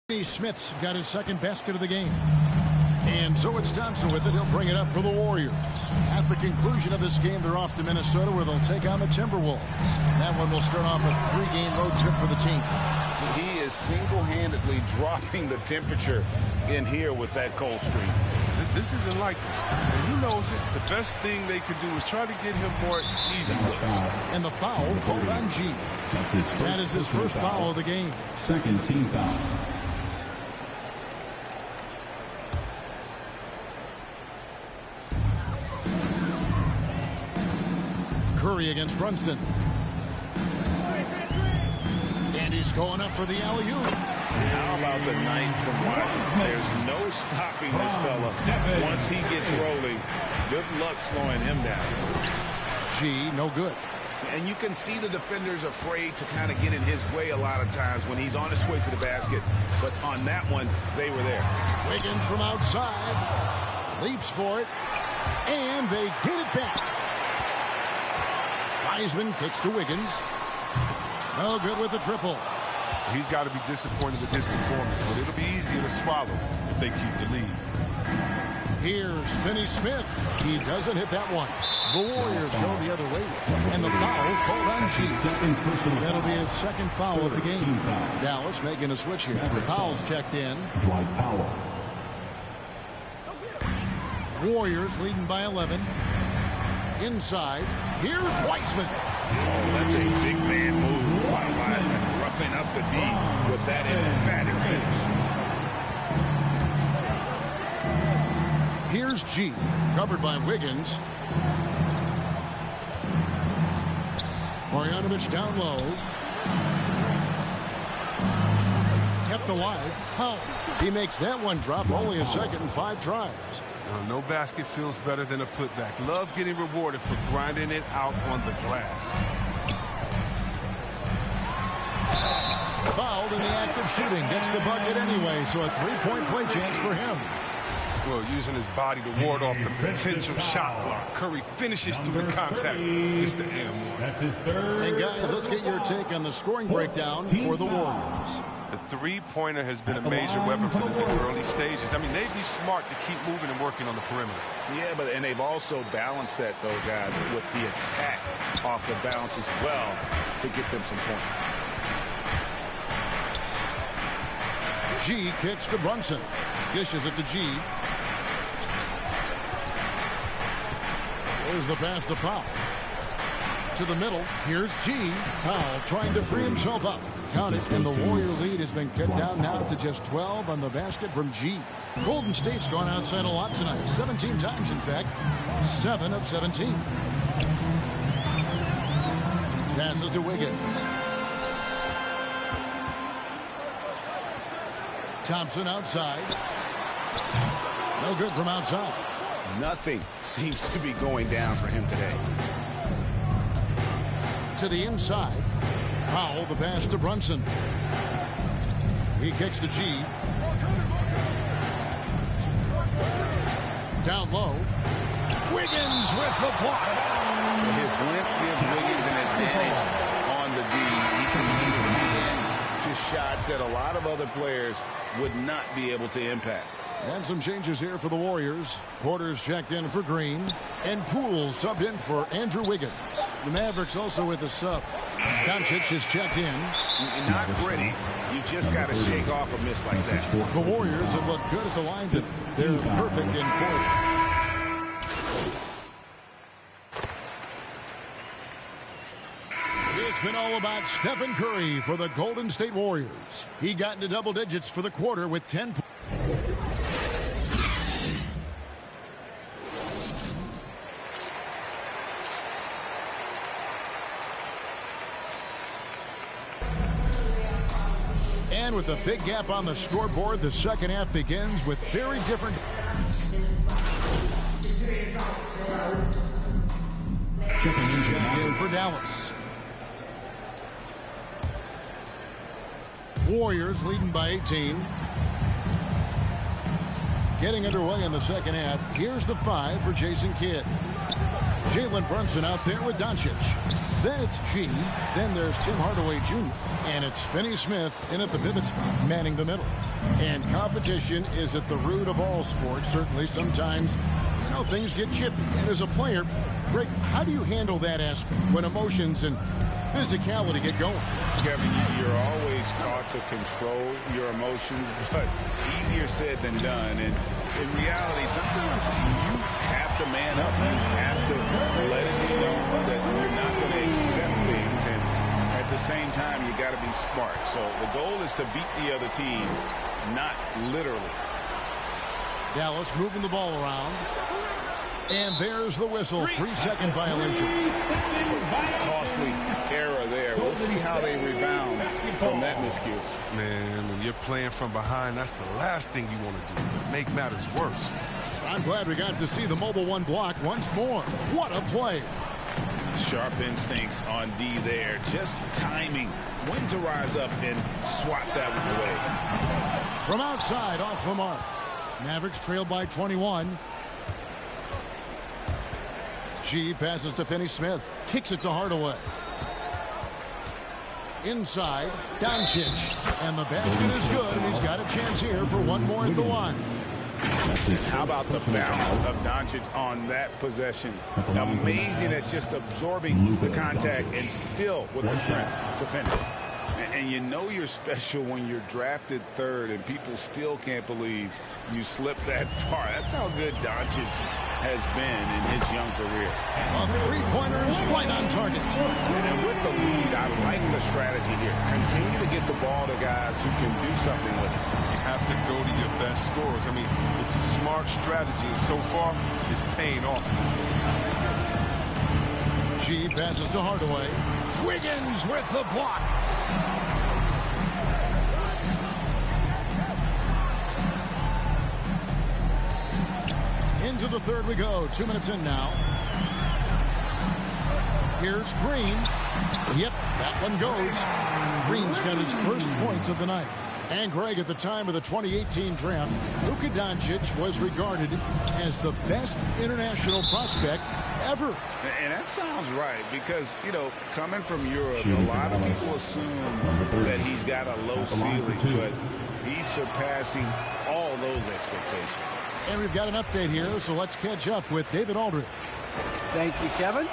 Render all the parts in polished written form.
Smith's got his second basket of the game. And so it's Thompson with it. He'll bring it up for the Warriors. At the conclusion of this game, they're off to Minnesota where they'll take on the Timberwolves. That one will start off a 3-game road trip for the team. He is single-handedly dropping the temperature in here with that cold streak. This isn't like him. And he knows it. The best thing they could do is try to get him more easy looks. And the foul called on G. That is his first foul of the game. Second team foul. Curry against Brunson. And he's going up for the alley-oop. How about the night from Wiseman? There's no stopping this fella. Once he gets rolling, good luck slowing him down. G, no good. And you can see the defenders afraid to kind of get in his way a lot of times when he's on his way to the basket. But on that one, they were there. Wiggins from outside. Leaps for it. And they get it back. Wiseman kicks to Wiggins. No good with the triple. He's got to be disappointed with his performance, but it'll be easier to swallow if they keep the lead. Here's Finney Smith. He doesn't hit that one. The Warriors go the other way. And the foul called on G. That'll be his second foul of the game. Dallas making a switch here. Powell's checked in. Warriors leading by 11. Inside. Here's Wiseman. Oh, that's a big man move by Wiseman, roughing up the D with that emphatic finish. Here's G, covered by Wiggins. Marjanovic down low. Kept alive. Powell. He makes that one drop. Only a second and 5 tries. No basket feels better than a putback. Love getting rewarded for grinding it out on the glass. Fouled in the act of shooting. Gets the bucket anyway, so a 3-point play chance for him. Well, using his body to ward off the potential shot block. Curry finishes through the contact. It's the M1. That's his third. And guys, let's get your take on the scoring breakdown for the Warriors. The three-pointer has been a major weapon for them in the early stages. I mean, they'd be smart to keep moving and working on the perimeter. Yeah, and they've also balanced that, though, guys, with the attack off the bounce as well to get them some points. G kicks to Brunson. Dishes it to G. There's the pass to Powell. To the middle. Here's G. Powell trying to free himself up. Count it, and the Warrior lead has been cut down now to just 12 on the basket from G. Golden State's gone outside a lot tonight. 17 times, in fact. 7 of 17. Passes to Wiggins. Thompson outside. No good from outside. Nothing seems to be going down for him today. To the inside. Powell, the pass to Brunson. He kicks to G. Down low. Wiggins with the block. His length gives Wiggins an advantage on the D. He can get his hand to shots that a lot of other players would not be able to impact. And some changes here for the Warriors. Porter's checked in for Green. And Poole's subbed in for Andrew Wiggins. The Mavericks also with a sub. Doncic is checked in. Not gritty. You just got to shake off a miss like that. The Warriors have looked good at the line. They're perfect in court. It's been all about Stephen Curry for the Golden State Warriors. He got into double digits for the quarter with 10 points. And with a big gap on the scoreboard, the second half begins with very different. Checking in for Dallas. Warriors leading by 18. Getting underway in the second half. Here's the 5 for Jason Kidd. Jalen Brunson out there with Doncic. Then it's G. Then there's Tim Hardaway Jr. And it's Finney Smith in at the pivot spot, manning the middle. And competition is at the root of all sports. Certainly sometimes, you know, things get chippy. And as a player, Greg, how do you handle that aspect when emotions and physicality get going? Kevin, you're always taught to control your emotions, but easier said than done. And in reality, sometimes you have to man up. You have to let it be known that you're not going to accept things. And at the same time, you got to be smart. So the goal is to beat the other team, not literally. Dallas moving the ball around. And there's the whistle. 3-second violation. Costly error there. We'll see how they rebound from that miscue. Man, when you're playing from behind, that's the last thing you want to do. Make matters worse. I'm glad we got to see the mobile one block once more. What a play. Sharp instincts on D there. Just timing when to rise up and swat that one away. From outside, off the mark. Mavericks trailed by 21. G passes to Finney Smith. Kicks it to Hardaway. Inside, Doncic. And the basket is good, and he's got a chance here for one more at the line. How about the balance of Doncic on that possession? Amazing at just absorbing the contact and still with the strength to finish. And you know you're special when you're drafted third and people still can't believe you slipped that far. That's how good Doncic has been in his young career. A three-pointer is right on target. And with the lead, I like the strategy here. Continue to get the ball to guys who can do something with it. You have to go to your best scorers. I mean, it's a smart strategy, and so far, it's paying off in this game. G passes to Hardaway. Wiggins with the block. Into the third we go. 2 minutes in now. Here's Green. Yep, that one goes. Green's got his first points of the night. And Greg, at the time of the 2018 draft, Luka Doncic was regarded as the best international prospect ever. And that sounds right because, you know, coming from Europe, a lot of people assume that he's got a low ceiling, but he's surpassing all those expectations. And we've got an update here, so let's catch up with David Aldridge. Thank you, Kevin.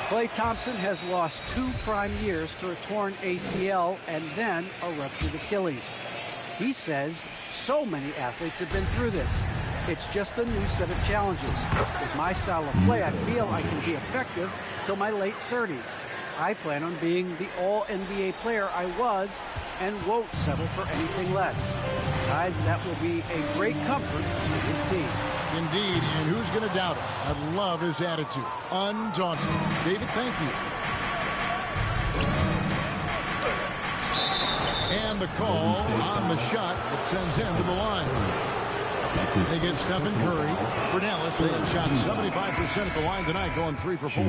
Klay Thompson has lost 2 prime years to a torn ACL and then a ruptured Achilles. He says so many athletes have been through this. It's just a new set of challenges. With my style of play, I feel I can be effective till my late 30s. I plan on being the all-NBA player I was and won't settle for anything less. Guys, that will be a great comfort to his team. Indeed, and who's going to doubt it? I love his attitude. Undaunted. David, thank you. And the call on the shot that sends him to the line. They get Stephen Curry. For Dallas, they have shot 75% at the line tonight, going 3 for 4.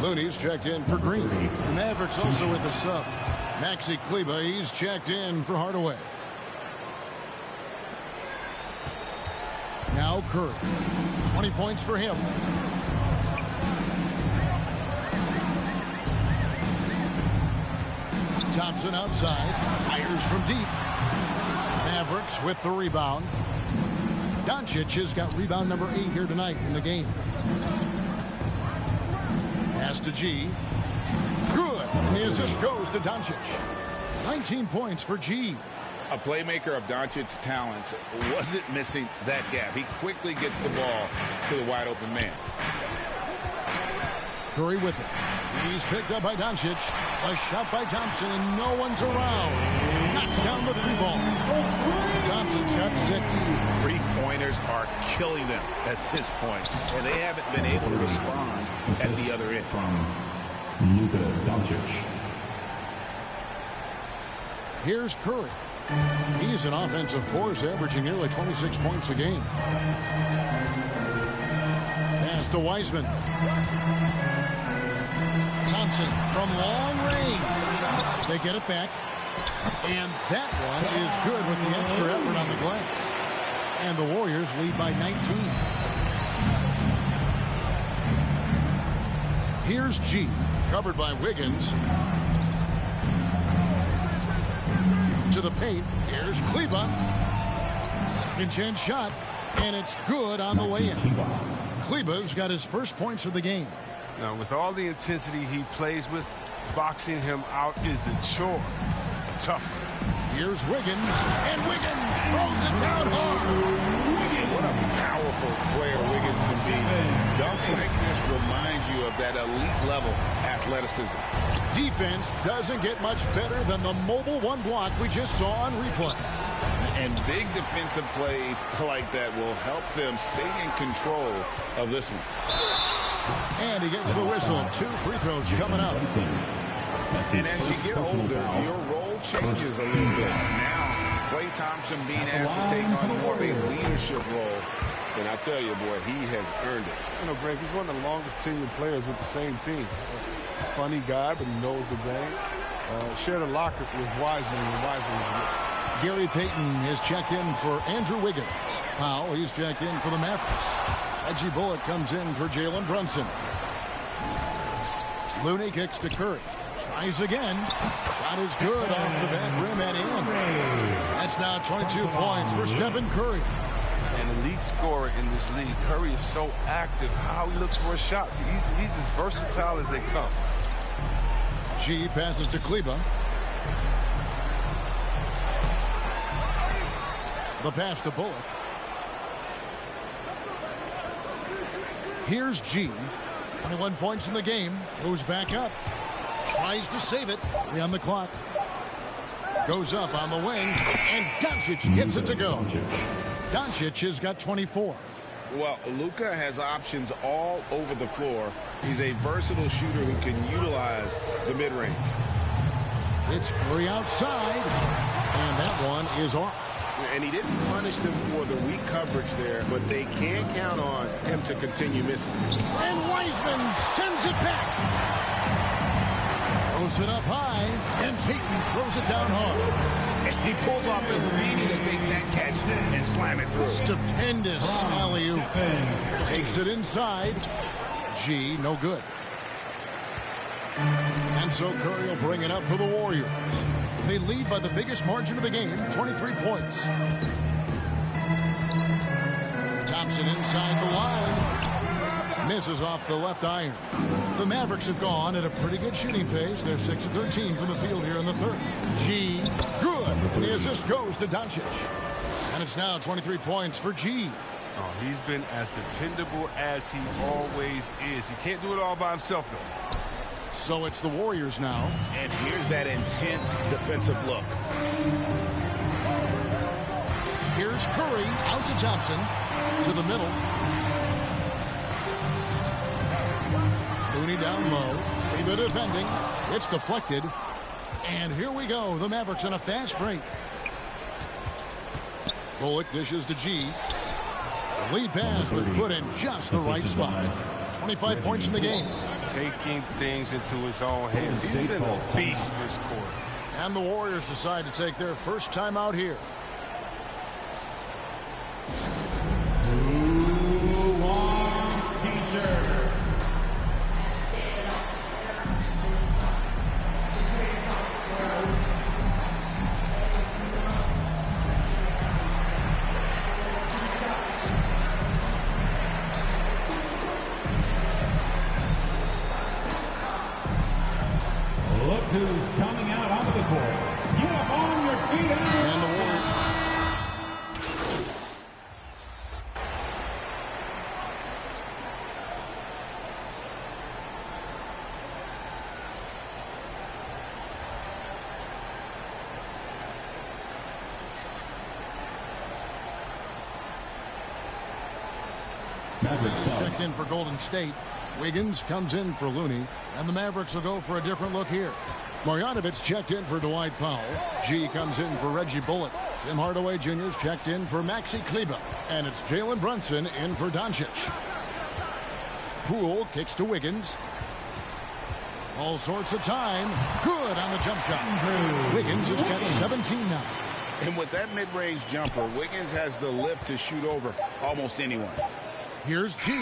Looney's checked in for Green. The Mavericks also with the sub. Maxi Kleba, he's checked in for Hardaway. Now Curry. 20 points for him. Thompson outside. Fires from deep. Mavericks with the rebound. Doncic has got rebound number 8 here tonight in the game. Pass to G. Good. And the assist goes to Doncic. 19 points for G. A playmaker of Doncic's talents wasn't missing that gap. He quickly gets the ball to the wide open man. Curry with it. He's picked up by Doncic. A shot by Thompson, and no one's around. Knocks down the 3-ball. Thompson's got 6. 3-pointers are killing them at this point, and they haven't been able to respond at the other end. From Luka Doncic. Here's Curry. He's an offensive force, averaging nearly 26 points a game. Pass to Wiseman. Thompson from long range. They get it back. And that one is good with the extra effort on the glass. And the Warriors lead by 19. Here's G, covered by Wiggins. into the paint. Here's Kleba. Second chance shot, and it's good on the way in. Kleba's got his first points of the game. Now, with all the intensity he plays with, boxing him out is a chore. Tough. Here's Wiggins, and Wiggins throws it down hard. What a powerful player Wiggins can be. Dunks like this remind you of that elite level athleticism. Defense doesn't get much better than the mobile one block we just saw on replay. And big defensive plays like that will help them stay in control of this one. And he gets the whistle. 2 free throws coming up. And as you get older, your role changes a little bit. Now, Klay Thompson being asked to take on more of a leadership role. And I tell you, boy, he has earned it. You know, Greg, he's one of the longest tenured players with the same team. Funny guy, but he knows the game. Shared a locker with Wiseman when Wiseman was with. Gary Payton is checked in for Andrew Wiggins. Powell, he's checked in for the Mavericks. Reggie Bullock comes in for Jalen Brunson. Looney kicks to Curry. Tries again. Shot is good off the back rim and in. That's now 22 points for Stephen Curry. An elite scorer in this league. Curry is so active. How he looks for his shots. He's as versatile as they come. G passes to Kleba. The pass to Bullock. Here's G. 21 points in the game. Goes back up. Tries to save it. 3 on the clock. Goes up on the wing. And Doncic gets it to go. Doncic has got 24. Well, Luka has options all over the floor. He's a versatile shooter who can utilize the mid-range. It's Curry outside. And that one is off. And he didn't punish them for the weak coverage there, but they can't count on him to continue missing. And Wiseman sends it back. Throws it up high, and Payton throws it down hard. And he pulls off the greedy to make that catch and slam it through. Stupendous alley-oop. Takes it inside. G, no good. And so Curry will bring it up for the Warriors. They lead by the biggest margin of the game, 23 points. Thompson inside the line. Misses off the left iron. The Mavericks have gone at a pretty good shooting pace. They're 6 of 13 from the field here in the third. G, good. And the assist goes to Doncic. And it's now 23 points for G. Oh, he's been as dependable as he always is. He can't do it all by himself, though. So it's the Warriors now. And here's that intense defensive look. Here's Curry out to Thompson. To the middle. Looney down low. Kleba defending. It's deflected. And here we go. The Mavericks on a fast break. Bullock dishes to G. The lead pass was put in just the right spot. 25 points in the game. Taking things into his own hands. He's been a beast this quarter. And the Warriors decide to take their first time out here. Who wants t-shirt? Look who's coming out onto the court. You are on your feet and the Warriors. Checked in for Golden State. Wiggins comes in for Looney, and the Mavericks will go for a different look here. Marjanovic checked in for Dwight Powell. G comes in for Reggie Bullock. Tim Hardaway Jr.'s checked in for Maxi Kleba. And it's Jalen Brunson in for Doncic. Poole kicks to Wiggins. All sorts of time. Good on the jump shot. Wiggins has got 17 now. And with that mid-range jumper, Wiggins has the lift to shoot over almost anyone. Here's G.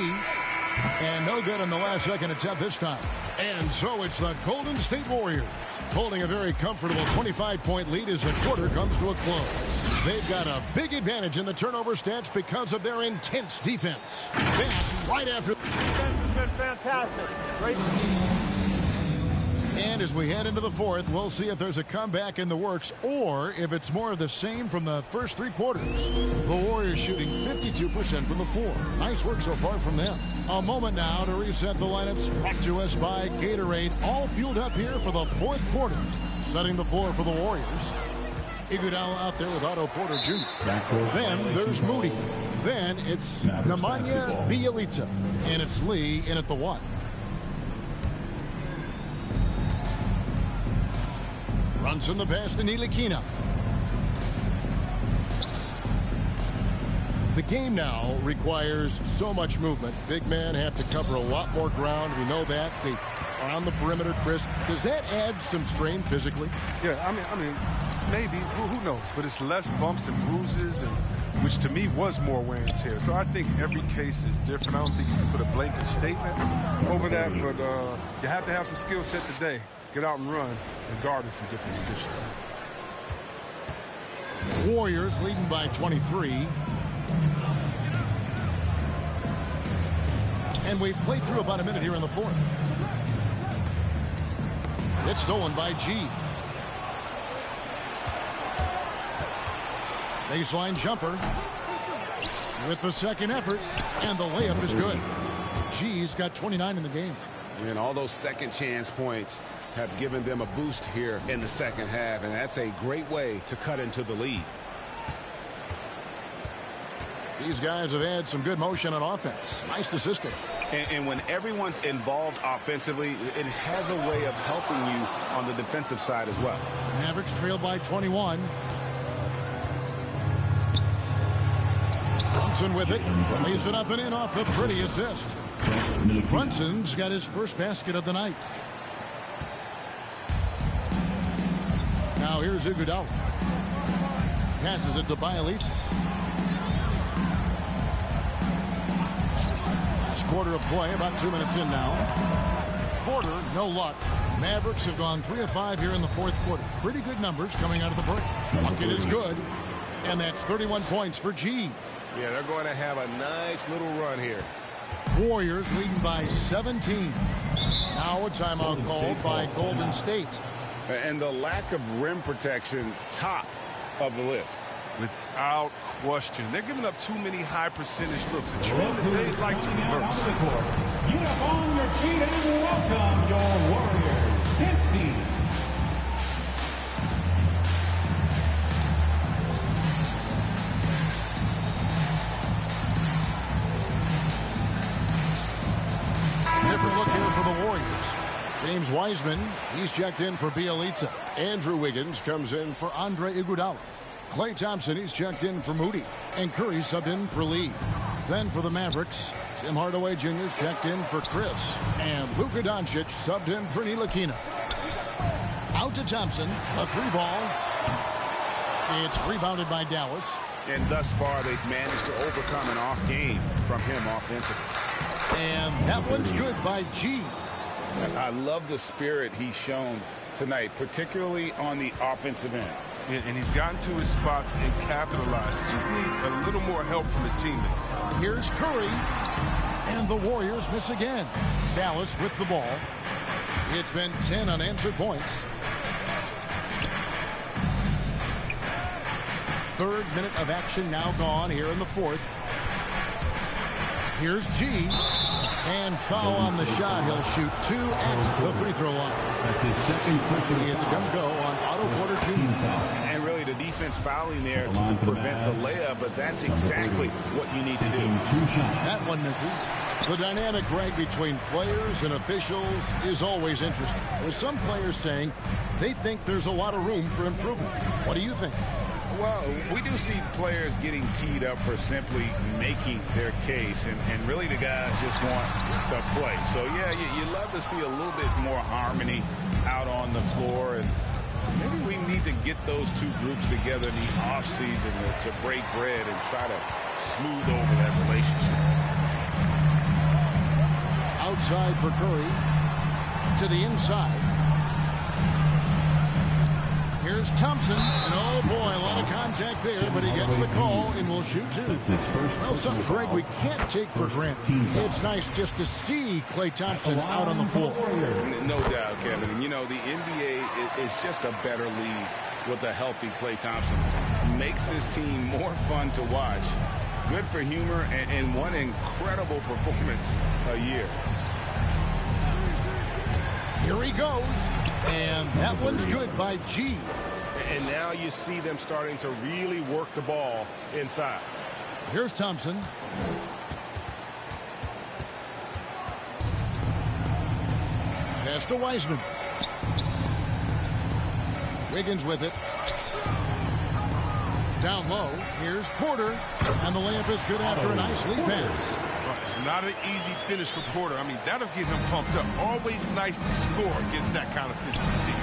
And no good on the last second attempt this time. And so it's the Golden State Warriors holding a very comfortable 25-point lead as the quarter comes to a close. They've got a big advantage in the turnover stats because of their intense defense. Back right after. Defense has been fantastic. Great. And as we head into the fourth, we'll see if there's a comeback in the works or if it's more of the same from the first three quarters. The Warriors shooting 52% from the floor. Nice work so far from them. A moment now to reset the lineups. Brought to us by Gatorade. All fueled up here for the fourth quarter. Setting the floor for the Warriors. Iguodala out there with Otto Porter Jr. Then there's Moody. Then it's Nemanja Bjelica. And it's Lee in at the 1. Brunson the pass to Ntilikina. The game now requires so much movement. Big men have to cover a lot more ground. We know that. They are on the perimeter, Chris. Does that add some strain physically? Yeah, I mean, maybe. Who knows? But it's less bumps and bruises, and which to me was more wear and tear. So I think every case is different. I don't think you can put a blanket statement over that, but you have to have some skill set today. Get out and run and guard in some different positions. Warriors leading by 23. And we've played through about a minute here in the fourth. It's stolen by G. Baseline jumper with the second effort, and the layup is good. G's got 29 in the game. And all those second chance points have given them a boost here in the second half, and that's a great way to cut into the lead. These guys have had some good motion on offense. Nice assisting. And when everyone's involved offensively, it has a way of helping you on the defensive side as well. Mavericks trail by 21. Brunson with it. Lays it up and in off the pretty assist. Brunson's got his first basket of the night. Now here's Iguodala. Passes it to Bjelica. Last quarter of play, about 2 minutes in now. Porter, no luck. Mavericks have gone 3 of 5 here in the fourth quarter. Pretty good numbers coming out of the break. Bucket is good. And that's 31 points for G. Yeah, they're going to have a nice little run here. Warriors leading by 17. Now a timeout called by Golden State. And the lack of rim protection, top of the list. Without question. They're giving up too many high percentage looks. A trend that they'd like to reverse. Get up on your feet and welcome your Warriors. 50. Different look here for the Warriors. James Wiseman, he's checked in for Bjelica. Andrew Wiggins comes in for Andre Iguodala. Klay Thompson, he's checked in for Moody. And Curry subbed in for Lee. Then for the Mavericks, Tim Hardaway Jr.'s checked in for Chris. And Luka Doncic subbed in for Ntilikina. Out to Thompson, a 3-ball. It's rebounded by Dallas. And thus far, they've managed to overcome an off game from him offensively. And that one's good by G. I love the spirit he's shown tonight, particularly on the offensive end. And he's gotten to his spots and capitalized. He just needs a little more help from his teammates. Here's Curry. And the Warriors miss again. Dallas with the ball. It's been 10 unanswered points. Third minute of action now gone here in the fourth. Here's G. And foul on the shot. He'll shoot 2 at the free throw line. That's his second personal It's going to go on Otto Porter Jr. And really the defense fouling there to prevent the layup, but that's exactly what you need to do. That one misses. The dynamic right between players and officials is always interesting. With some players saying they think there's a lot of room for improvement. What do you think? Well, we do see players getting teed up for simply making their case, and really the guys just want to play. So, yeah, you love to see a little bit more harmony out on the floor, and maybe we need to get those two groups together in the offseason to break bread and try to smooth over that relationship. Outside for Curry. To the inside. Here's Thompson. And oh boy, a lot of contact there, but he gets the call and will shoot two. Well, something, Greg, we can't take for granted. It's nice just to see Klay Thompson out on the floor. No doubt, Kevin. And, you know, the NBA is just a better league with a healthy Klay Thompson. Makes this team more fun to watch. Good for humor and one incredible performance a year. Here he goes. And that one's good by G. And now you see them starting to really work the ball inside. Here's Thompson. Pass to Wiseman. Wiggins with it. Down low. Here's Porter. And the layup is good after a nice lead pass. It's not an easy finish for Porter. I mean, that'll get him pumped up. Always nice to score against that kind of physical team.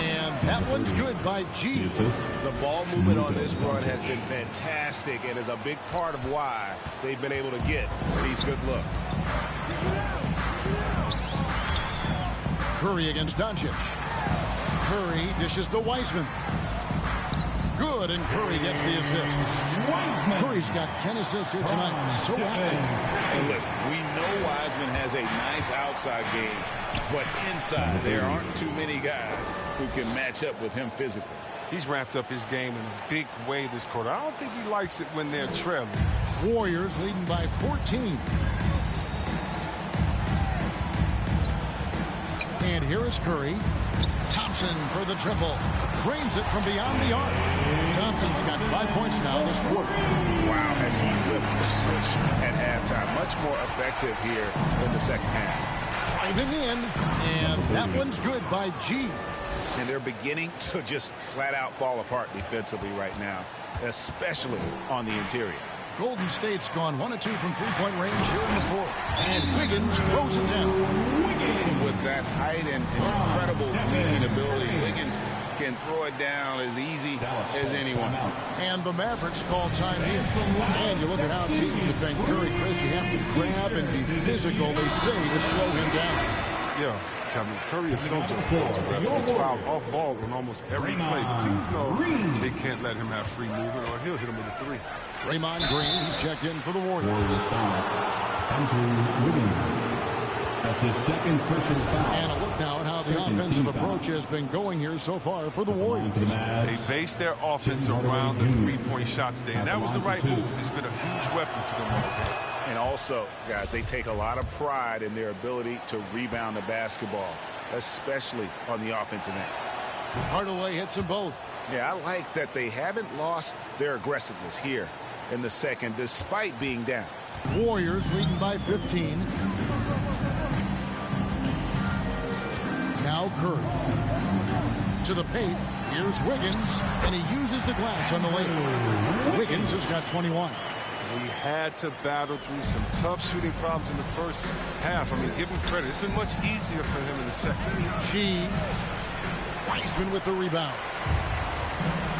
And that one's good by G. The ball movement on this run has been fantastic and is a big part of why they've been able to get these good looks. Curry against Doncic. Curry dishes to Wiseman. Good, and Curry gets the assist. Curry's got 10 assists here tonight. So active. And listen, we know Wiseman has a nice outside game, but inside there aren't too many guys who can match up with him physically. He's ramped up his game in a big way this quarter. I don't think he likes it when they're trailing. Warriors leading by 14. And here is Curry. Thompson for the triple. Drains it from beyond the arc. Thompson's got 5 points now this quarter. Wow, has he flipped the switch at halftime. Much more effective here in the second half. Driving in, and that one's good by G. And they're beginning to just flat out fall apart defensively right now, especially on the interior. Golden State's gone 1 of 2 from three-point range here in the fourth. And Wiggins throws it down. With that height and incredible leaping ability, Wiggins can throw it down as easy as anyone. And the Mavericks call time here. And you look at how teams defend Curry, Chris. You have to grab and be physical, they say, to slow him down. Yeah, Kevin, Curry is so difficult to ref. He's fouled off ball on almost every play. The teams know they can't let him have free movement or he'll hit him with a three. Draymond Green, he's checked in for the Warriors. Andrew Wiggins. That's his second personal foul. And a look now at how the offensive approach has been going here so far for the Warriors. They base their offense around the three-point shot today, and that was the right move. It's been a huge weapon for them all day. And also, guys, they take a lot of pride in their ability to rebound the basketball, especially on the offensive end. Hardaway hits them both. Yeah, I like that they haven't lost their aggressiveness here in the second, despite being down. Warriors leading by 15. Now Curry. To the paint. Here's Wiggins. And he uses the glass on the layup. Wiggins has got 21. We had to battle through some tough shooting problems in the first half. I mean, give him credit. It's been much easier for him in the second. G. Wiseman with the rebound.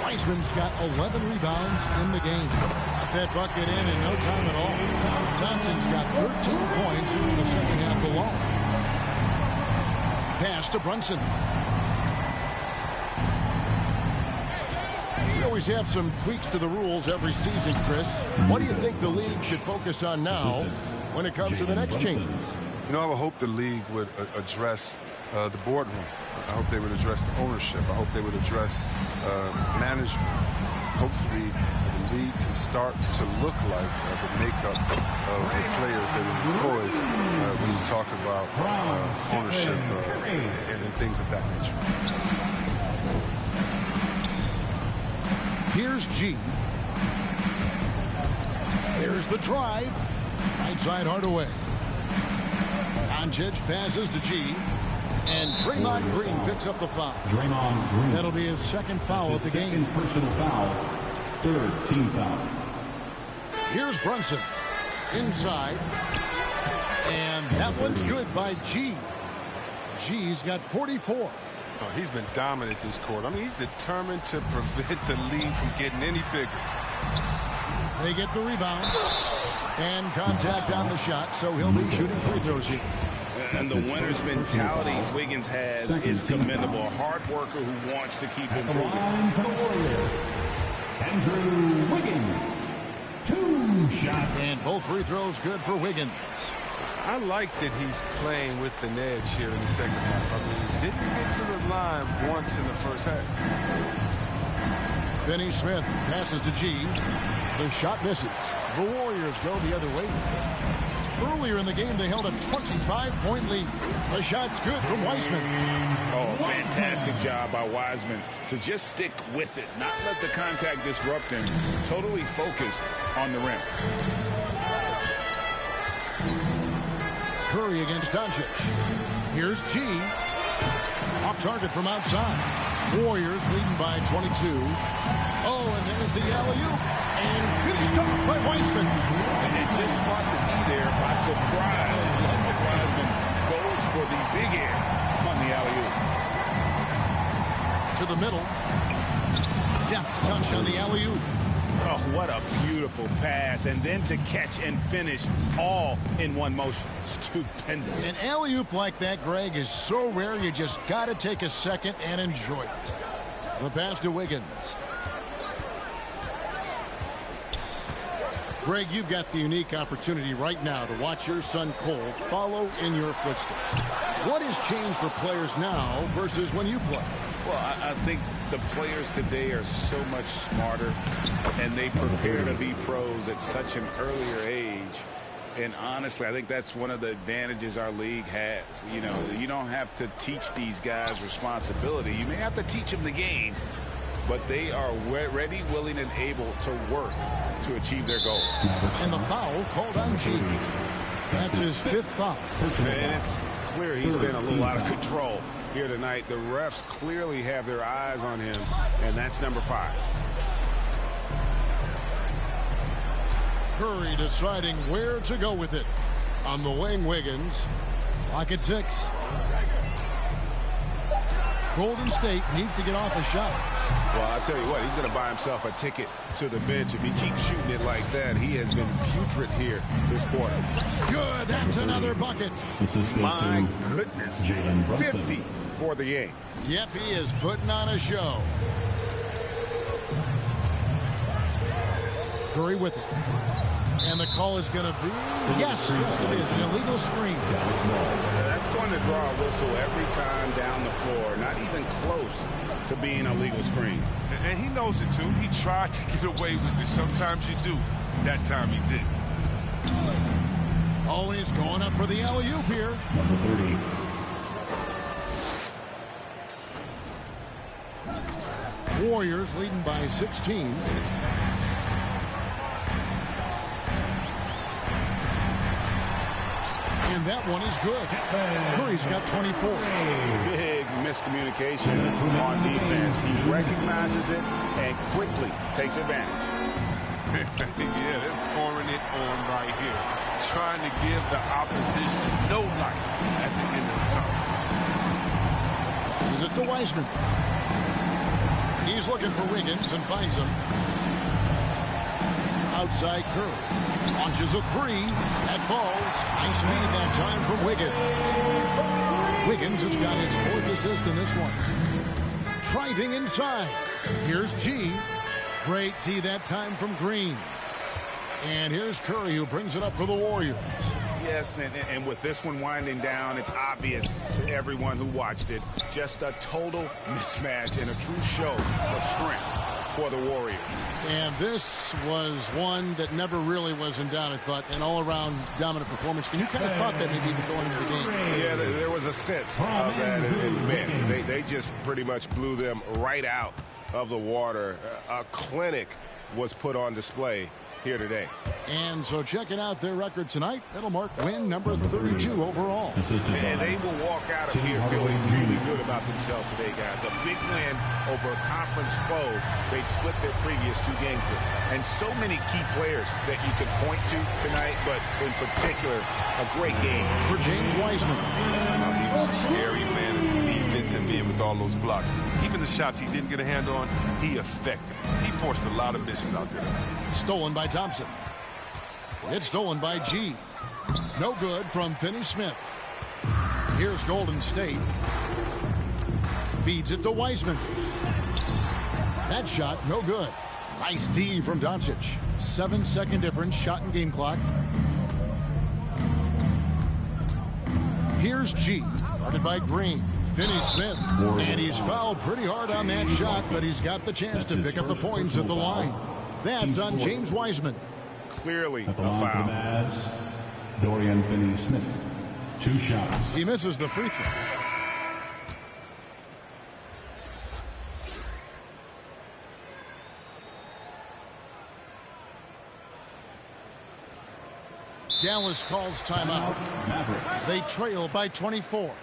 Wiseman's got 11 rebounds in the game. Got that bucket in no time at all. Thompson's got 13 points in the second half alone. Pass to Brunson. We always have some tweaks to the rules every season, Chris. What do you think the league should focus on now when it comes to the next changes? You know, I would hope the league would address the boardroom. I hope they would address the ownership. I hope they would address management. Hopefully, the league can start to look like the makeup of the players that it employs when you talk about ownership and things of that nature. Here's G. There's the drive. Right side Hardaway. Doncic passes to G. And Draymond Green picks up the foul. Draymond Green. That'll be his second foul of the game. Second personal foul. Third team foul. Here's Brunson. Inside. And that one's good by G. G's got 44. Oh, he's been dominant this quarter. I mean, he's determined to prevent the lead from getting any bigger. They get the rebound. And contact on the shot, so he'll be shooting free throws here. And the winner's mentality Wiggins has is commendable. A hard worker who wants to keep improving. For the Warriors, Andrew Wiggins. 2 shots. And both free throws good for Wiggins. I like that he's playing with an edge here in the second half. I mean, he didn't get to the line once in the first half. Finney Smith passes to G. The shot misses. The Warriors go the other way. Earlier in the game, they held a 25-point lead. The shot's good from Wiseman. Oh, fantastic job by Wiseman to just stick with it, not let the contact disrupt him. Totally focused on the rim. Curry against Doncic. Here's G. Off target from outside. Warriors leading by 22. Oh, and there's the alley-oop. And finished up by Wiseman. And it just caught the D there by surprise. Ludwig Wiseman goes for the big air on the alley-oop. To the middle. Deft touch on the alley-oop. Oh, what a beautiful pass. And then to catch and finish all in one motion. Stupendous. An alley-oop like that, Greg, is so rare you just got to take a second and enjoy it. The pass to Wiggins. Greg, you've got the unique opportunity right now to watch your son Cole follow in your footsteps. What has changed for players now versus when you played? Well, I think the players today are so much smarter, and they prepare to be pros at such an earlier age. And honestly, I think that's one of the advantages our league has. You know, you don't have to teach these guys responsibility. You may have to teach them the game, but they are ready, willing, and able to work to achieve their goals. And the foul called on G. That's his 5th foul. And it's clear he's been a little out of control here tonight. The refs clearly have their eyes on him, and that's number 5. Curry deciding where to go with it. On the wing, Wiggins. Lock at 6. Golden State needs to get off a shot. Well, I'll tell you what, he's going to buy himself a ticket to the bench. If he keeps shooting it like that, he has been putrid here this quarter. Good, that's another bucket. My goodness, 50 for the game. Yep, he is putting on a show. Curry with it. And the call is going to be, yes, it is, an illegal screen. That's going to draw a whistle every time down the floor. Not even close to being a legal screen. And he knows it, too. He tried to get away with it. Sometimes you do. That time he did. Always going up for the alley-oop here. Number 30. Warriors leading by 16. And that one is good. Curry's got 24. Big miscommunication on defense. He recognizes it and quickly takes advantage. Yeah, they're pouring it on right here. Trying to give the opposition no light at the end of the tunnel. This is it to Wiseman. He's looking for Wiggins and finds him. Outside Curry. Launches a 3. That falls. Nice feed that time from Wiggins. Wiggins has got his 4th assist in this one. Driving inside. Here's G. Great D that time from Green. And here's Curry who brings it up for the Warriors. Yes, and with this one winding down, it's obvious to everyone who watched it. Just a total mismatch and a true show of strength for the Warriors. And this was one that never really was in doubt, I thought, an all-around dominant performance. And you kind of thought that maybe even going into the game. Yeah, there was a sense of that in the bench. They just pretty much blew them right out of the water. A clinic was put on display here today. And so checking out their record tonight, that'll mark win number 32 overall. And they will walk out of here feeling really good about themselves today, guys. A big win over a conference foe they'd split their previous 2 games with. And so many key players that you could point to tonight, but in particular, a great game For James Wiseman. He was a scary man at the defensive end with all those blocks. Even the shots he didn't get a hand on, he affected. He forced a lot of misses out there. Stolen by Thompson. It's stolen by G. No good from Finney Smith. Here's Golden State. Feeds it to Wiseman. That shot, no good. Nice D from Doncic. 7-second difference, shot and game clock. Here's G, guarded by Green. Finney-Smith, and he's fouled pretty hard on that shot, but he's got the chance to pick up the points at the line. That's on James Wiseman. Clearly a At the line for foul. the Mavs, Dorian Finney-Smith. 2 shots. He misses the free throw. Dallas calls timeout. They trail by 24.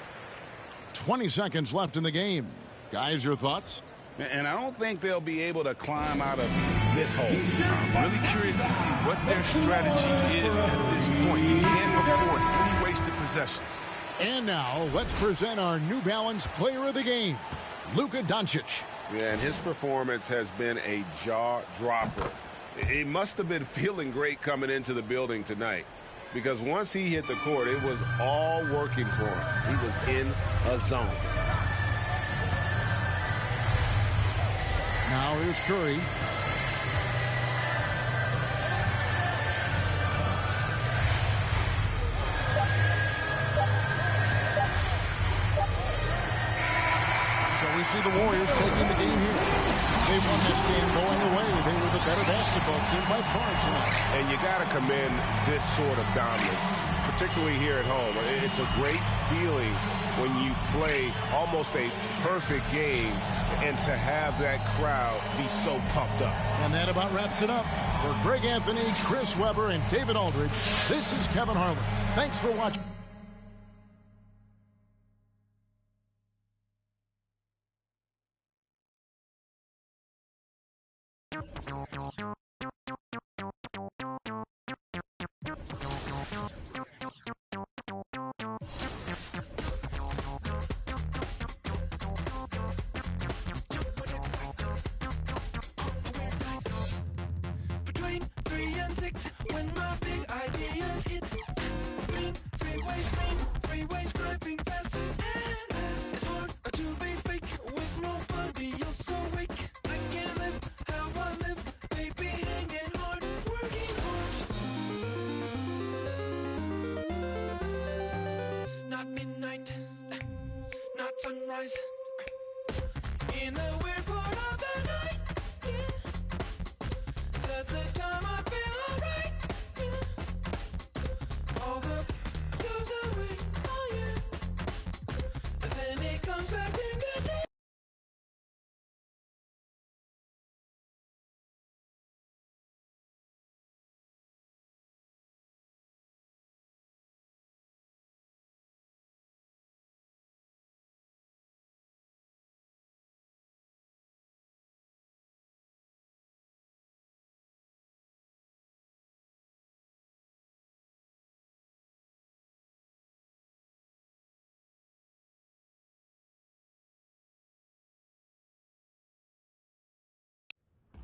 20 seconds left in the game. Guys, your thoughts? And I don't think they'll be able to climb out of this hole. I'm really curious to see what their strategy is at this point. You can't afford any wasted possessions. And now, let's present our New Balance player of the game, Luka Doncic. Yeah, and his performance has been a jaw-dropper. He must have been feeling great coming into the building tonight, because once he hit the court, it was all working for him. He was in a zone. Now here's Curry. So we see the Warriors taking the game here. They won this game going away. They were the better basketball team by far tonight. And you got to commend this sort of dominance, particularly here at home. It's a great feeling when you play almost a perfect game and to have that crowd be so pumped up. And that about wraps it up. For Greg Anthony, Chris Webber, and David Aldridge, this is Kevin Harlan. Thanks for watching. Between 3 and 6, when my big ideas hit. Green freeways driving fast and fast. It's hard to be fake with nobody else awake. I can't live how I live, baby, hanging hard, working hard. Not midnight, not sunrise. In a weird part of the night, yeah. That's the time I feel alright, yeah. All the goes away, oh yeah. And then it comes back in the day.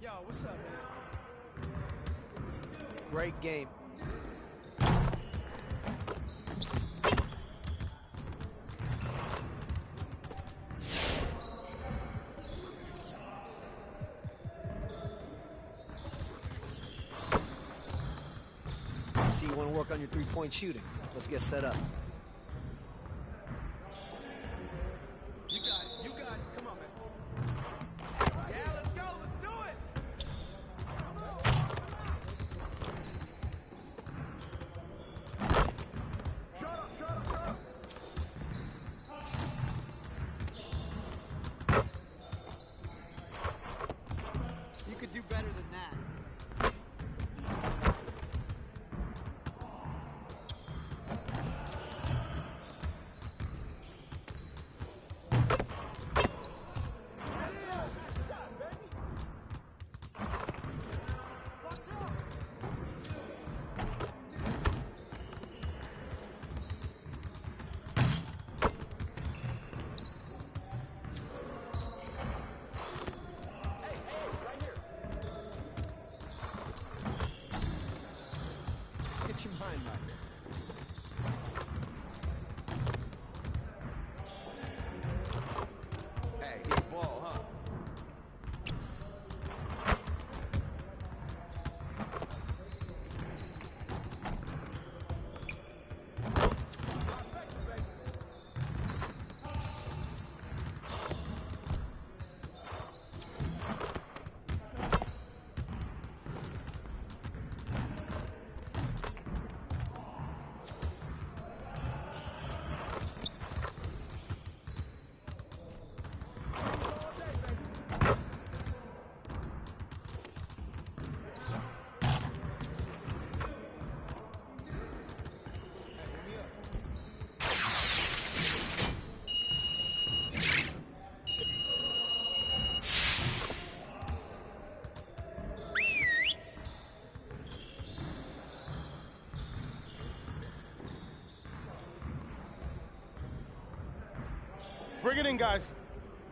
Yo, what's up, man? Great game. I see you want to work on your three-point shooting. Let's get set up. You got it. You got it. Come on, man. Yeah, let's go. Let's do it. Shut up, shut up, shut up. You could do better than that. Get your mind right. Bring it in, guys.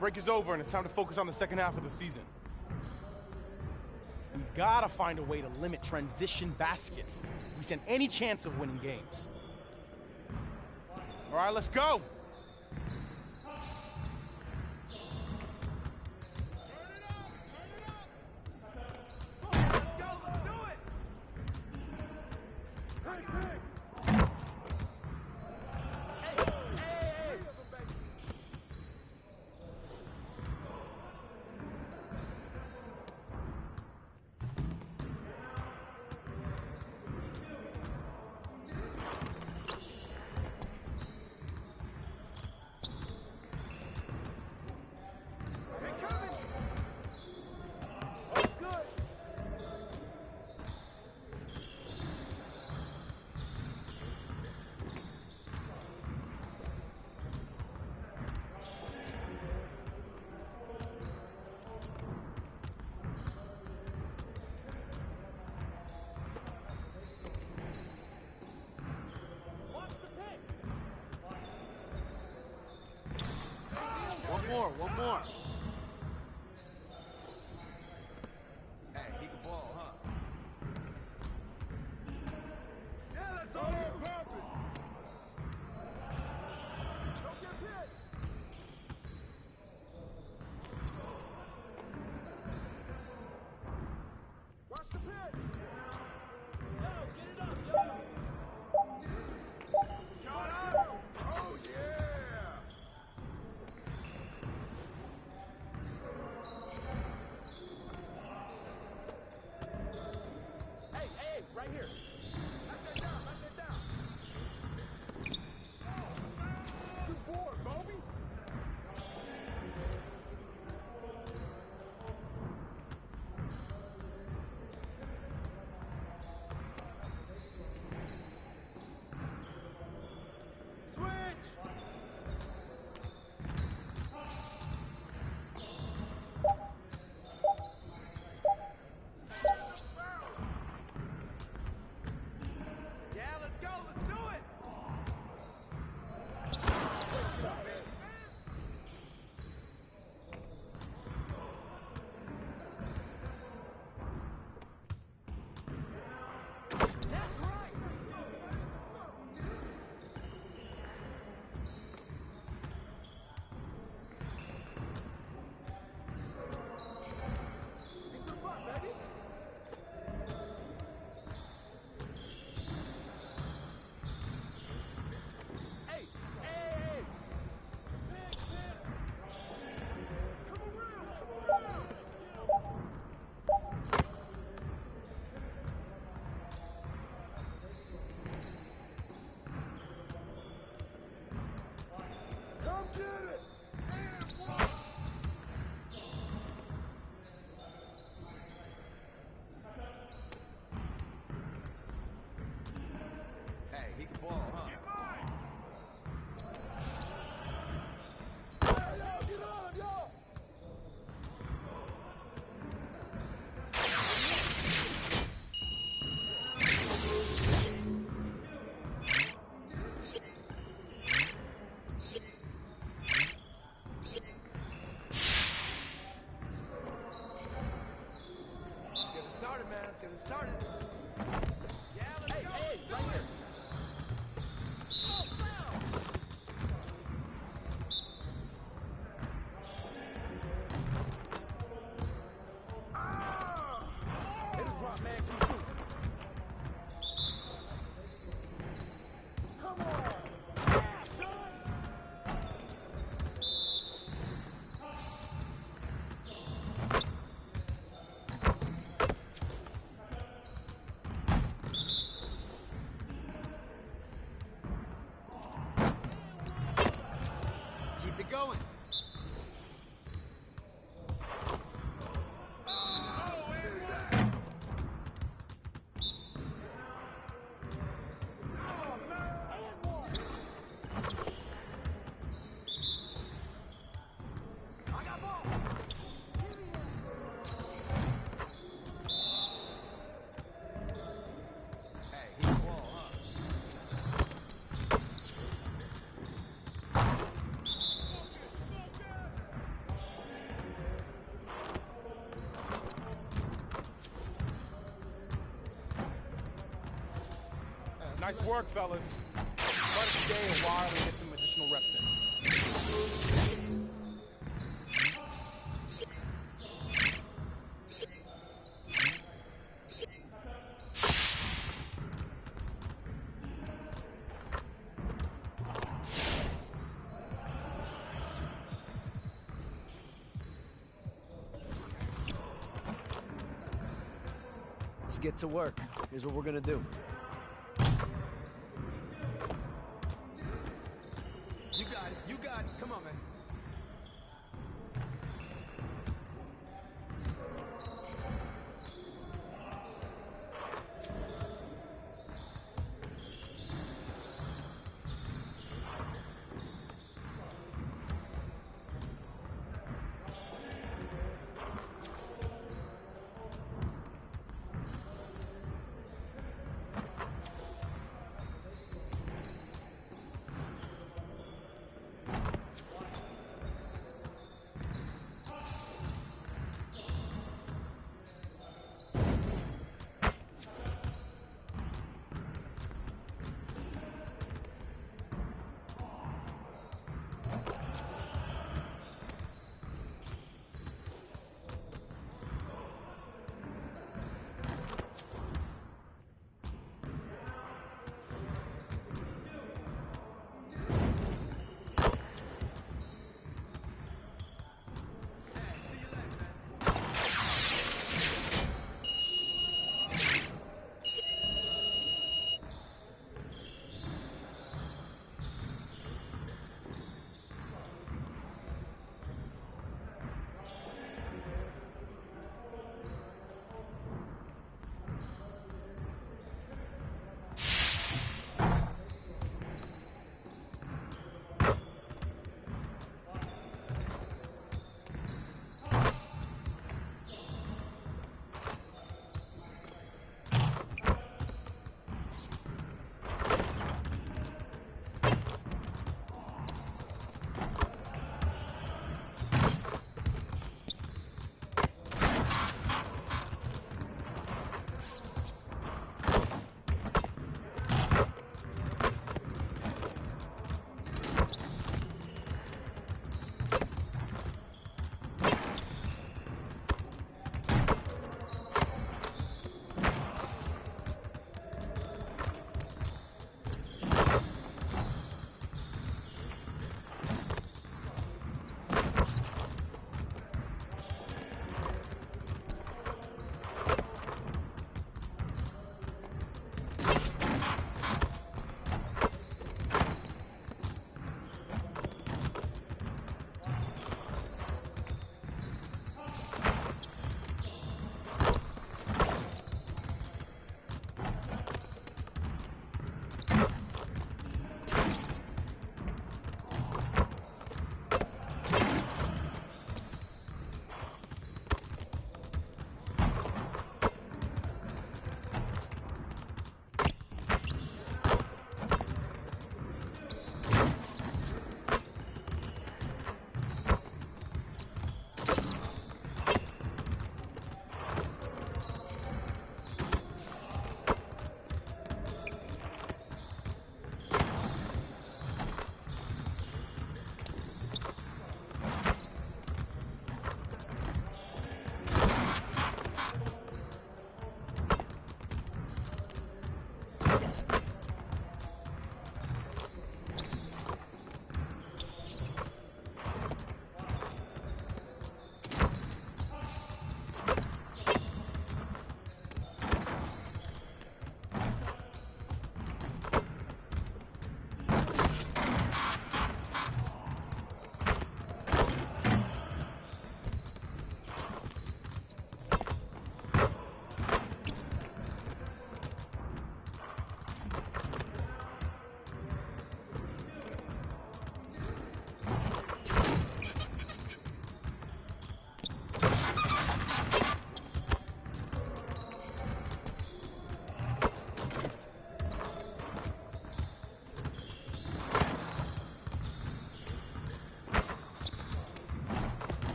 Break is over, and it's time to focus on the second half of the season. We gotta find a way to limit transition baskets if we stand any chance of winning games. All right, let's go. One more. Hey, he can ball, huh? Yeah, that's all you're popping. Don't get hit. Watch the pit. Yo, get it up, yo. Shot out. Oh, yeah. Right here. Knock that down. Good board, Bobby. Switch. Nice work, fellas. Let it stay a while and get some additional reps in. Let's get to work. Here's what we're gonna do. You got it. You got it. Come on, man.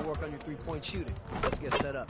to work on your three-point shooting. Let's get set up.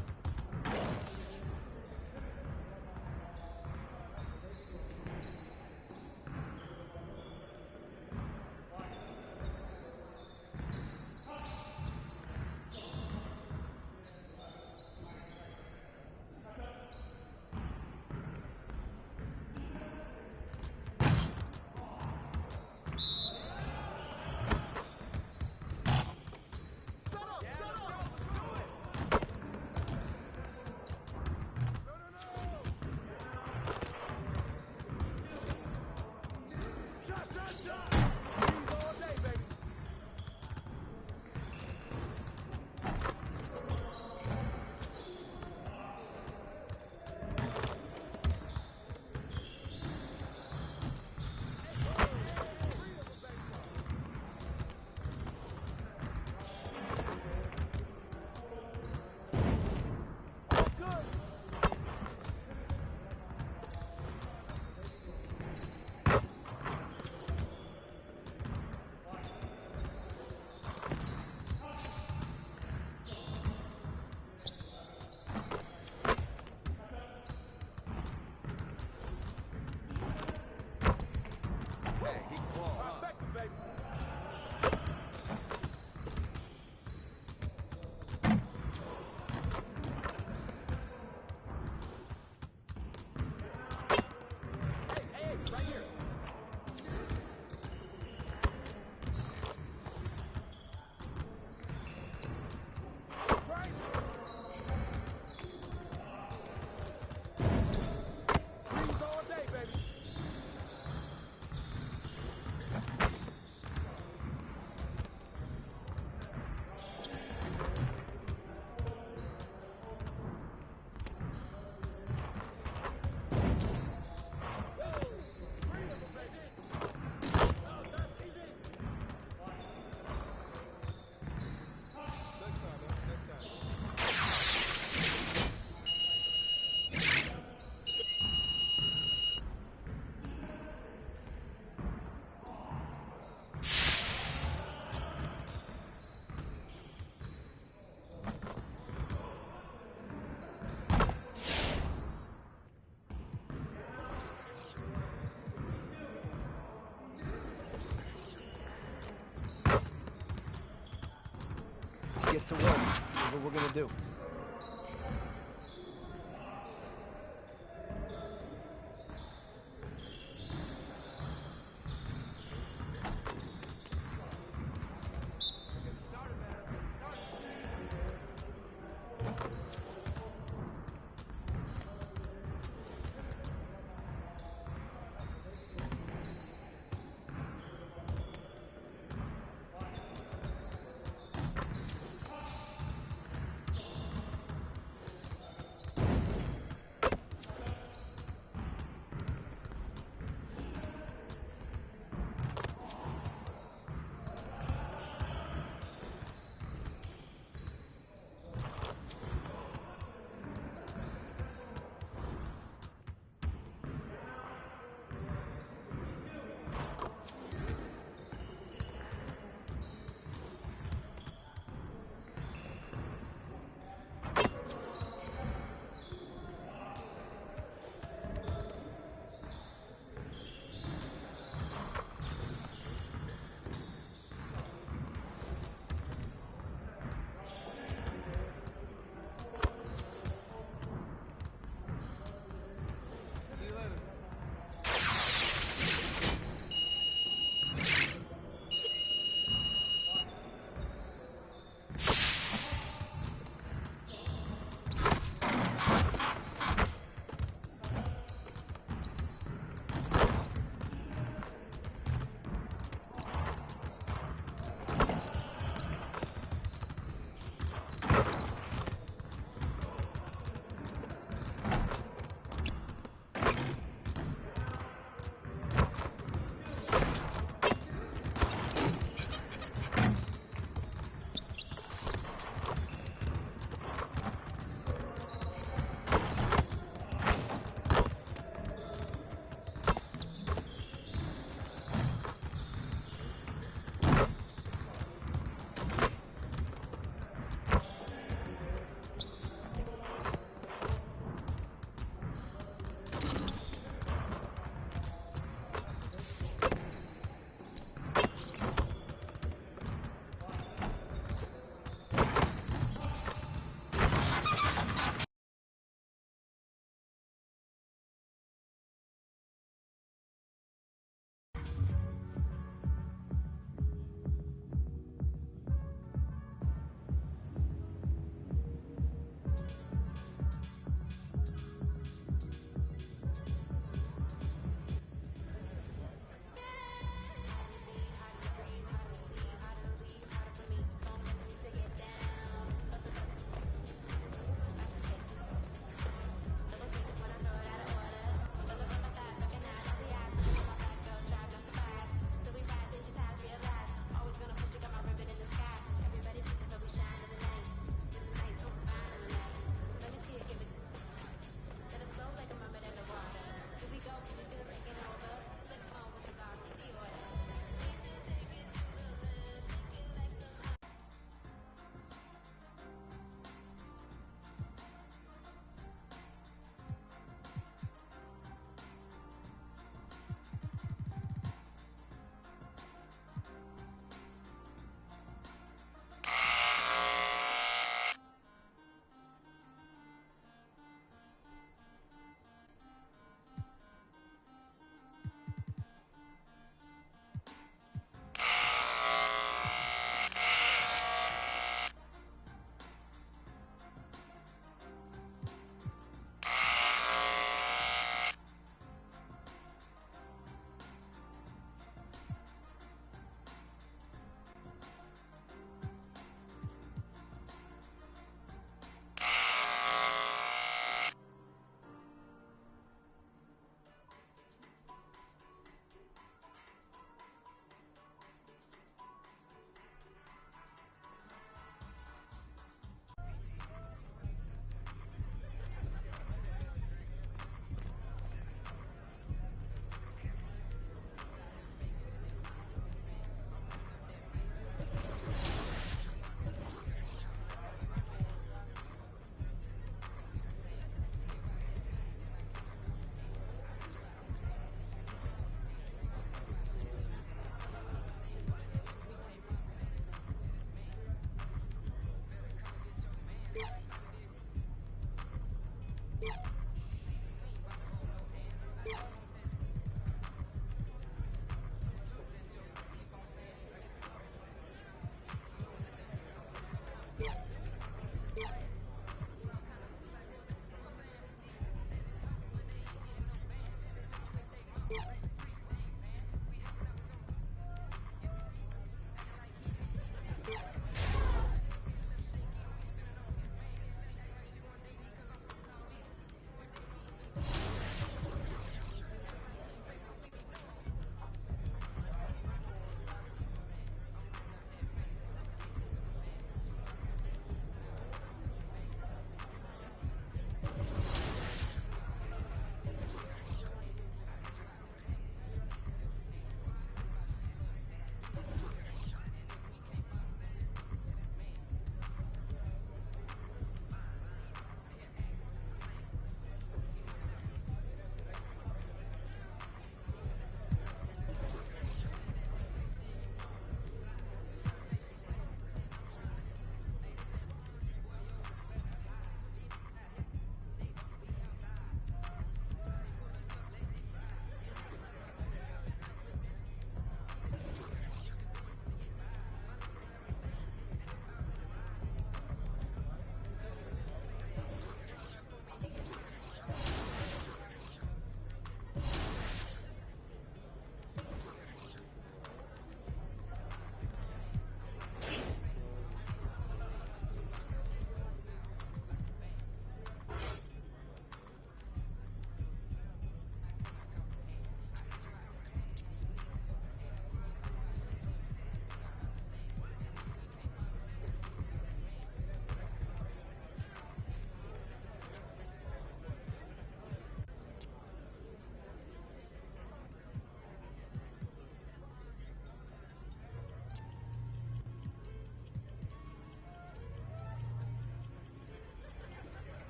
Let's get to work. Here's what we're going to do.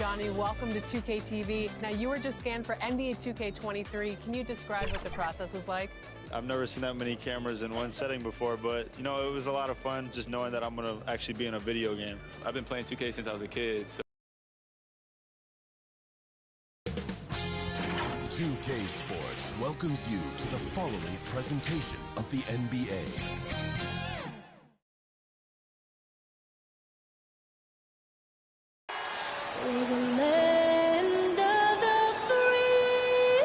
Johnny. Welcome to 2K TV. Now, you were just scanned for NBA 2K23. Can you describe what the process was like? I've never seen that many cameras in one setting before, but, you know, it was a lot of fun just knowing that I'm going to actually be in a video game. I've been playing 2K since I was a kid. So 2K Sports welcomes you to the following presentation of the NBA. We're the land of the free.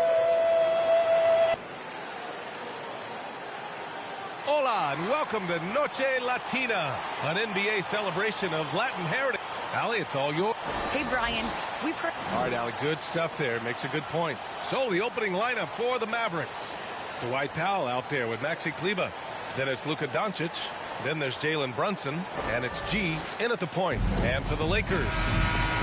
Hola, and welcome to Noche Latina, an NBA celebration of Latin heritage. Allie, it's all yours. Hey, Brian, we've heard... All right, Allie, good stuff there. Makes a good point. So, the opening lineup for the Mavericks. Dwight Powell out there with Maxi Kleber. Then it's Luka Doncic. Then there's Jalen Brunson. And it's G in at the point. And for the Lakers,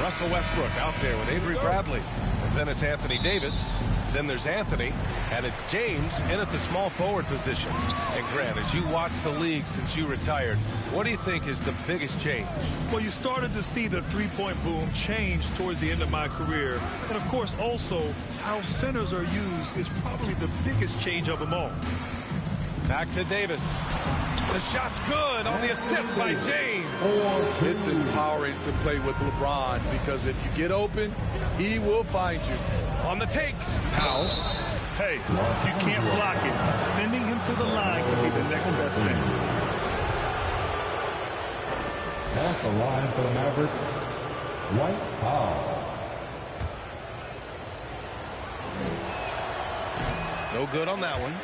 Russell Westbrook out there with Avery Bradley. And then it's Anthony Davis. Then there's Anthony. And it's James in at the small forward position. And Grant, as you watch the league since you retired, what do you think is the biggest change? Well, you started to see the three-point boom change towards the end of my career. And, of course, also how centers are used is probably the biggest change of them all. Back to Davis. The shot's good on the assist by James. It's empowering to play with LeBron because if you get open, he will find you. On the take, Powell. Hey, if you can't block it, sending him to the line can be the next best thing. Off the line for the Mavericks, Dwight Powell. No good on that one.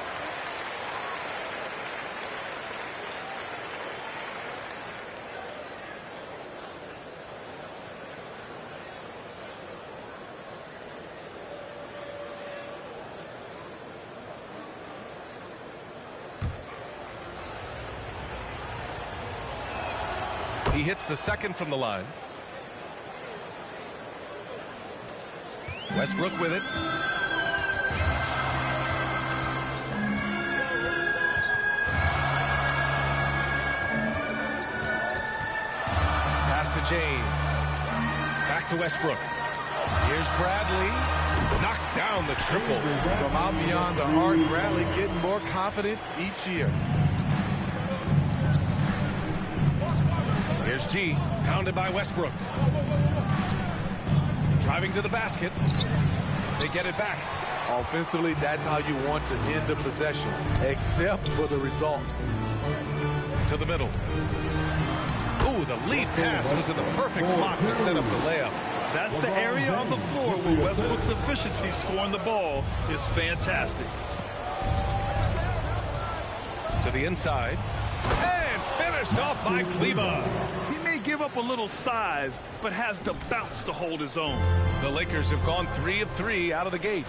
He hits the second from the line. Westbrook with it. Pass to James. Back to Westbrook. Here's Bradley. Knocks down the triple. From out beyond the arc, Bradley getting more confident each year. Here's G, pounded by Westbrook. Driving to the basket. They get it back. Offensively, that's how you want to end the possession, except for the result. To the middle. Ooh, the lead pass was in the perfect spot to set up the layup. That's the area of the floor where Westbrook's efficiency scoring the ball is fantastic. To the inside. And finished off by Kleber. He may give up a little size, but has the bounce to hold his own. The Lakers have gone 3 of 3 out of the gate.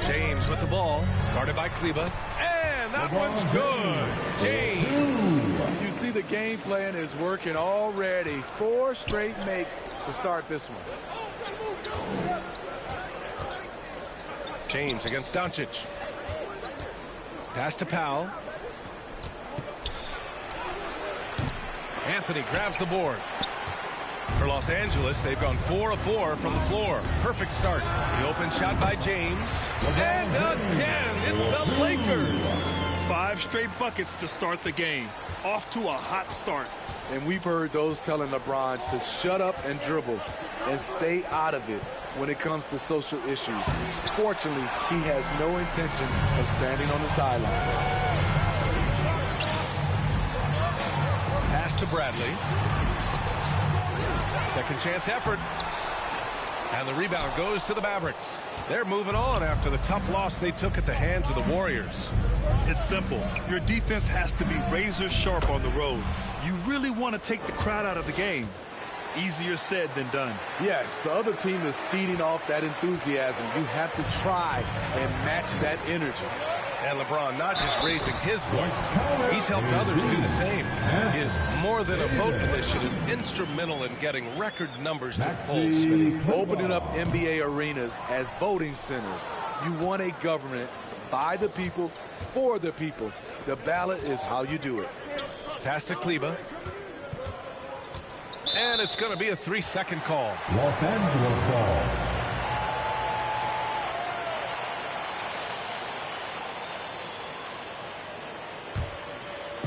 James with the ball, guarded by Kleber. And that one's good. James. You see the game plan is working already. 4 straight makes to start this one. James against Doncic. Pass to Powell. Anthony grabs the board. For Los Angeles, they've gone 4 of 4 from the floor. Perfect start. The open shot by James. And again, it's the Lakers. 5 straight buckets to start the game. Off to a hot start. And we've heard those telling LeBron to shut up and dribble and stay out of it when it comes to social issues. Fortunately, he has no intention of standing on the sidelines. Pass to Bradley. Second chance effort. And the rebound goes to the Mavericks. They're moving on after the tough loss they took at the hands of the Warriors. It's simple. Your defense has to be razor sharp on the road. You really want to take the crowd out of the game. Easier said than done. Yes, the other team is feeding off that enthusiasm. You have to try and match that energy. And LeBron not just raising his voice, he's helped others do the same. His More Than a Vote initiative instrumental in getting record numbers to polls. Opening up NBA arenas as voting centers. You want a government by the people, for the people. The ballot is how you do it. Pass to Kleber. And it's going to be a 3-second call. Los Angeles ball.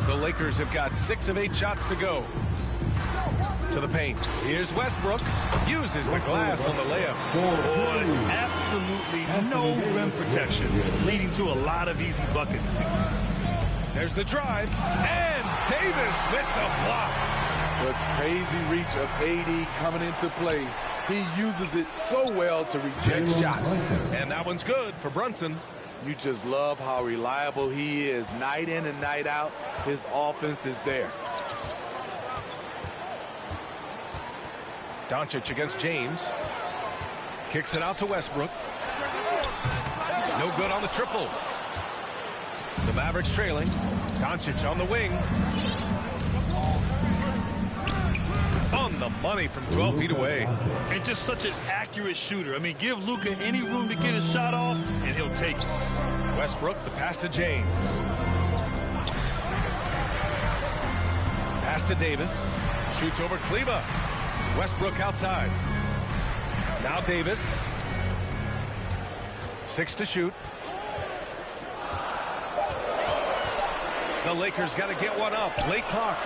The Lakers have got 6 of 8 shots to go. To the paint. Here's Westbrook. Uses the glass on the layup. Boy, absolutely no rim protection, leading to a lot of easy buckets. There's the drive. And Davis with the block. The crazy reach of AD coming into play. He uses it so well to reject shots. And that one's good for Brunson. You just love how reliable he is night in and night out. His offense is there. Doncic against James. Kicks it out to Westbrook. No good on the triple. The Mavericks trailing. Doncic on the wing. On the money from 12 feet away. And just such an accurate shooter. I mean, give Luka any room to get his shot off, and he'll take it. Westbrook, the pass to James. Pass to Davis. Shoots over Kleba. Westbrook outside. Now Davis. 6 to shoot. The Lakers got to get one up. Late clock.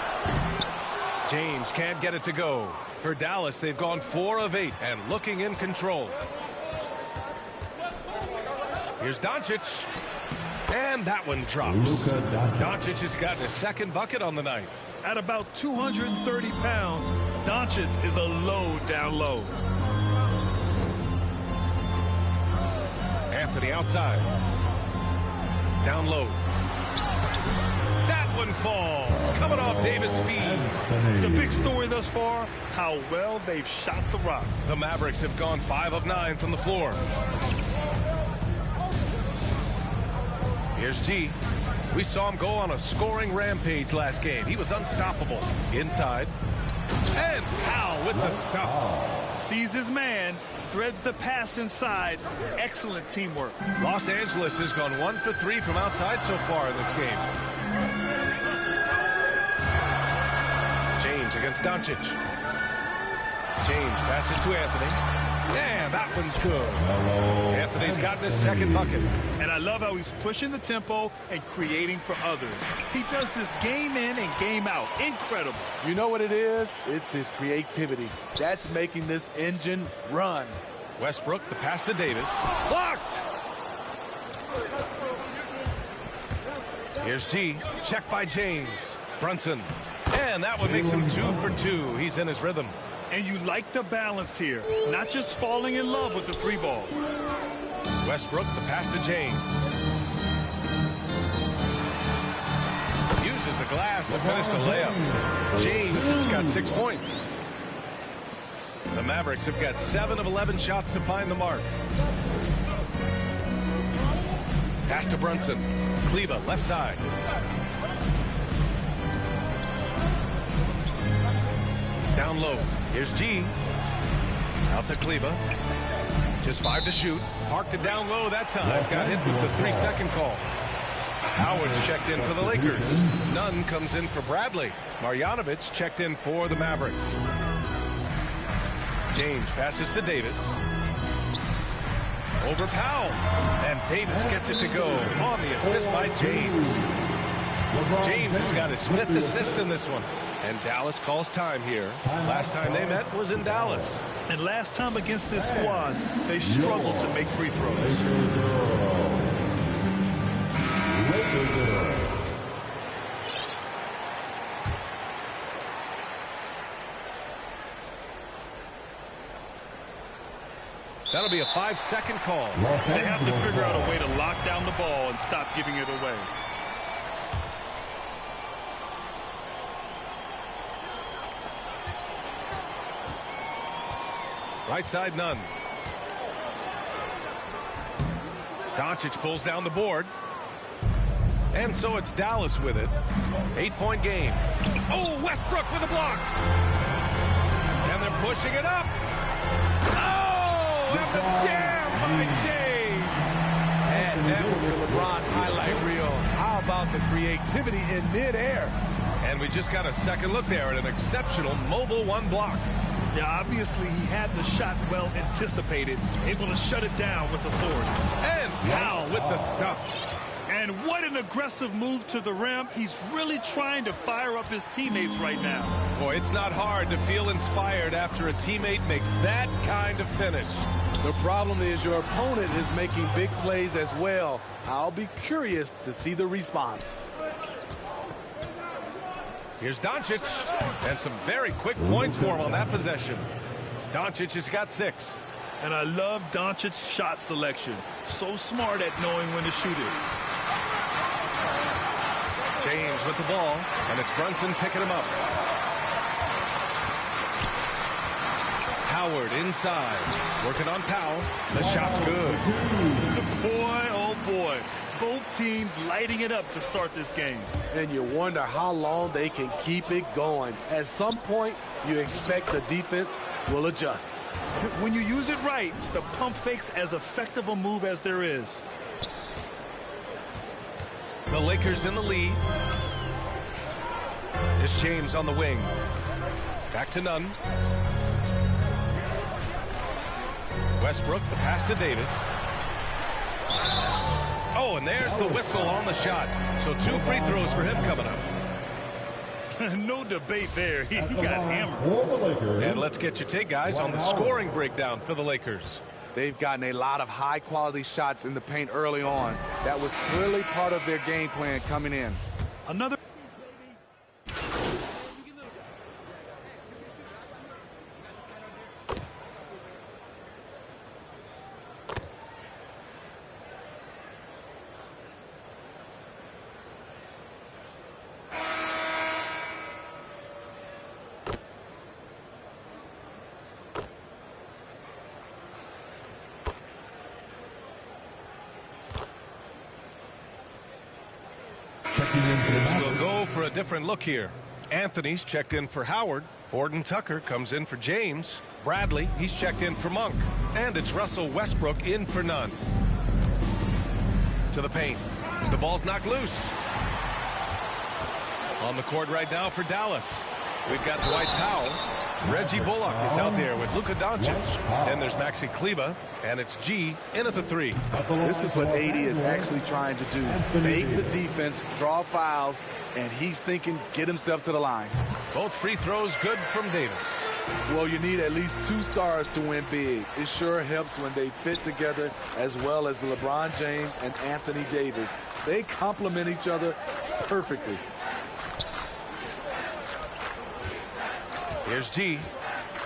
James can't get it to go. For Dallas, they've gone 4 of 8 and looking in control. Here's Doncic. And that one drops. Doncic has gotten his second bucket on the night. At about 230 pounds, Doncic is a load down low. Anthony outside. Down low. That one falls. Coming off Davis' feed. The big story thus far, how well they've shot the rock. The Mavericks have gone 5 of 9 from the floor. Here's G. We saw him go on a scoring rampage last game. He was unstoppable. Inside. And Powell with the stuff. Sees his man, threads the pass inside. Excellent teamwork. Los Angeles has gone 1 for 3 from outside so far in this game. James against Doncic. James passes to Anthony. Yeah, that one's good. Anthony's gotten his second bucket. And I love how he's pushing the tempo and creating for others. He does this game in and game out. Incredible. You know what it is? It's his creativity. That's making this engine run. Westbrook, the pass to Davis. Blocked! Here's G. Check by James. Brunson. And that one makes him 2 for 2. He's in his rhythm. And you like the balance here. Not just falling in love with the 3-ball. Westbrook, the pass to James. Uses the glass to finish the layup. James has got 6 points. The Mavericks have got 7 of 11 shots to find the mark. Pass to Brunson. Kleba, left side. Down low. Here's G. Out to Kleba. Just 5 to shoot. Parked it down low that time. Got hit with the 3-second call. Howard's checked in for the Lakers. Nunn comes in for Bradley. Marjanovic checked in for the Mavericks. James passes to Davis. Over Powell. And Davis gets it to go on the assist by James. James has got his 5th assist in this one. And Dallas calls time here. Last time they met was in Dallas. And last time against this squad, they struggled to make free throws. That'll be a 5-second call. They have to figure out a way to lock down the ball and stop giving it away. Right side, Nunn. Doncic pulls down the board. And so it's Dallas with it. 8-point game. Oh, Westbrook with a block. And they're pushing it up. Oh, and the jam by James. add that to LeBron's highlight reel. How about the creativity in midair? And we just got a second look there at an exceptional mobile one block. Yeah, obviously he had the shot well anticipated, able to shut it down with authority. And Powell with the stuff. And what an aggressive move to the rim. He's really trying to fire up his teammates right now. Boy, it's not hard to feel inspired after a teammate makes that kind of finish. The problem is your opponent is making big plays as well. I'll be curious to see the response. Here's Doncic, and some very quick points for him on that possession. Doncic has got 6. And I love Doncic's shot selection. So smart at knowing when to shoot it. James with the ball, and it's Brunson picking him up. Howard inside, working on Powell. The shot's good. Boy, oh boy. Both teams lighting it up to start this game. And you wonder how long they can keep it going. At some point, you expect the defense will adjust. When you use it right, the pump fake's as effective a move as there is. The Lakers in the lead. It's James on the wing. Back to Nunn. Westbrook, the pass to Davis. Oh, and there's the whistle on the shot. So 2 free throws for him coming up. No debate there. He got hammered. And let's get your take, guys, on the scoring breakdown for the Lakers. They've gotten a lot of high-quality shots in the paint early on. That was clearly part of their game plan coming in. Another. We'll go for a different look here. Anthony's checked in for Howard. Horton Tucker comes in for James. Bradley, he's checked in for Monk. And it's Russell Westbrook in for Nunn. To the paint. The ball's knocked loose. On the court right now for Dallas. We've got Dwight Powell. Reggie Bullock is out there with Luka Doncic. And there's Maxi Kleber. And it's G in at the 3. This is what AD is actually trying to do. Make the defense, draw fouls, and he's thinking get himself to the line. Both free throws good from Davis. Well, you need at least 2 stars to win big. It sure helps when they fit together, as well as LeBron James and Anthony Davis. They complement each other perfectly. Here's G.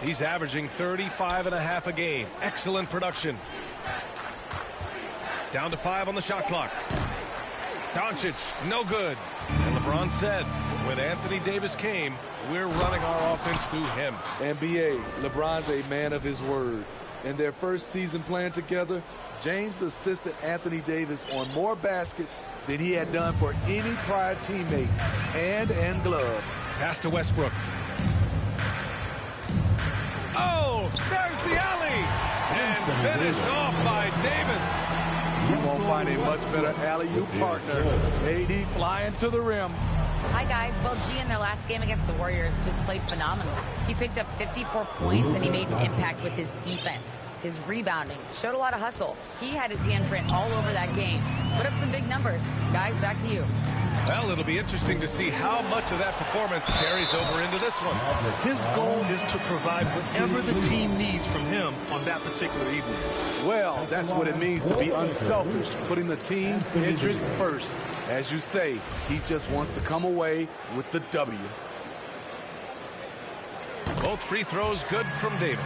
He's averaging 35.5 a game. Excellent production. Down to 5 on the shot clock. Doncic, no good. And LeBron said, when Anthony Davis came, we're running our offense through him. NBA, LeBron's a man of his word. In their first season playing together, James assisted Anthony Davis on more baskets than he had done for any prior teammate, hand and glove. Pass to Westbrook. Oh, there's the alley! And finished off by Davis. You won't find a much better alley-oop partner. AD flying to the rim. Hi, guys. Well, G in their last game against the Warriors just played phenomenal. He picked up 54 points, and he made an impact with his defense. His rebounding showed a lot of hustle. He had his handprint all over that game. Put up some big numbers. Guys, back to you. Well, it'll be interesting to see how much of that performance carries over into this one. His goal is to provide whatever the team needs from him on that particular evening. Well, that's what it means to be unselfish, putting the team's interests first. As you say, he just wants to come away with the W. Both free throws good from Davis.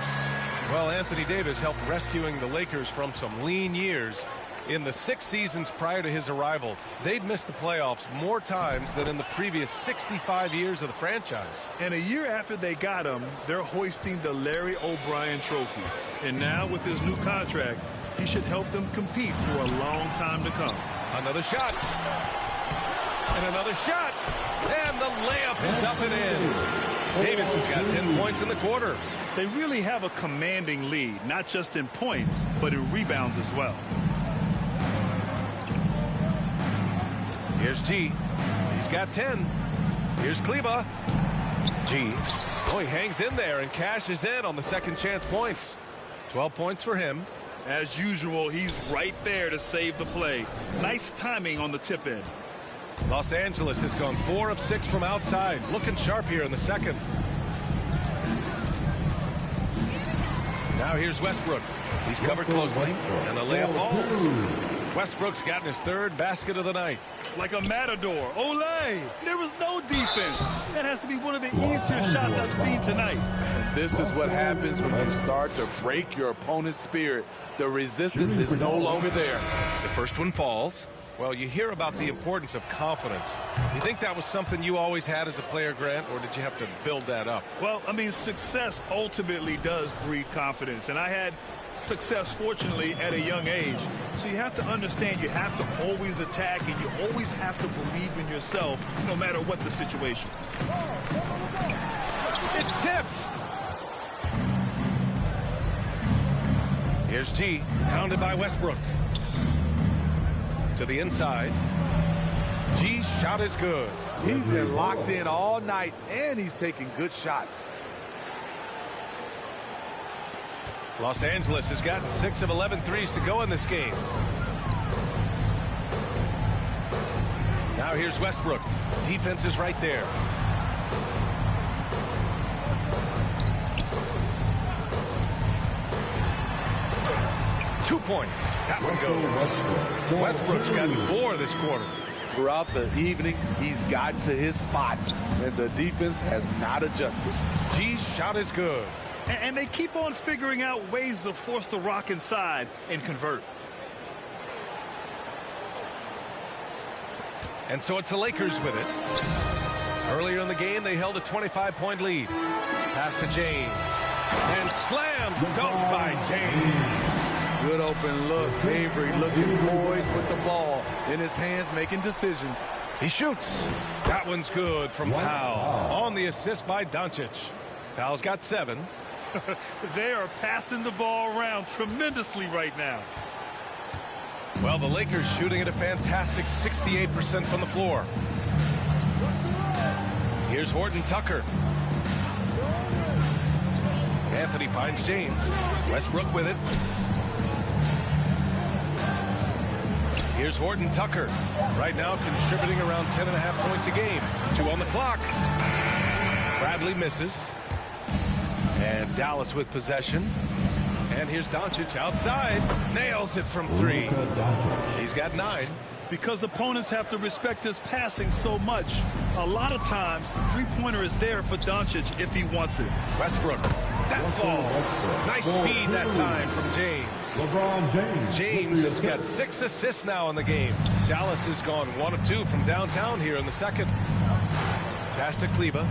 Well, Anthony Davis helped rescuing the Lakers from some lean years. In the 6 seasons prior to his arrival, they'd missed the playoffs more times than in the previous 65 years of the franchise. And a year after they got him, they're hoisting the Larry O'Brien Trophy. And now with his new contract, he should help them compete for a long time to come. Another shot. And another shot. And the layup is up and in. Davis has got 10 points in the quarter. They really have a commanding lead, not just in points, but in rebounds as well. Here's G. He's got 10. Here's Kleba. G. Oh, he hangs in there and cashes in on the second chance points. 12 points for him. As usual, he's right there to save the play. Nice timing on the tip in. Los Angeles has gone 4 of 6 from outside. Looking sharp here in the second. Now here's Westbrook. He's covered closely, and the layup falls. Westbrook's gotten his 3rd basket of the night. Like a matador. Olay! There was no defense. That has to be one of the easier shots I've seen tonight. And this is what happens when you start to break your opponent's spirit. The resistance is no longer there. The first one falls. Well, you hear about the importance of confidence. You think that was something you always had as a player, Grant, or did you have to build that up? Well, I mean, success ultimately does breed confidence, and I had success, fortunately, at a young age. So you have to understand you have to always attack, and you always have to believe in yourself, no matter what the situation. It's tipped. Here's G, pounded by Westbrook. To the inside. G's shot is good. He's been locked in all night, and he's taking good shots. Los Angeles has gotten 6 of 11 threes to go in this game. Now here's Westbrook. Defense is right there. Two points. That one goes. Westbrook's gotten 4 this quarter. Throughout the evening, he's gotten to his spots, and the defense has not adjusted. G's shot is good. And they keep on figuring out ways to force the rock inside and convert. And so it's the Lakers with it. Earlier in the game, they held a 25-point lead. Pass to James. And slam dunk by James. Good open look. Avery looking poised with the ball in his hands, making decisions. He shoots. That one's good from Powell. On the assist by Doncic. Powell's got 7. They are passing the ball around tremendously right now. Well, the Lakers shooting at a fantastic 68% from the floor. Here's Horton Tucker. Anthony finds James. Westbrook with it. Here's Horton Tucker. Right now contributing around 10.5 points a game. 2 on the clock. Bradley misses. And Dallas with possession. And here's Doncic outside. Nails it from 3. He's got 9. Because opponents have to respect his passing so much, a lot of times the three-pointer is there for Doncic if he wants it. Westbrook. That falls. Nice feed that time from James. LeBron James. James has got 6 assists now in the game. Dallas has gone 1 of 2 from downtown here in the second. Pass to Kleba.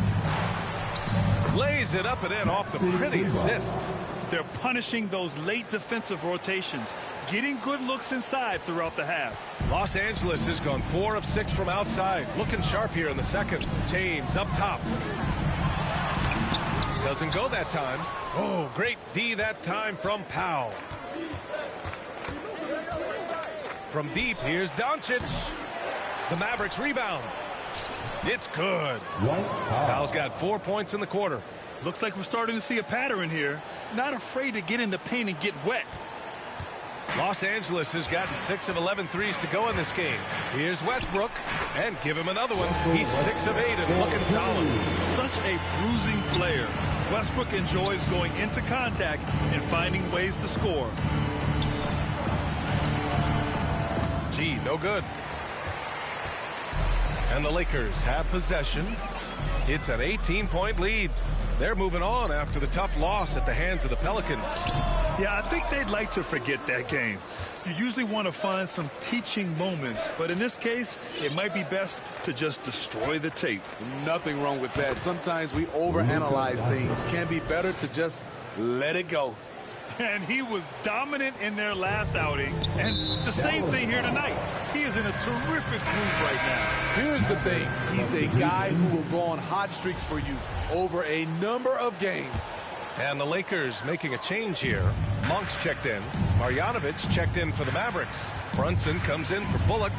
Lays it up and in off the pretty assist. They're punishing those late defensive rotations, getting good looks inside throughout the half. Los Angeles has gone 4 of 6 from outside. Looking sharp here in the second. James up top. Doesn't go that time. Oh, great D that time from Powell. From deep, here's Doncic. The Mavericks rebound. It's good. Powell's got 4 points in the quarter. Looks like we're starting to see a pattern here. Not afraid to get in the paint and get wet. Los Angeles has gotten 6 of 11 threes to go in this game. Here's Westbrook, and give him another one. He's 6 of 8 and looking solid. Such a bruising player. Westbrook enjoys going into contact and finding ways to score. Gee, no good. And the Lakers have possession. It's an 18-point lead. They're moving on after the tough loss at the hands of the Pelicans. Yeah, I think they'd like to forget that game. You usually want to find some teaching moments, but in this case, it might be best to just destroy the tape. Nothing wrong with that. Sometimes we overanalyze things. Can be better to just let it go. And he was dominant in their last outing, and the same thing here tonight. He is in a terrific groove right now. Here's the thing. He's a guy who will go on hot streaks for you over a number of games. And the Lakers making a change here. Monk's checked in. Marjanovic checked in for the Mavericks. Brunson comes in for Bullock.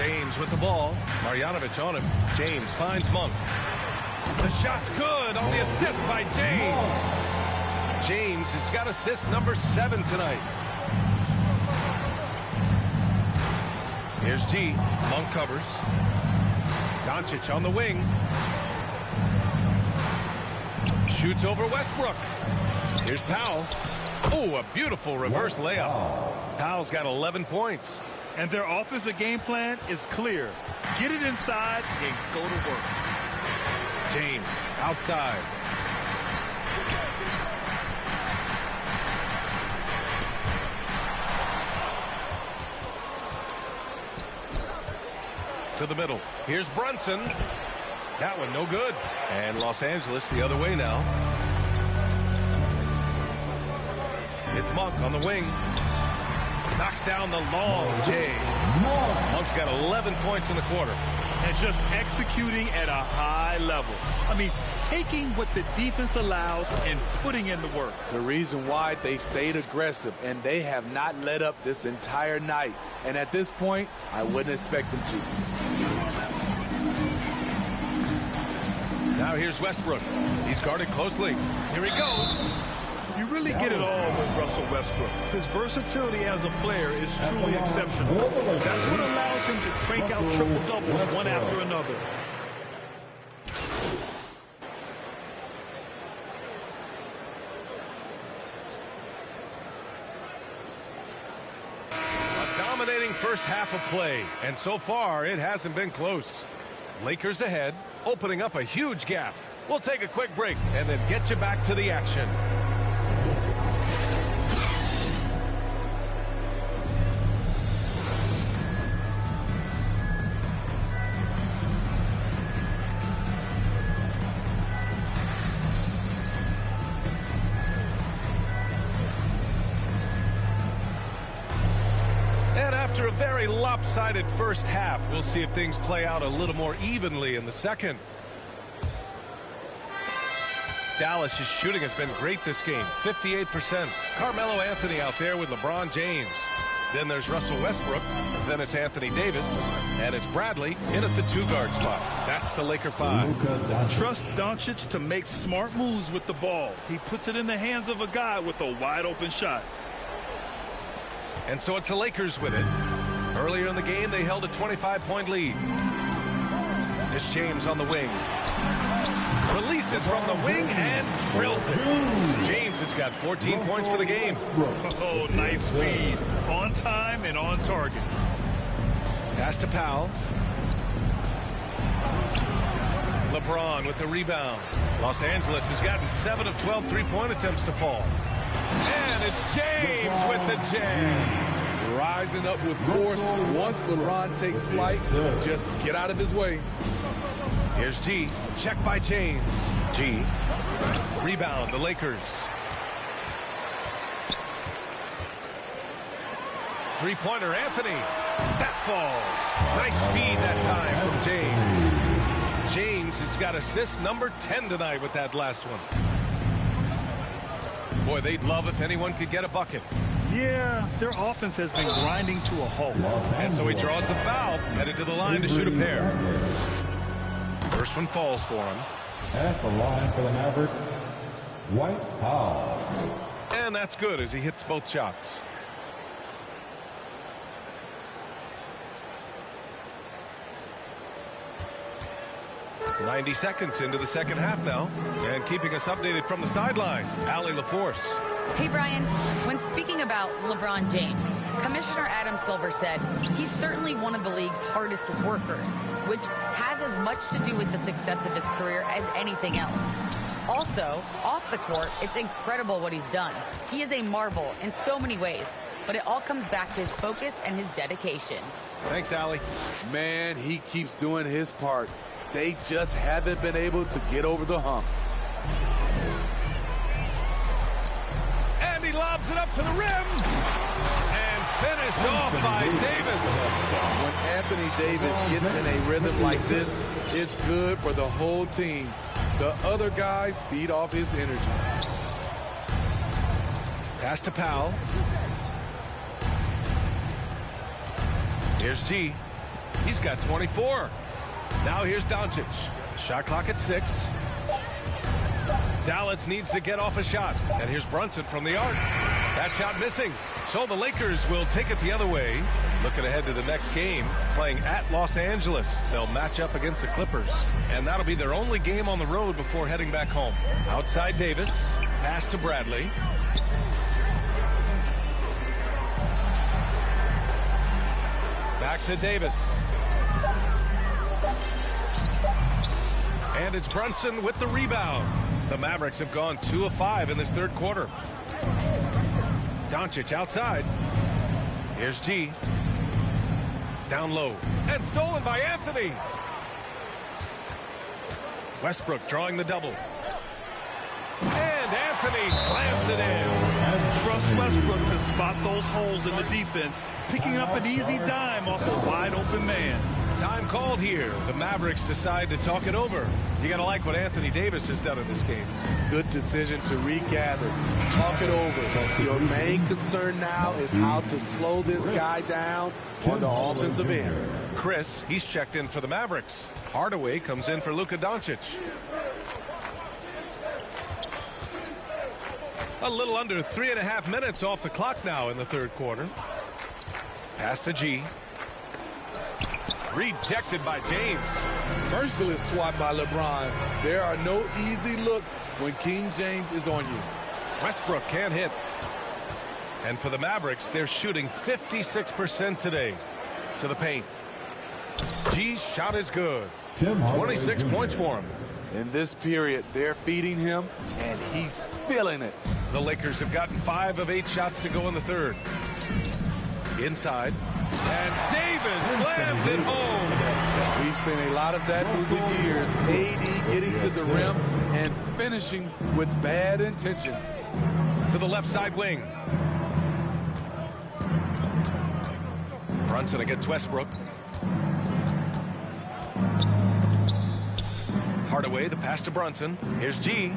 James with the ball. Marjanovic on him. James finds Monk. The shot's good on the assist by James. James has got assist number 7 tonight. Here's G. Monk covers. Doncic on the wing. Shoots over Westbrook. Here's Powell. Oh, a beautiful reverse layup. Powell's got 11 points. And their offensive game plan is clear. Get it inside and go to work. James outside. To the middle. Here's Brunson. That one no good. And Los Angeles the other way now. It's Monk on the wing. Knocks down the long J. Monk's got 11 points in the quarter. And just executing at a high level. I mean, taking what the defense allows and putting in the work. The reason why they've stayed aggressive and they have not let up this entire night. And at this point, I wouldn't expect them to. Now here's Westbrook. He's guarded closely. Here he goes. You really get it all with Russell Westbrook. His versatility as a player is truly exceptional. That's what allows him to crank out triple-doubles one after another. A dominating first half of play, and so far it hasn't been close. Lakers ahead, opening up a huge gap. We'll take a quick break and then get you back to the action. After a very lopsided first half, we'll see if things play out a little more evenly in the second. Dallas's shooting has been great this game, 58%. Carmelo Anthony out there with LeBron James. Then there's Russell Westbrook. Then it's Anthony Davis. And it's Bradley in at the 2-guard spot. That's the Laker 5. Trust Doncic to make smart moves with the ball. He puts it in the hands of a guy with a wide-open shot. And so it's the Lakers with it. Earlier in the game, they held a 25-point lead. It's James on the wing. Releases from the wing and drills it. James has got 14 points for the game. Oh, nice feed. On time and on target. Pass to Powell. LeBron with the rebound. Los Angeles has gotten 7 of 12 three-point attempts to fall. And it's James with the jam. Rising up with force. Once LeBron takes flight, just get out of his way. Here's G. Check by James. G. Rebound, the Lakers. Three-pointer, Anthony. That falls. Nice feed that time from James. James has got assist number 10 tonight with that last one. Boy, they'd love if anyone could get a bucket. Yeah, their offense has been grinding to a halt. And so he draws the foul, headed to the line to shoot a pair. First one falls for him. At the line for the Mavericks, Dwight Powell. And that's good as he hits both shots. .90 seconds into the second half now. And keeping us updated from the sideline, Allie LaForce. Hey, Brian, when speaking about LeBron James, Commissioner Adam Silver said he's certainly one of the league's hardest workers, which has as much to do with the success of his career as anything else. Also, off the court, it's incredible what he's done. He is a marvel in so many ways, but it all comes back to his focus and his dedication. Thanks, Allie. Man, he keeps doing his part. They just haven't been able to get over the hump. And he lobs it up to the rim. And finished off by Davis. When Anthony Davis gets in a rhythm like this, it's good for the whole team. The other guys feed off his energy. Pass to Powell. Here's G. He's got 24. Now here's Doncic. Shot clock at 6. Dallas needs to get off a shot. And here's Brunson from the arc. That shot missing. So the Lakers will take it the other way. Looking ahead to the next game, playing at Los Angeles. They'll match up against the Clippers. And that'll be their only game on the road before heading back home. Outside Davis. Pass to Bradley. Back to Davis. And it's Brunson with the rebound. The Mavericks have gone 2 of 5 in this third quarter. Doncic outside. Here's G. Down low. And stolen by Anthony. Westbrook drawing the double. And Anthony slams it in. Trust Westbrook to spot those holes in the defense, picking up an easy dime off a wide open man. Time called here. The Mavericks decide to talk it over. You got to like what Anthony Davis has done in this game. Good decision to regather, talk it over. Your main concern now is how to slow this guy down on the offensive end. Chris, he's checked in for the Mavericks. Hardaway comes in for Luka Doncic. A little under 3.5 minutes off the clock now in the third quarter. Pass to G. Rejected by James. Merciless swat by LeBron. There are no easy looks when King James is on you. Westbrook can't hit. And for the Mavericks, they're shooting 56% today. To the paint. G's shot is good. 26 points for him. In this period, they're feeding him, and he's feeling it. The Lakers have gotten 5 of 8 shots to go in the third. Inside. And Davis slams it home. We've seen a lot of that through the years. AD getting to the rim and finishing with bad intentions. To the left side wing. Brunson against Westbrook. Hardaway, the pass to Brunson. Here's G.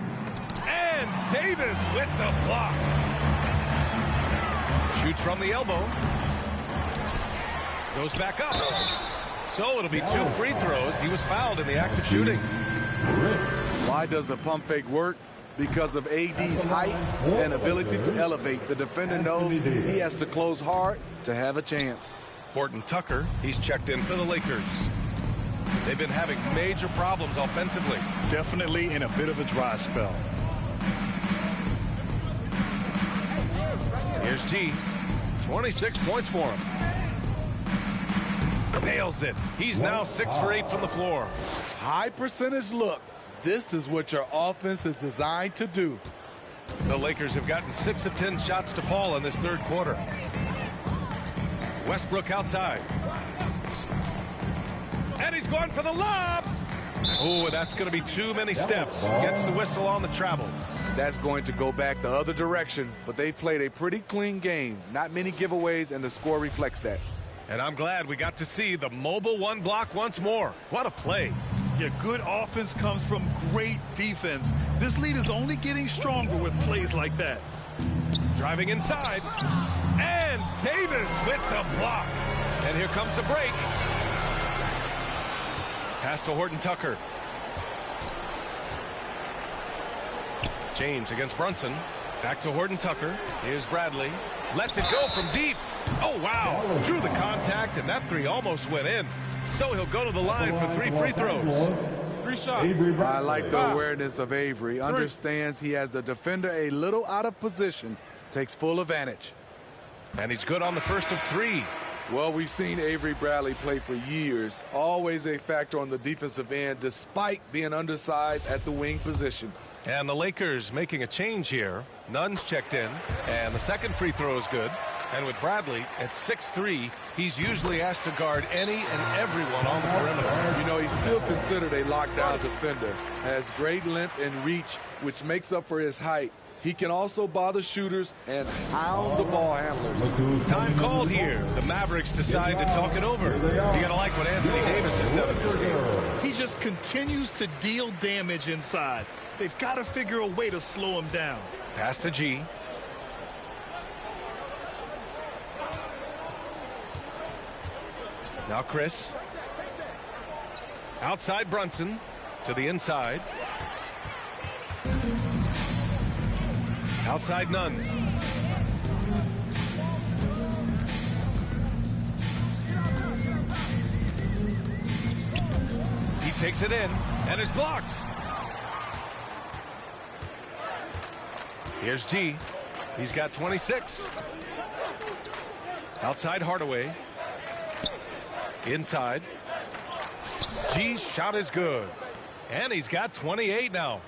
And Davis with the block. Shoots from the elbow. Goes back up. So it'll be 2 free throws. He was fouled in the act of shooting. Why does the pump fake work? Because of AD's height and ability to elevate. The defender knows he has to close hard to have a chance. Horton Tucker, he's checked in for the Lakers. They've been having major problems offensively. Definitely in a bit of a dry spell. Here's G. 26 points for him. Nails it. He's now 6 for 8 from the floor. High percentage look. This is what your offense is designed to do. The Lakers have gotten 6 of 10 shots to fall in this third quarter. Westbrook outside. And he's going for the lob. Oh, that's going to be too many steps. Gets the whistle on the travel. That's going to go back the other direction, but they've played a pretty clean game. Not many giveaways, and the score reflects that. And I'm glad we got to see the mobile one block once more. What a play. Yeah, good offense comes from great defense. This lead is only getting stronger with plays like that. Driving inside. And Davis with the block. And here comes the break. Pass to Horton Tucker. James against Brunson. Back to Horton Tucker. Here's Bradley. Lets it go from deep. Oh, wow. Drew the contact, and that 3 almost went in. So he'll go to the line for 3 free throws. 3 shots. I like the awareness of Avery. Understands he has the defender a little out of position. Takes full advantage. And he's good on the first of 3. Well, we've seen Avery Bradley play for years. Always a factor on the defensive end, despite being undersized at the wing position. And the Lakers making a change here. Nunn's checked in, and the second free throw is good. And with Bradley at 6'3", he's usually asked to guard any and everyone on the perimeter. You know, he's still considered a lockdown defender. Has great length and reach, which makes up for his height. He can also bother shooters and hound the ball handlers. Time called here. The Mavericks decide to talk it over. You got to like what Anthony Davis has done in this game. He just continues to deal damage inside. They've got to figure a way to slow him down. Pass to G. Now Chris. Outside Brunson to the inside. Outside Nunn. He takes it in and is blocked. Here's G. He's got 26. Outside Hardaway. Inside. G's shot is good. And he's got 28 now.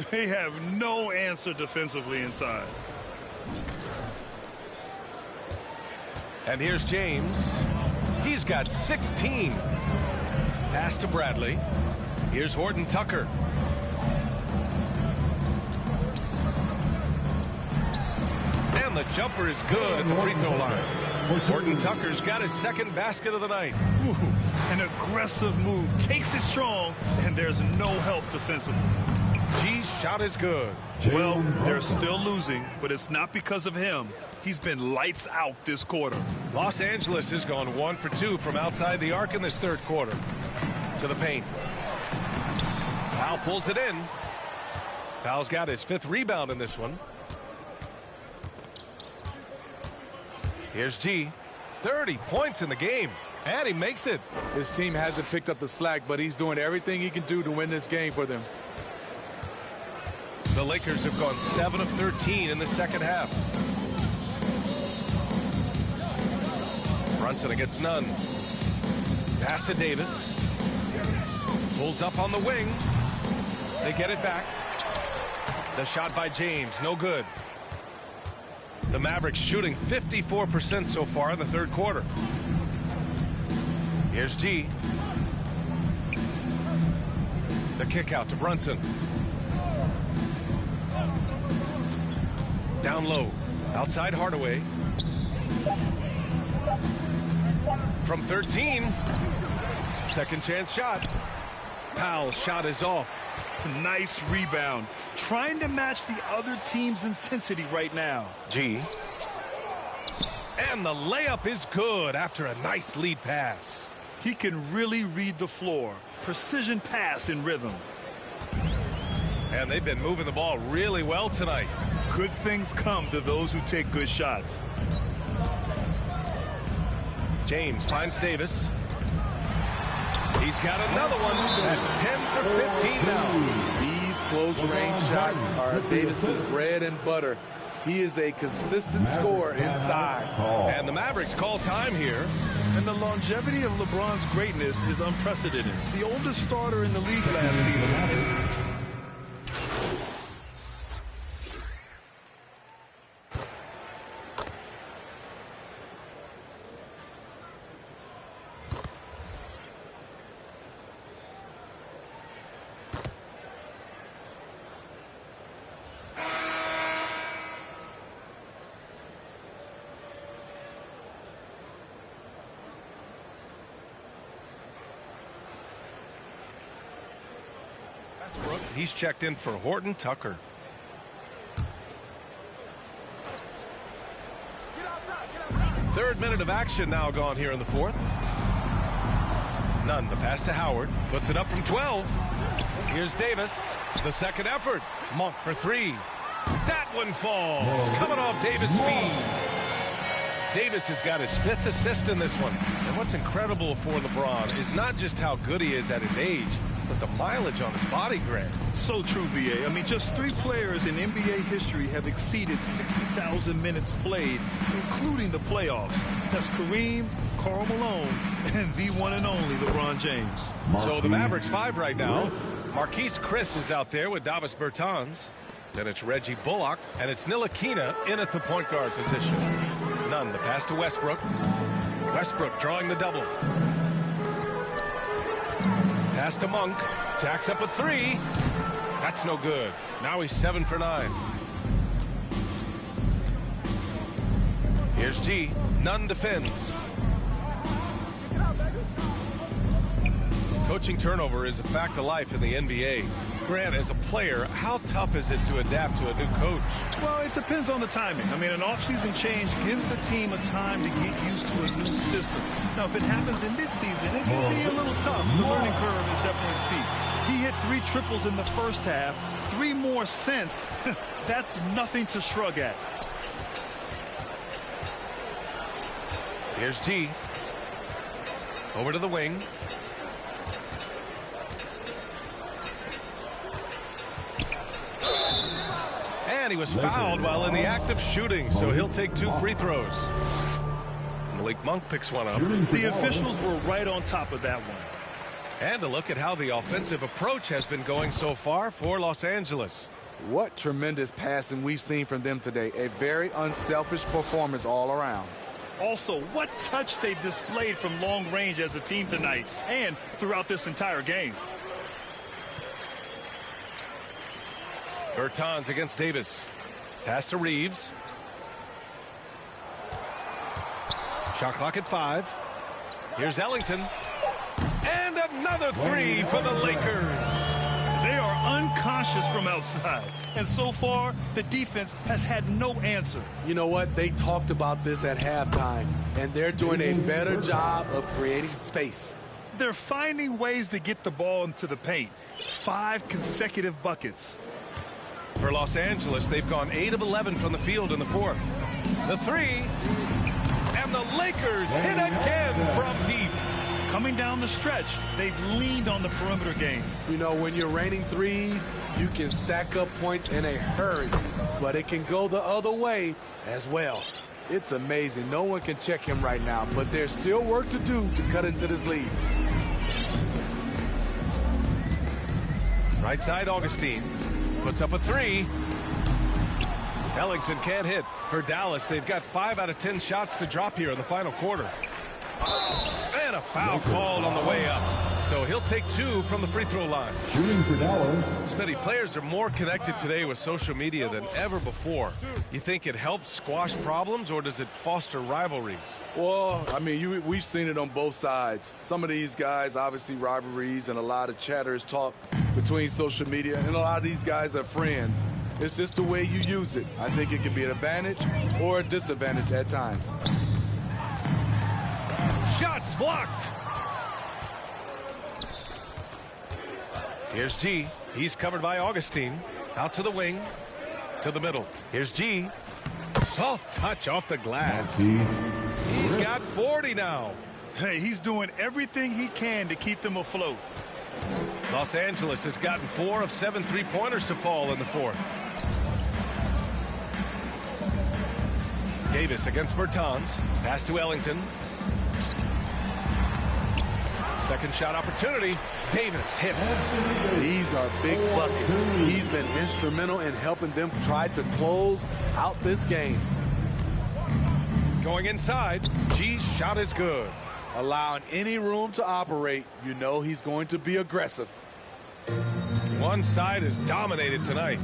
They have no answer defensively inside. And here's James. He's got 16. Pass to Bradley. Here's Horton Tucker. And the jumper is good at the free throw line. Horton Tucker's got his second basket of the night. Ooh, an aggressive move. Takes it strong, and there's no help defensively. G's shot is good. Well, they're still losing, but it's not because of him. He's been lights out this quarter. Los Angeles has gone 1 for 2 from outside the arc in this third quarter. To the paint. Powell pulls it in. Powell's got his 5th rebound in this one. Here's G. 30 points in the game. And he makes it. His team hasn't picked up the slack, but he's doing everything he can do to win this game for them. The Lakers have gone 7 of 13 in the second half. Brunson against Nunn. Pass to Davis. Pulls up on the wing. They get it back. The shot by James, no good. The Mavericks shooting 54% so far in the third quarter. Here's G. The kick out to Brunson. Down low. Outside Hardaway. From 13. Second chance shot. Powell's shot is off. Nice rebound. Trying to match the other team's intensity right now. G. And the layup is good after a nice lead pass. He can really read the floor. Precision pass in rhythm. And they've been moving the ball really well tonight. Good things come to those who take good shots. James finds Davis. He's got another one. That's 10 for 15 now. These close range shots are Davis's bread and butter. He is a consistent scorer inside. And the Mavericks call time here. And the longevity of LeBron's greatness is unprecedented. The oldest starter in the league last season. He's checked in for Horton Tucker. Third minute of action now gone here in the fourth. Nunn, the pass to Howard. Puts it up from 12. Here's Davis. The second effort. Monk for 3. That one falls. Coming off Davis' feet. Davis has got his 5th assist in this one. And what's incredible for LeBron is not just how good he is at his age, but the mileage on his body, Grant. So true, B.A. I mean, just 3 players in NBA history have exceeded 60,000 minutes played, including the playoffs. That's Kareem, Karl Malone, and the one and only LeBron James. So the Mavericks 5 right now. Marquise Chris is out there with Davis Bertans. Then it's Reggie Bullock, and it's Ntilikina in at the point guard position. Nunn, the pass to Westbrook. Westbrook drawing the double. Pass to Monk. Jacks up a 3. That's no good. Now he's 7 for 9. Here's G. Nunn defends. Coaching turnover is a fact of life in the NBA. Grant, as a player, how tough is it to adapt to a new coach? Well, it depends on the timing. I mean, an offseason change gives the team a time to get used to a new system. Now, if it happens in midseason, it can be a little tough. The learning curve is definitely He hit 3 triples in the first half, 3 more since. That's nothing to shrug at. Here's G. Over to the wing. And he was fouled while in the act of shooting, so he'll take 2 free throws. Malik Monk picks one up. The officials were right on top of that one. And a look at how the offensive approach has been going so far for Los Angeles. What tremendous passing we've seen from them today. A very unselfish performance all around. Also, what touch they displayed from long range as a team tonight and throughout this entire game. Bertans against Davis. Pass to Reeves. Shot clock at 5. Here's Ellington. And another 3 for the Lakers. They are unconscious from outside. And so far, the defense has had no answer. You know what? They talked about this at halftime, and they're doing a better job of creating space. They're finding ways to get the ball into the paint. 5 consecutive buckets. For Los Angeles, they've gone 8 of 11 from the field in the 4th. The 3. And the Lakers hit again from deep. Coming down the stretch, they've leaned on the perimeter game. You know, when you're raining threes, you can stack up points in a hurry, but it can go the other way as well. It's amazing. No one can check him right now, but there's still work to do to cut into this lead. Right side, Augustine puts up a 3. Ellington can't hit. For Dallas, they've got 5 out of 10 shots to drop here in the final quarter. And a foul called on the way up. So he'll take 2 from the free throw line. Shooting for Dallas. Smitty, players are more connected today with social media than ever before. You think it helps squash problems, or does it foster rivalries? Well, I mean, we've seen it on both sides. Some of these guys, obviously rivalries, and a lot of chatters talk between social media, and a lot of these guys are friends. It's just the way you use it. I think it can be an advantage or a disadvantage at times. Shots blocked. Here's G. He's covered by Augustine. Out to the wing. To the middle. Here's G. Soft touch off the glass. He's got 40 now. Hey, he's doing everything he can to keep them afloat. Los Angeles has gotten 4 of 7 3-pointers to fall in the 4th. Davis against Bertans. Pass to Ellington. Second shot opportunity. Davis hits. These are big buckets. He's been instrumental in helping them try to close out this game. Going inside. G's shot is good. Allowing any room to operate, you know he's going to be aggressive. One side is dominated tonight.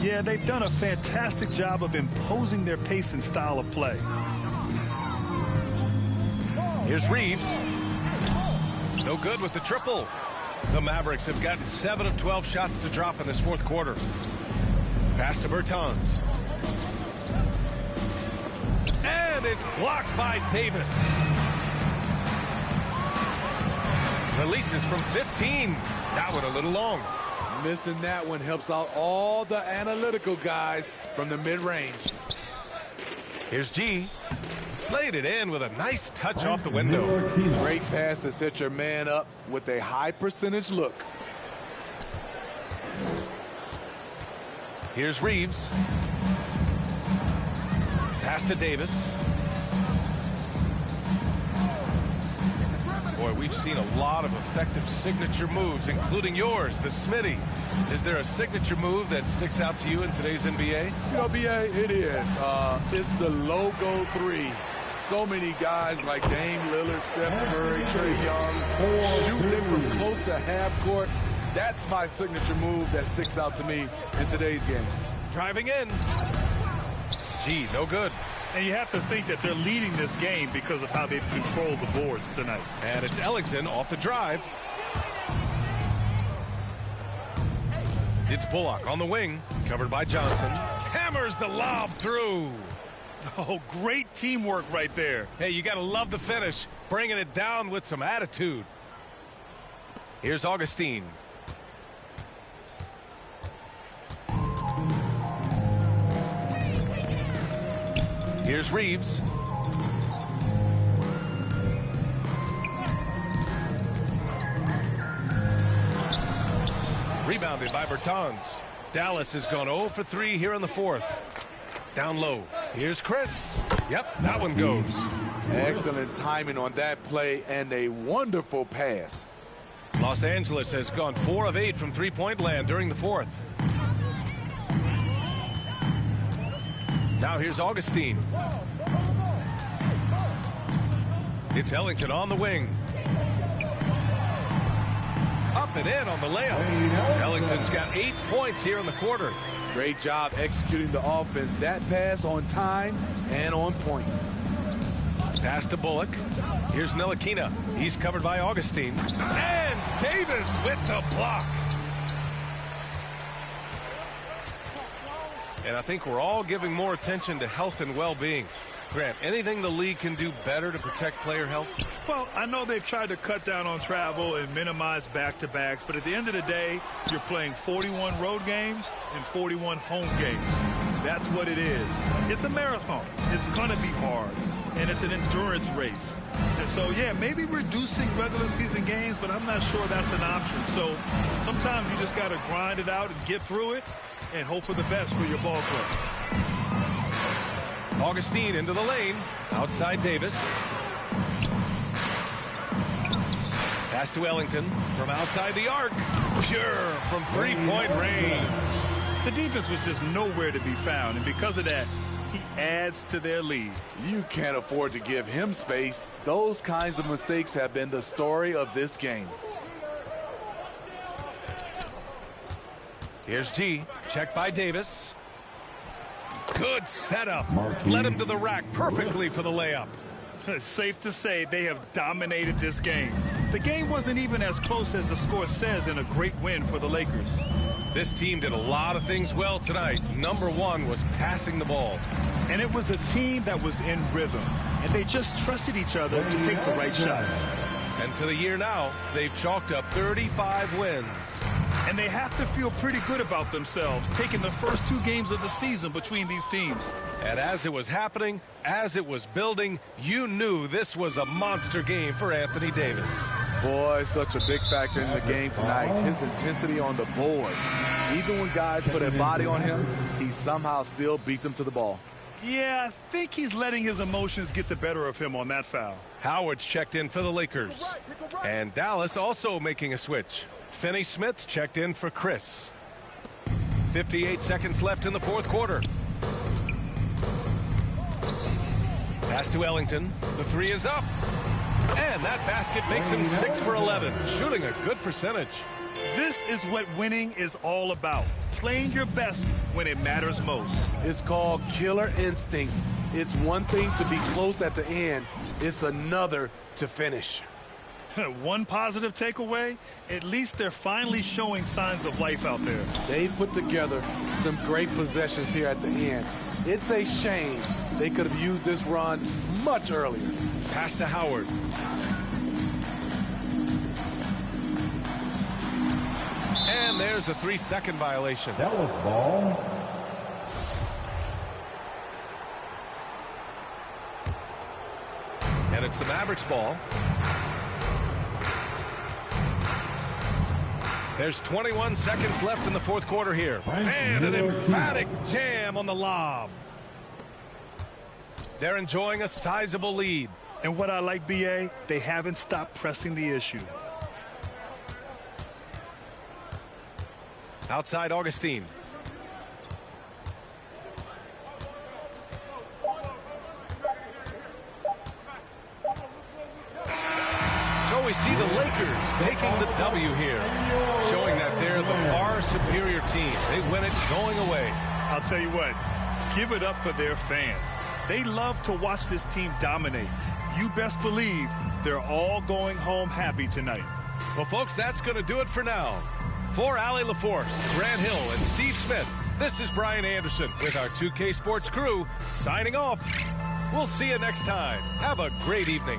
Yeah, they've done a fantastic job of imposing their pace and style of play. Here's Reeves. No good with the triple. The Mavericks have gotten 7 of 12 shots to drop in this 4th quarter. Pass to Bertans. And it's blocked by Davis. Releases from 15. That one a little long. Missing that one helps out all the analytical guys from the mid-range. Here's G. Laid it in with a nice touch off the window. Great pass to set your man up with a high percentage look. Here's Reeves. Pass to Davis. Boy, we've seen a lot of effective signature moves, including yours, the Smitty. Is there a signature move that sticks out to you in today's NBA? You know, BA, it is. It's the logo 3. So many guys like Dame Lillard, Steph Curry, Trae Young, shooting it from close to half court. That's my signature move that sticks out to me in today's game. Driving in. G, no good. And you have to think that they're leading this game because of how they've controlled the boards tonight. And it's Ellington off the drive. It's Bullock on the wing, covered by Johnson. Hammers the lob through. Oh, great teamwork right there. Hey, you got to love the finish, bringing it down with some attitude. Here's Augustine. Here's Reeves. Rebounded by Bertans. Dallas has gone 0 for 3 here in the fourth. Down low. Here's Chris. Yep, that one goes. Excellent timing on that play and a wonderful pass. Los Angeles has gone 4 of 8 from three-point land during the fourth. Now here's Augustine. It's Ellington on the wing. Up and in on the layup. Ellington's got 8 points here in the quarter. Great job executing the offense. That pass on time and on point. Pass to Bullock. Here's Ntilikina. He's covered by Augustine. And Davis with the block. And I think we're all giving more attention to health and well-being. Grant, anything the league can do better to protect player health? Well, I know they've tried to cut down on travel and minimize back-to-backs, but at the end of the day, you're playing 41 road games and 41 home games. That's what it is. It's a marathon. It's going to be hard, and it's an endurance race. And so, yeah, maybe reducing regular season games, but I'm not sure that's an option. So sometimes you just got to grind it out and get through it and hope for the best for your ball club. Augustine into the lane. Outside Davis. Pass to Ellington from outside the arc. Pure from three-point range. The defense was just nowhere to be found, and because of that, he adds to their lead. You can't afford to give him space. Those kinds of mistakes have been the story of this game. Here's G. Checked by Davis. Good setup. Led him to the rack perfectly for the layup. It's safe to say they have dominated this game. The game wasn't even as close as the score says in a great win for the Lakers. This team did a lot of things well tonight. Number one was passing the ball. And it was a team that was in rhythm. And they just trusted each other to take the right shots. And for the year now, they've chalked up 35 wins. And they have to feel pretty good about themselves, taking the first 2 games of the season between these teams. And as it was happening, as it was building, you knew this was a monster game for Anthony Davis. Boy, such a big factor in the game tonight. His intensity on the board. Even when guys put a body on him, he somehow still beats them to the ball. Yeah, I think he's letting his emotions get the better of him on that foul. Howard's checked in for the Lakers. And Dallas also making a switch. Finney-Smith checked in for Chris. 58 seconds left in the fourth quarter. Pass to Ellington. The three is up. And that basket makes him 6 for 11, shooting a good percentage. This is what winning is all about. Playing your best when it matters most. It's called killer instinct. It's one thing to be close at the end. It's another to finish. One positive takeaway, at least they're finally showing signs of life out there. They've put together some great possessions here at the end. It's a shame they could have used this run much earlier. Pass to Howard. And there's a 3-second violation. That was ball. And it's the Mavericks ball. There's 21 seconds left in the fourth quarter here. And an emphatic jam on the lob. They're enjoying a sizable lead. And what I like, B.A., they haven't stopped pressing the issue. Outside Augustine. So we see the Lakers taking the W here, showing that they're the far superior team. They win it going away. I'll tell you what, give it up for their fans. They love to watch this team dominate. You best believe they're all going home happy tonight. Well, folks, that's going to do it for now. For Allie LaForce, Grant Hill, and Steve Smith, this is Brian Anderson with our 2K Sports crew signing off. We'll see you next time. Have a great evening.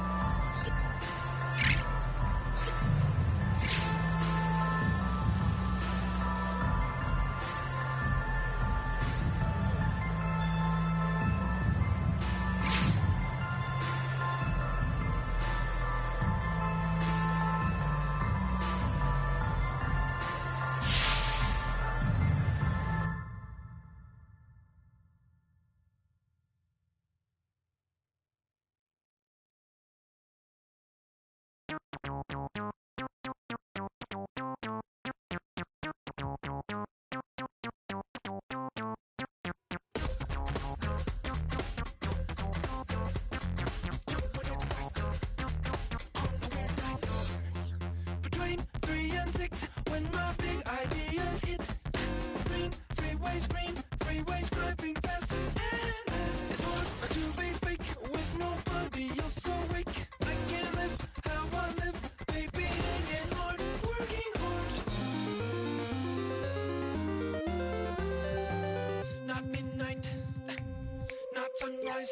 eyes.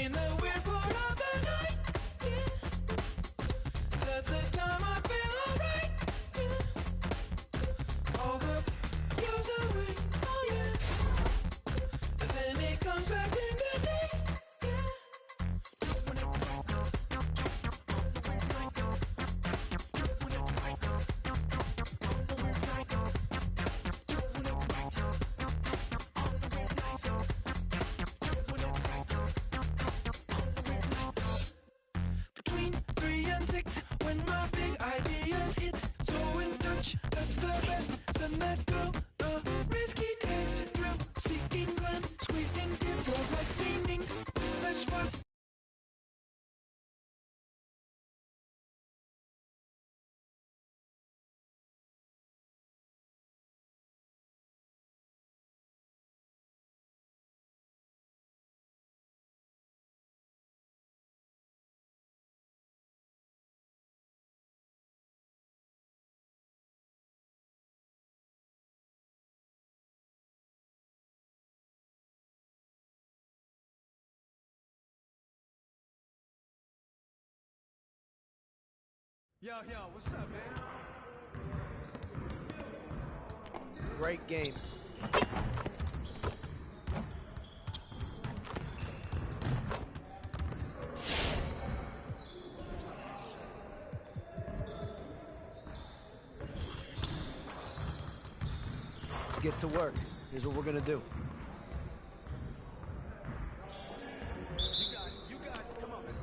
In the weird part of the night, yeah. That's the time I feel alright, yeah. All the goes away, oh yeah. And then it comes back in the day, yeah. Between 3 and 6, when my big ideas hit. So in touch, that's the best. Send that girl a risky text. Thrill seeking glance, squeezing deep for life meaning. That's what. Yo, what's up, man? Great game. Let's get to work. Here's what we're gonna do. You got it. Come on, man.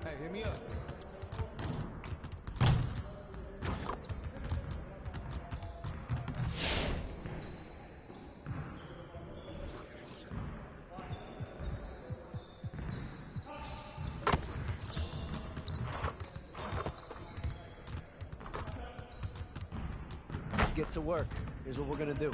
Hey, hit me up. Let's get to work. Here's what we're gonna do.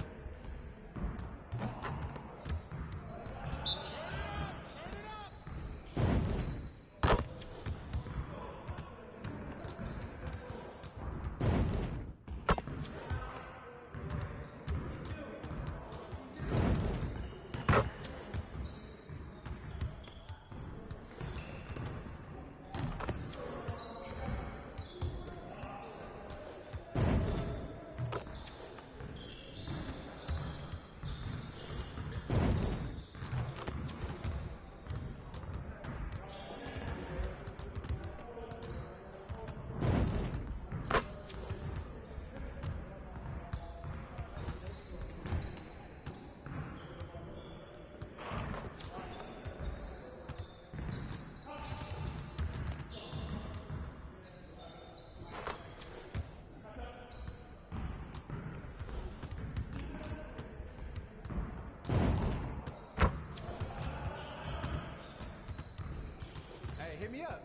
Hey, hit me up.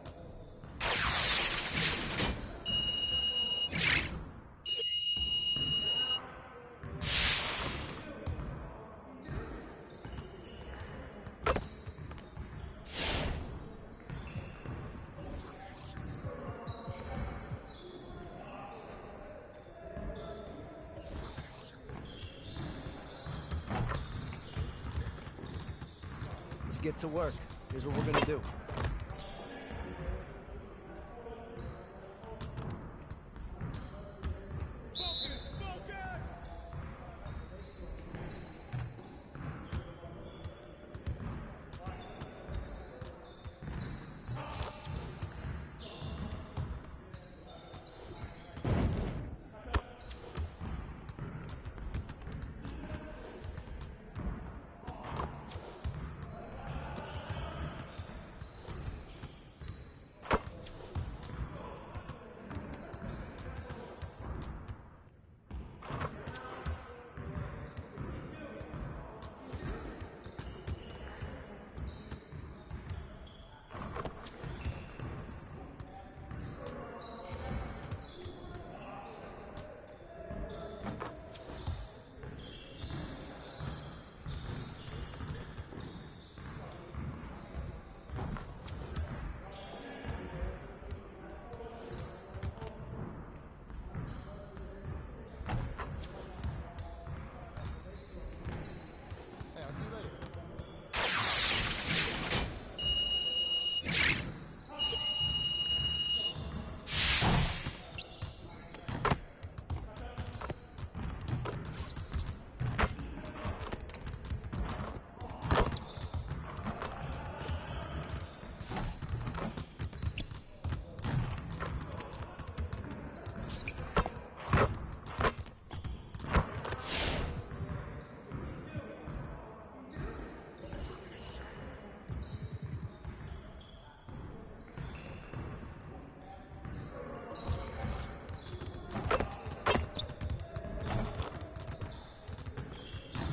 Let's get to work. Here's what we're gonna do.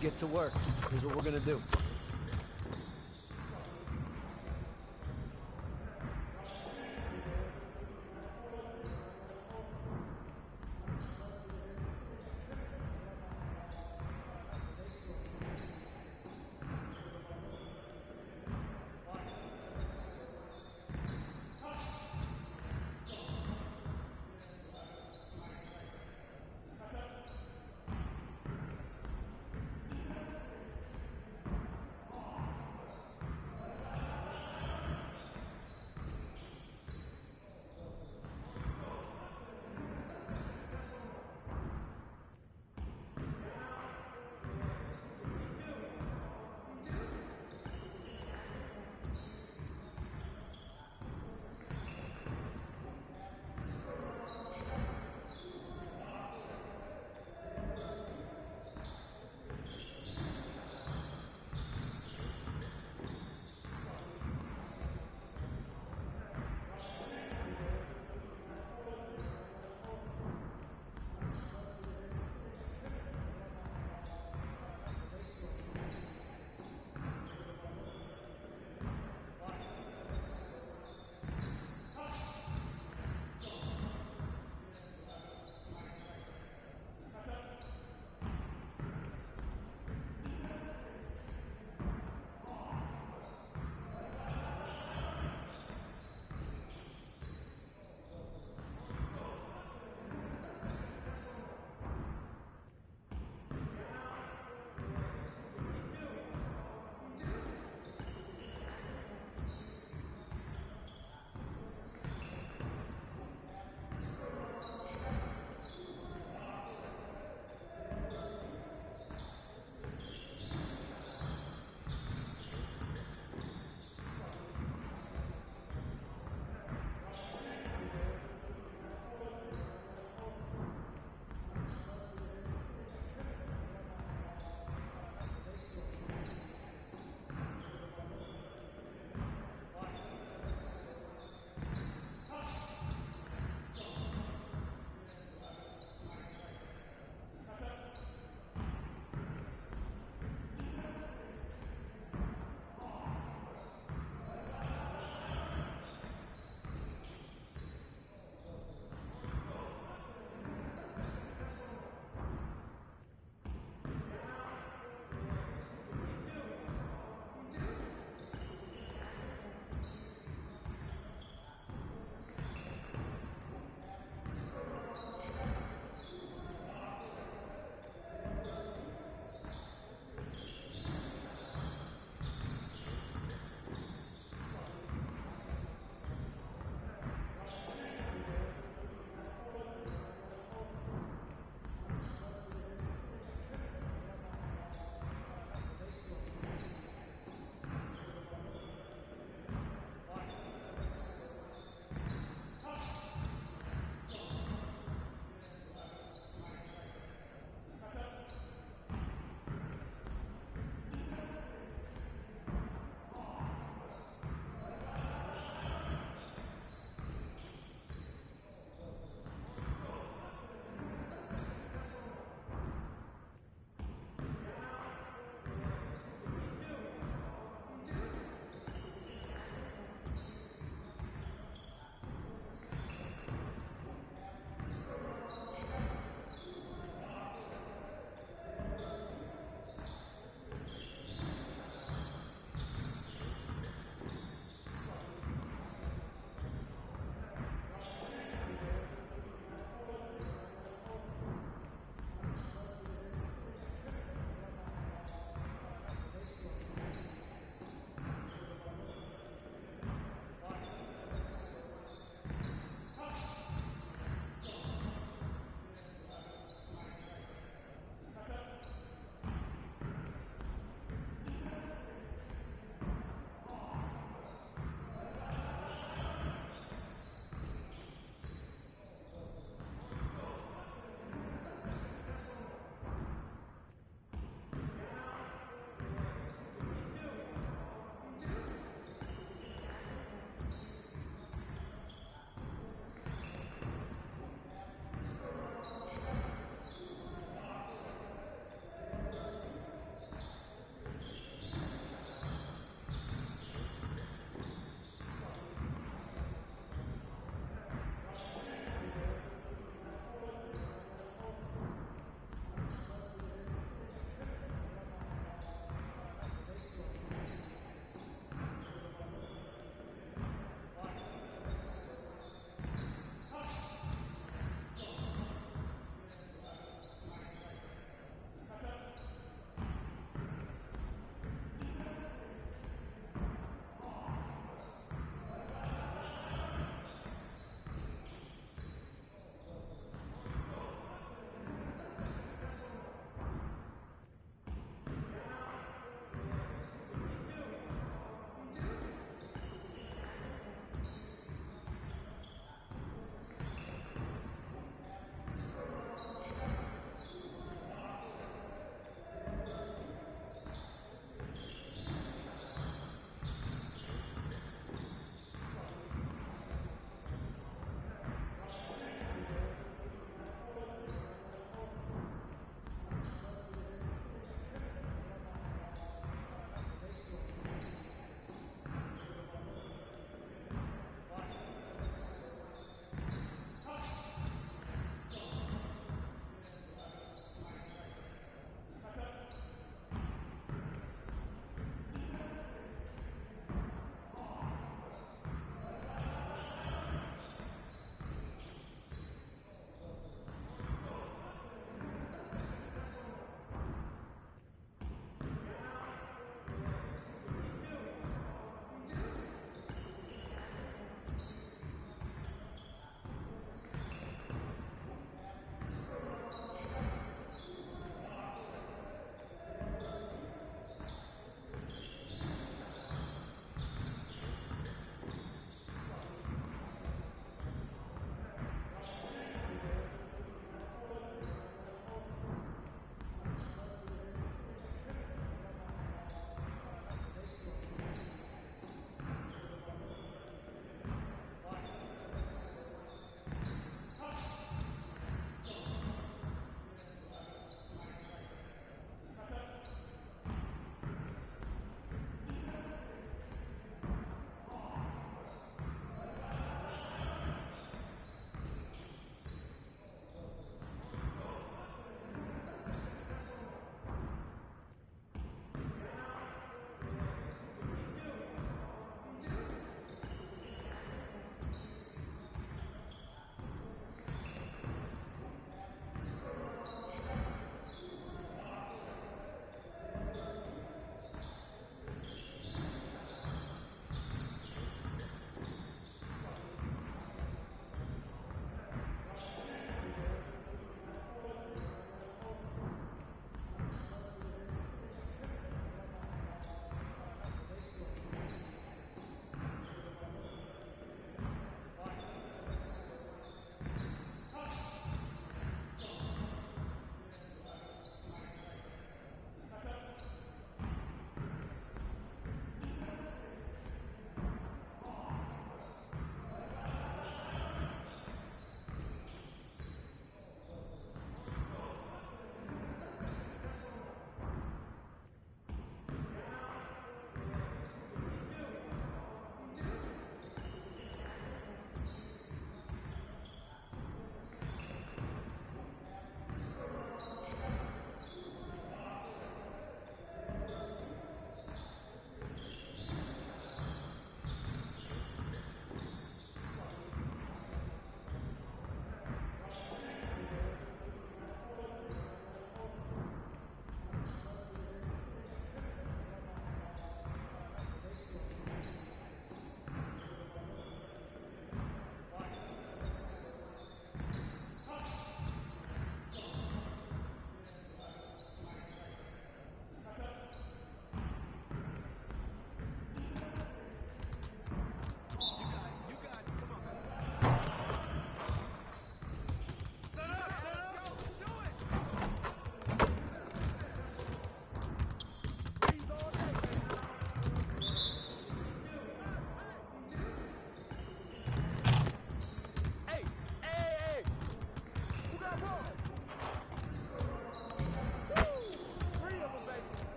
get to work. Here's what we're going to do.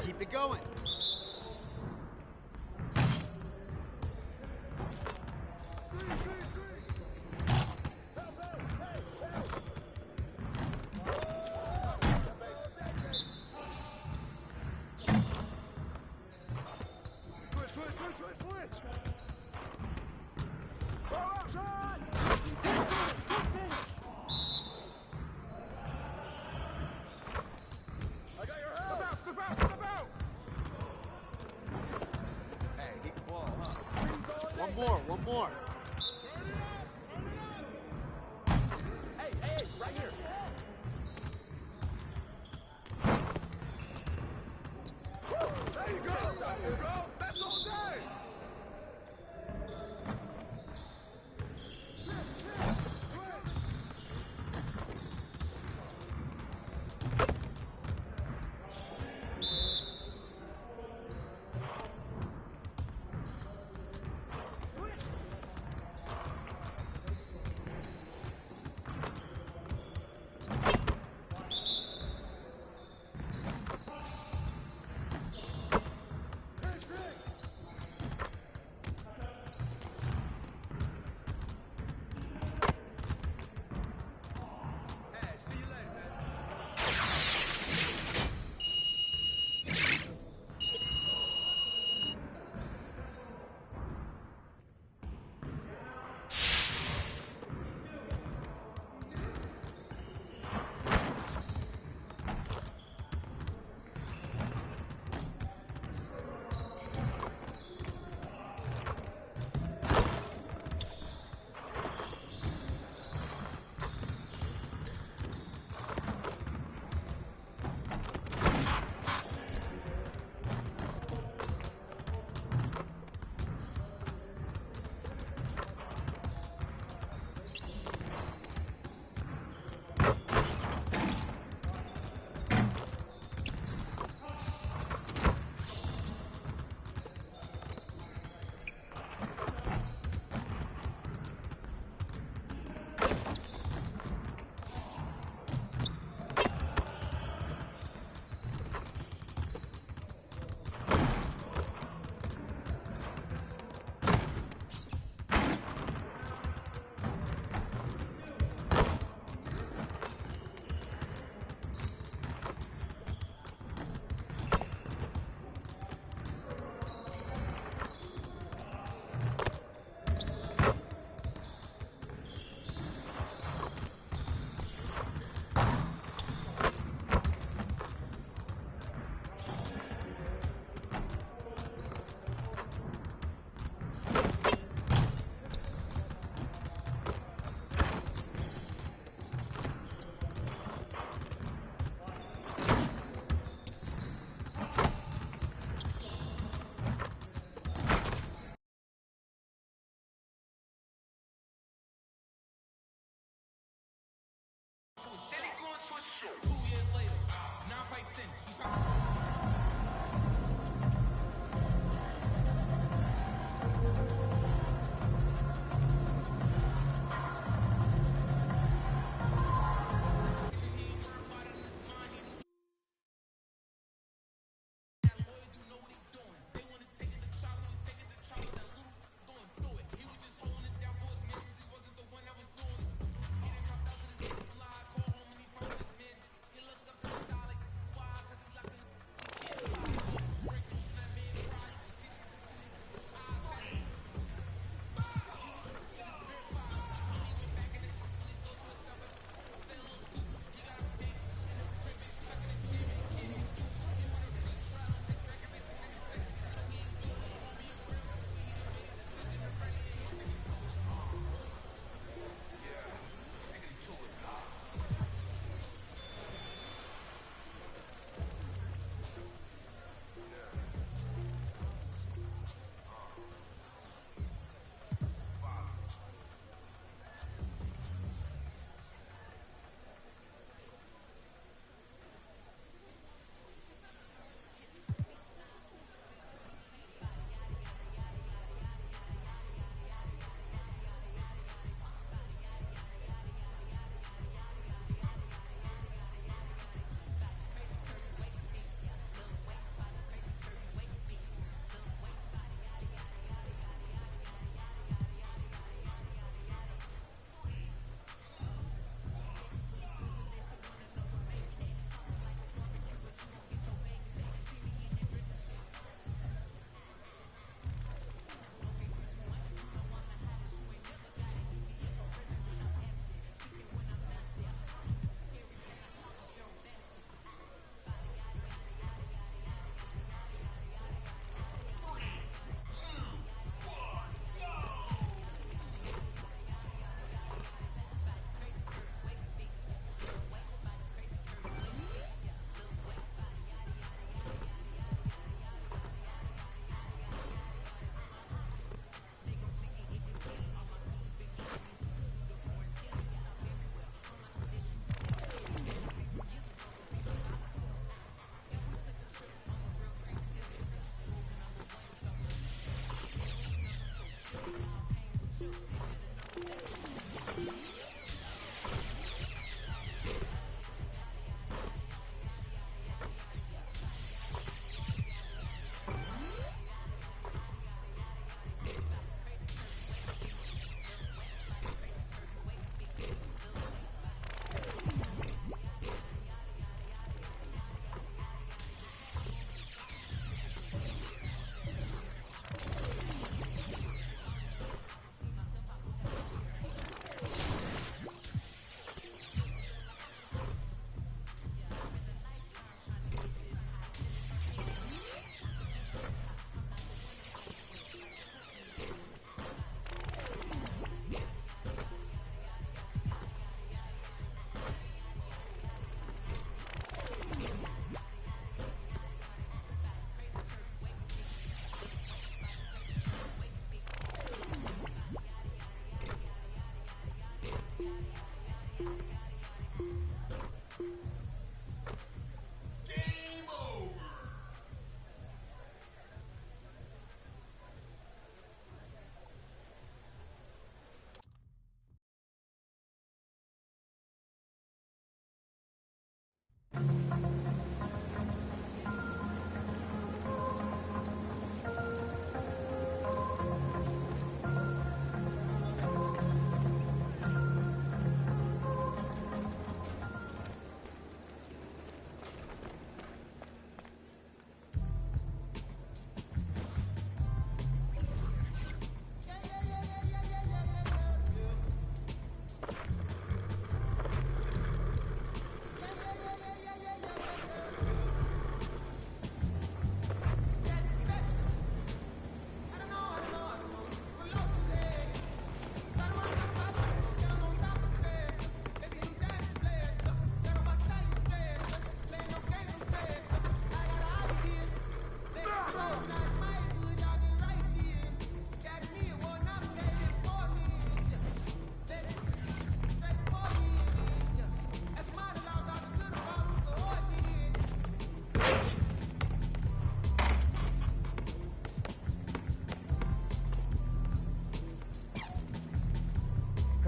Keep it going. One more. Hey, right here. There you go. That's all day.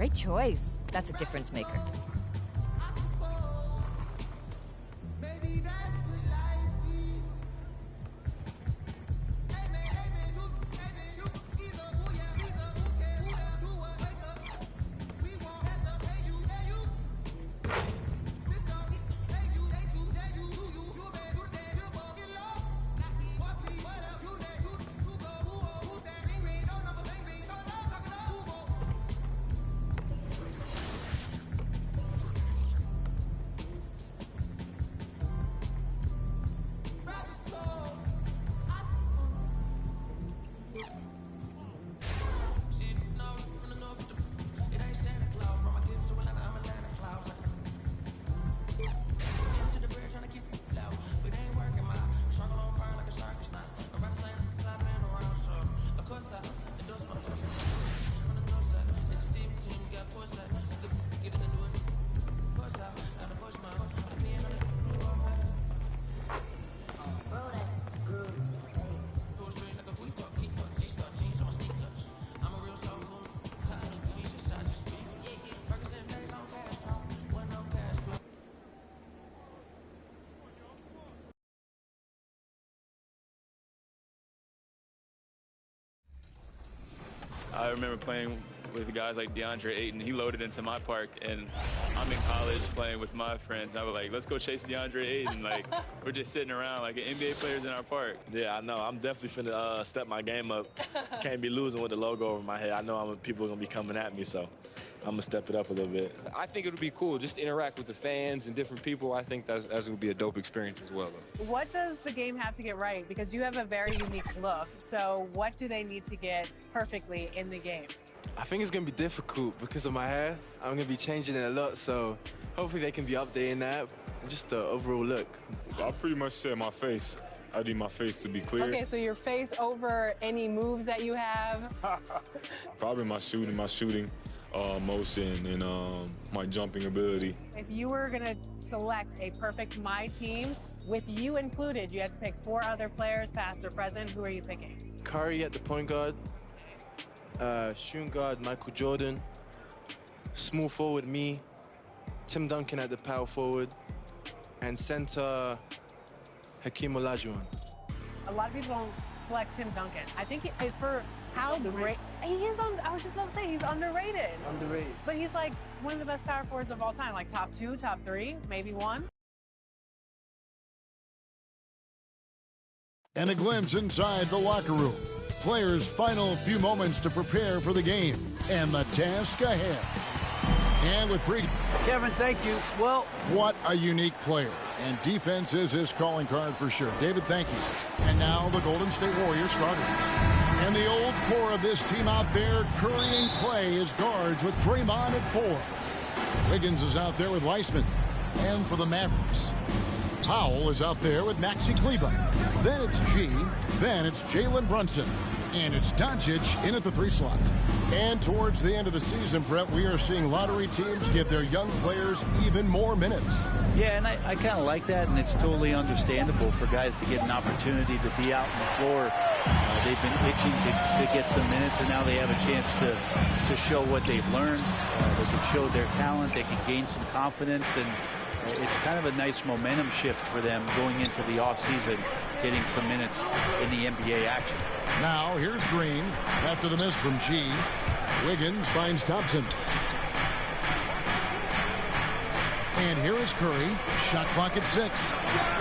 Great choice. That's a difference maker. I remember playing with guys like DeAndre Ayton. He loaded into my park, and I'm in college playing with my friends. I was like, let's go chase DeAndre Ayton. Like, we're just sitting around like NBA players in our park. Yeah, I know. I'm definitely finna step my game up. Can't be losing with the logo over my head. I know people are going to be coming at me, so I'm going to step it up a little bit. I think it would be cool just to interact with the fans and different people. I think that's going to be a dope experience as well, though. What does the game have to get right? Because you have a very unique look. So what do they need to get perfectly in the game? I think it's going to be difficult because of my hair. I'm going to be changing it a lot, so hopefully they can be updating that. And just the overall look. I pretty much said my face. I need my face to be clear. Okay, so your face over any moves that you have? Probably my shooting motion and my jumping ability. If you were going to select a perfect My Team, with you included, you had to pick 4 other players, past or present. Who are you picking? Curry at the point guard, shooting guard Michael Jordan, small forward me, Tim Duncan at the power forward, and center Hakeem Olajuwon. A lot of people don't select Tim Duncan. I think for how great he is I was just about to say he's underrated. Underrated. But he's like one of the best power forwards of all time, like top 2, top 3, maybe 1. And a glimpse inside the locker room. Players' final few moments to prepare for the game and the task ahead. And with Kevin, thank you. Well, what a unique player. And defense is his calling card for sure. David, thank you. And now the Golden State Warriors starters. And the old core of this team out there, Curry and Clay as guards with Draymond at 4. Wiggins is out there with Weissman. And for the Mavericks, Powell is out there with Maxi Kleber. Then it's G. Then it's Jalen Brunson. And it's Doncic in at the 3 slot. And towards the end of the season, Brett, we are seeing lottery teams give their young players even more minutes. Yeah, and I kind of like that, and it's totally understandable for guys to get an opportunity to be out on the floor. They've been itching to get some minutes, and now they have a chance to show what they've learned. They can show their talent. They can gain some confidence, and it's kind of a nice momentum shift for them going into the offseason, getting some minutes in the NBA action. Now, here's Green after the miss from G. Wiggins finds Thompson. And here is Curry. Shot clock at 6.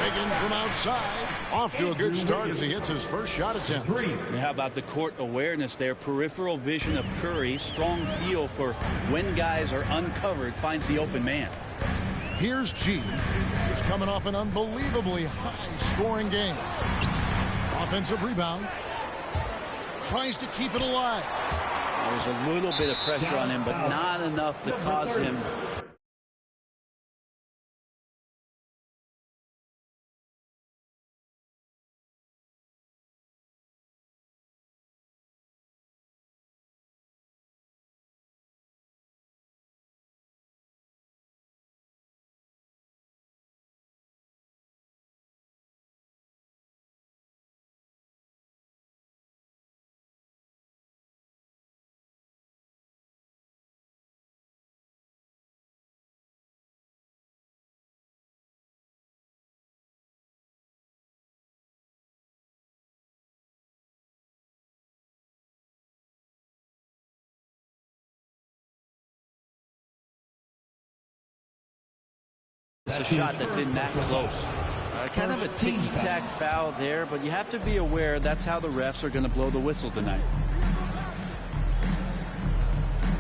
Wiggins from outside. Off to a good start as he hits his first shot attempt. How about the court awareness there? Peripheral vision of Curry. Strong feel for when guys are uncovered. Finds the open man. Here's G. He's coming off an unbelievably high-scoring game. Offensive rebound. Tries to keep it alive. There's a little bit of pressure on him, but not enough to cause him miss a shot that's in that close. Kind of a ticky-tack foul there, but you have to be aware that's how the refs are going to blow the whistle tonight.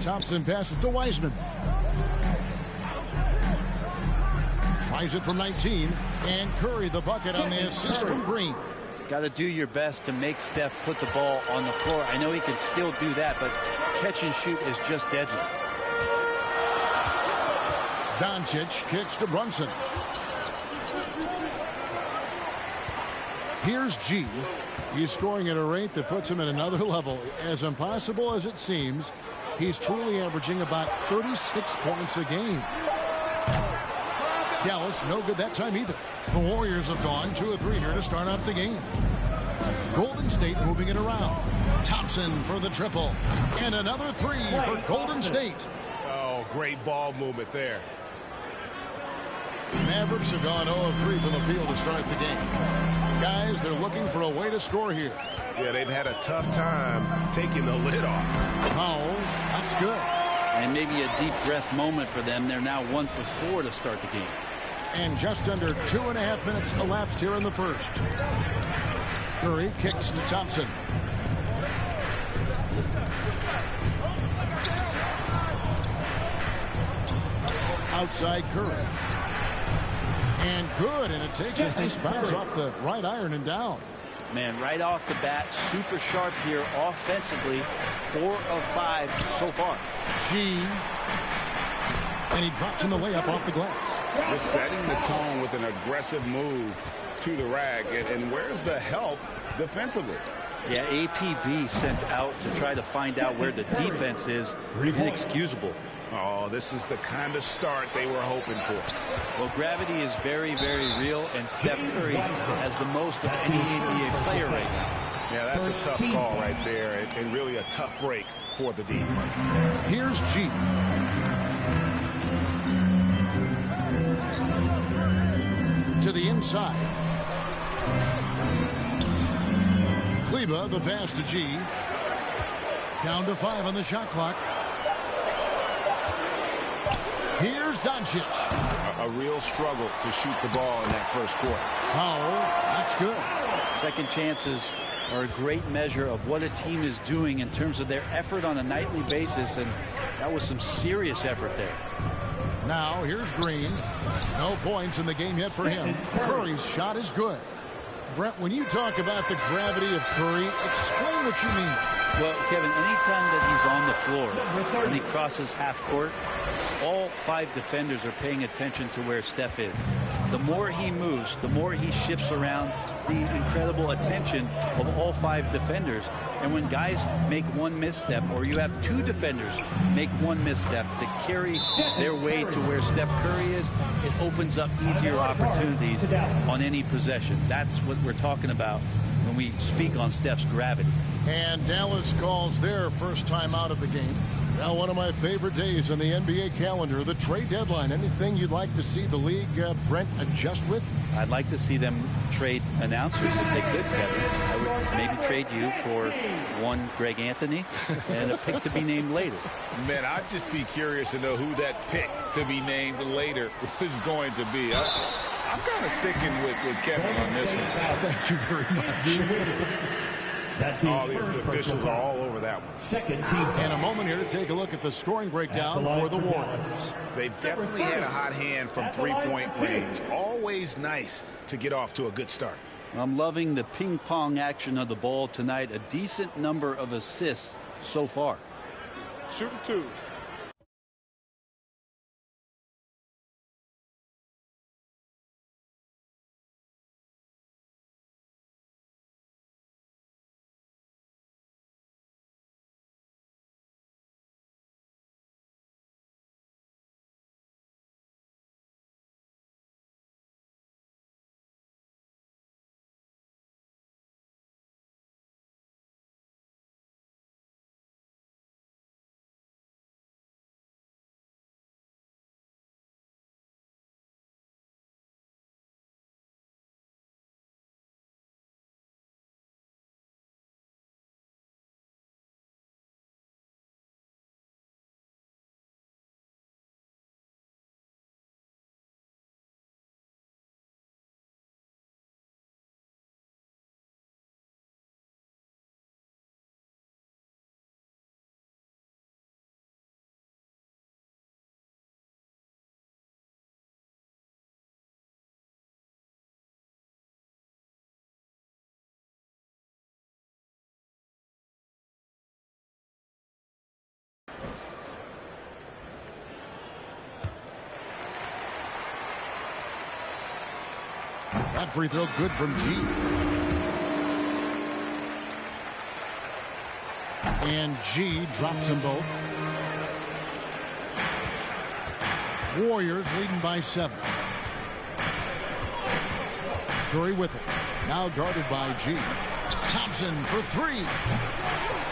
Thompson passes to Wiseman. Tries it from 19, and Curry the bucket on the assist from Green. Got to do your best to make Steph put the ball on the floor. I know he can still do that, but catch and shoot is just deadly. Doncic kicks to Brunson. Here's G. He's scoring at a rate that puts him at another level. As impossible as it seems, he's truly averaging about 36 points a game. Dallas, no good that time either. The Warriors have gone 2 of 3 here to start out the game. Golden State moving it around. Thompson for the triple. And another 3 for Golden State. Oh, great ball movement there. Mavericks have gone 0 of 3 from the field to start the game. Guys, they're looking for a way to score here. Yeah, they've had a tough time taking the lid off. Oh, that's good. And maybe a deep breath moment for them. They're now 1 for 4 to start the game. And just under 2.5 minutes elapsed here in the first. Curry kicks to Thompson. Outside Curry. And good, and it takes a nice bounce off the right iron and down. Man, right off the bat, super sharp here offensively. 4 of 5 so far. G. And he drops in the layup off the glass. Just setting the tone with an aggressive move to the rack. And where's the help defensively? Yeah, APB sent out to try to find out where the defense is. Inexcusable. Oh, this is the kind of start they were hoping for. Well, gravity is very, very real, and Steph Curry has the most of any NBA player right now. Yeah, that's a tough call right there, and really a tough break for the D. Here's G. To the inside. Kleba, the pass to G. Down to 5 on the shot clock. Here's Doncic. A real struggle to shoot the ball in that first quarter. Powell, that's good. Second chances are a great measure of what a team is doing in terms of their effort on a nightly basis, and that was some serious effort there. Now here's Green. No points in the game yet for him. Curry's shot is good. Brent, when you talk about the gravity of Curry, explain what you mean. Well, Kevin, anytime that he's on the floor, when he crosses half court, all 5 defenders are paying attention to where Steph is. The more he moves, the more he shifts around, the incredible attention of all 5 defenders. And when guys make one misstep, or you have 2 defenders make one misstep to carry their way to where Steph Curry is, it opens up easier opportunities on any possession. That's what we're talking about when we speak on Steph's gravity. And Dallas calls their first time out of the game. Now, one of my favorite days in the NBA calendar, the trade deadline. Anything you'd like to see the league, Brent, adjust with? I'd like to see them trade announcers if they could, Kevin. I would maybe trade you for one Greg Anthony and a pick to be named later. Man, I'd just be curious to know who that pick to be named later was going to be. I'm kind of sticking with Kevin on this one. Thank you very much. All the officials are all over that one. Second team. And a moment here to take a look at the scoring breakdown for the Warriors. They've definitely had a hot hand from three-point range. Always nice to get off to a good start. I'm loving the ping-pong action of the ball tonight. A decent number of assists so far. Shooting 2. That free throw good from G. And G drops them both. Warriors leading by 7. Curry with it. Now guarded by G. Thompson for 3.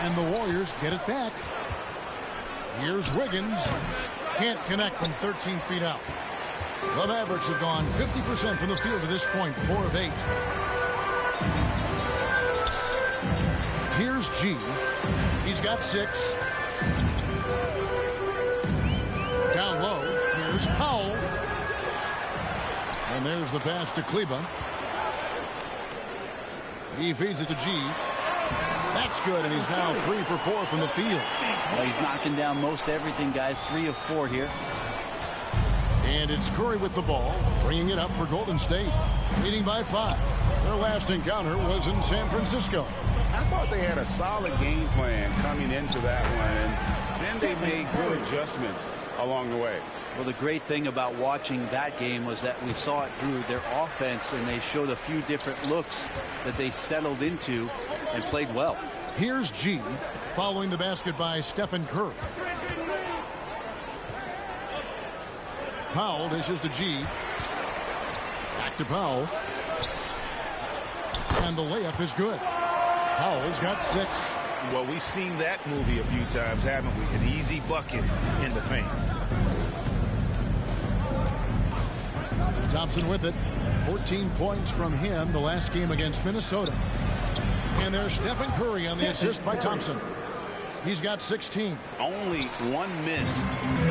And the Warriors get it back. Here's Wiggins. Can't connect from 13 feet out. The Mavericks have gone 50% from the field to this point, 4 of 8. Here's G. He's got 6. Down low. Here's Powell. And there's the pass to Kleba. He feeds it to G. That's good, and he's now 3 for 4 from the field. Well, he's knocking down most everything, guys. 3 of 4 here. And it's Curry with the ball, bringing it up for Golden State, leading by 5. Their last encounter was in San Francisco. I thought they had a solid game plan coming into that one, and then they made good adjustments along the way. Well, the great thing about watching that game was that we saw it through their offense, and they showed a few different looks that they settled into and played well. Here's G, following the basket by Stephen Curry. Powell dishes to G. Back to Powell. And the layup is good. Powell's got 6. Well, we've seen that movie a few times, haven't we? An easy bucket in the paint. Thompson with it. 14 points from him the last game against Minnesota. And there's Stephen Curry on the assist by Thompson. He's got 16. Only 1 miss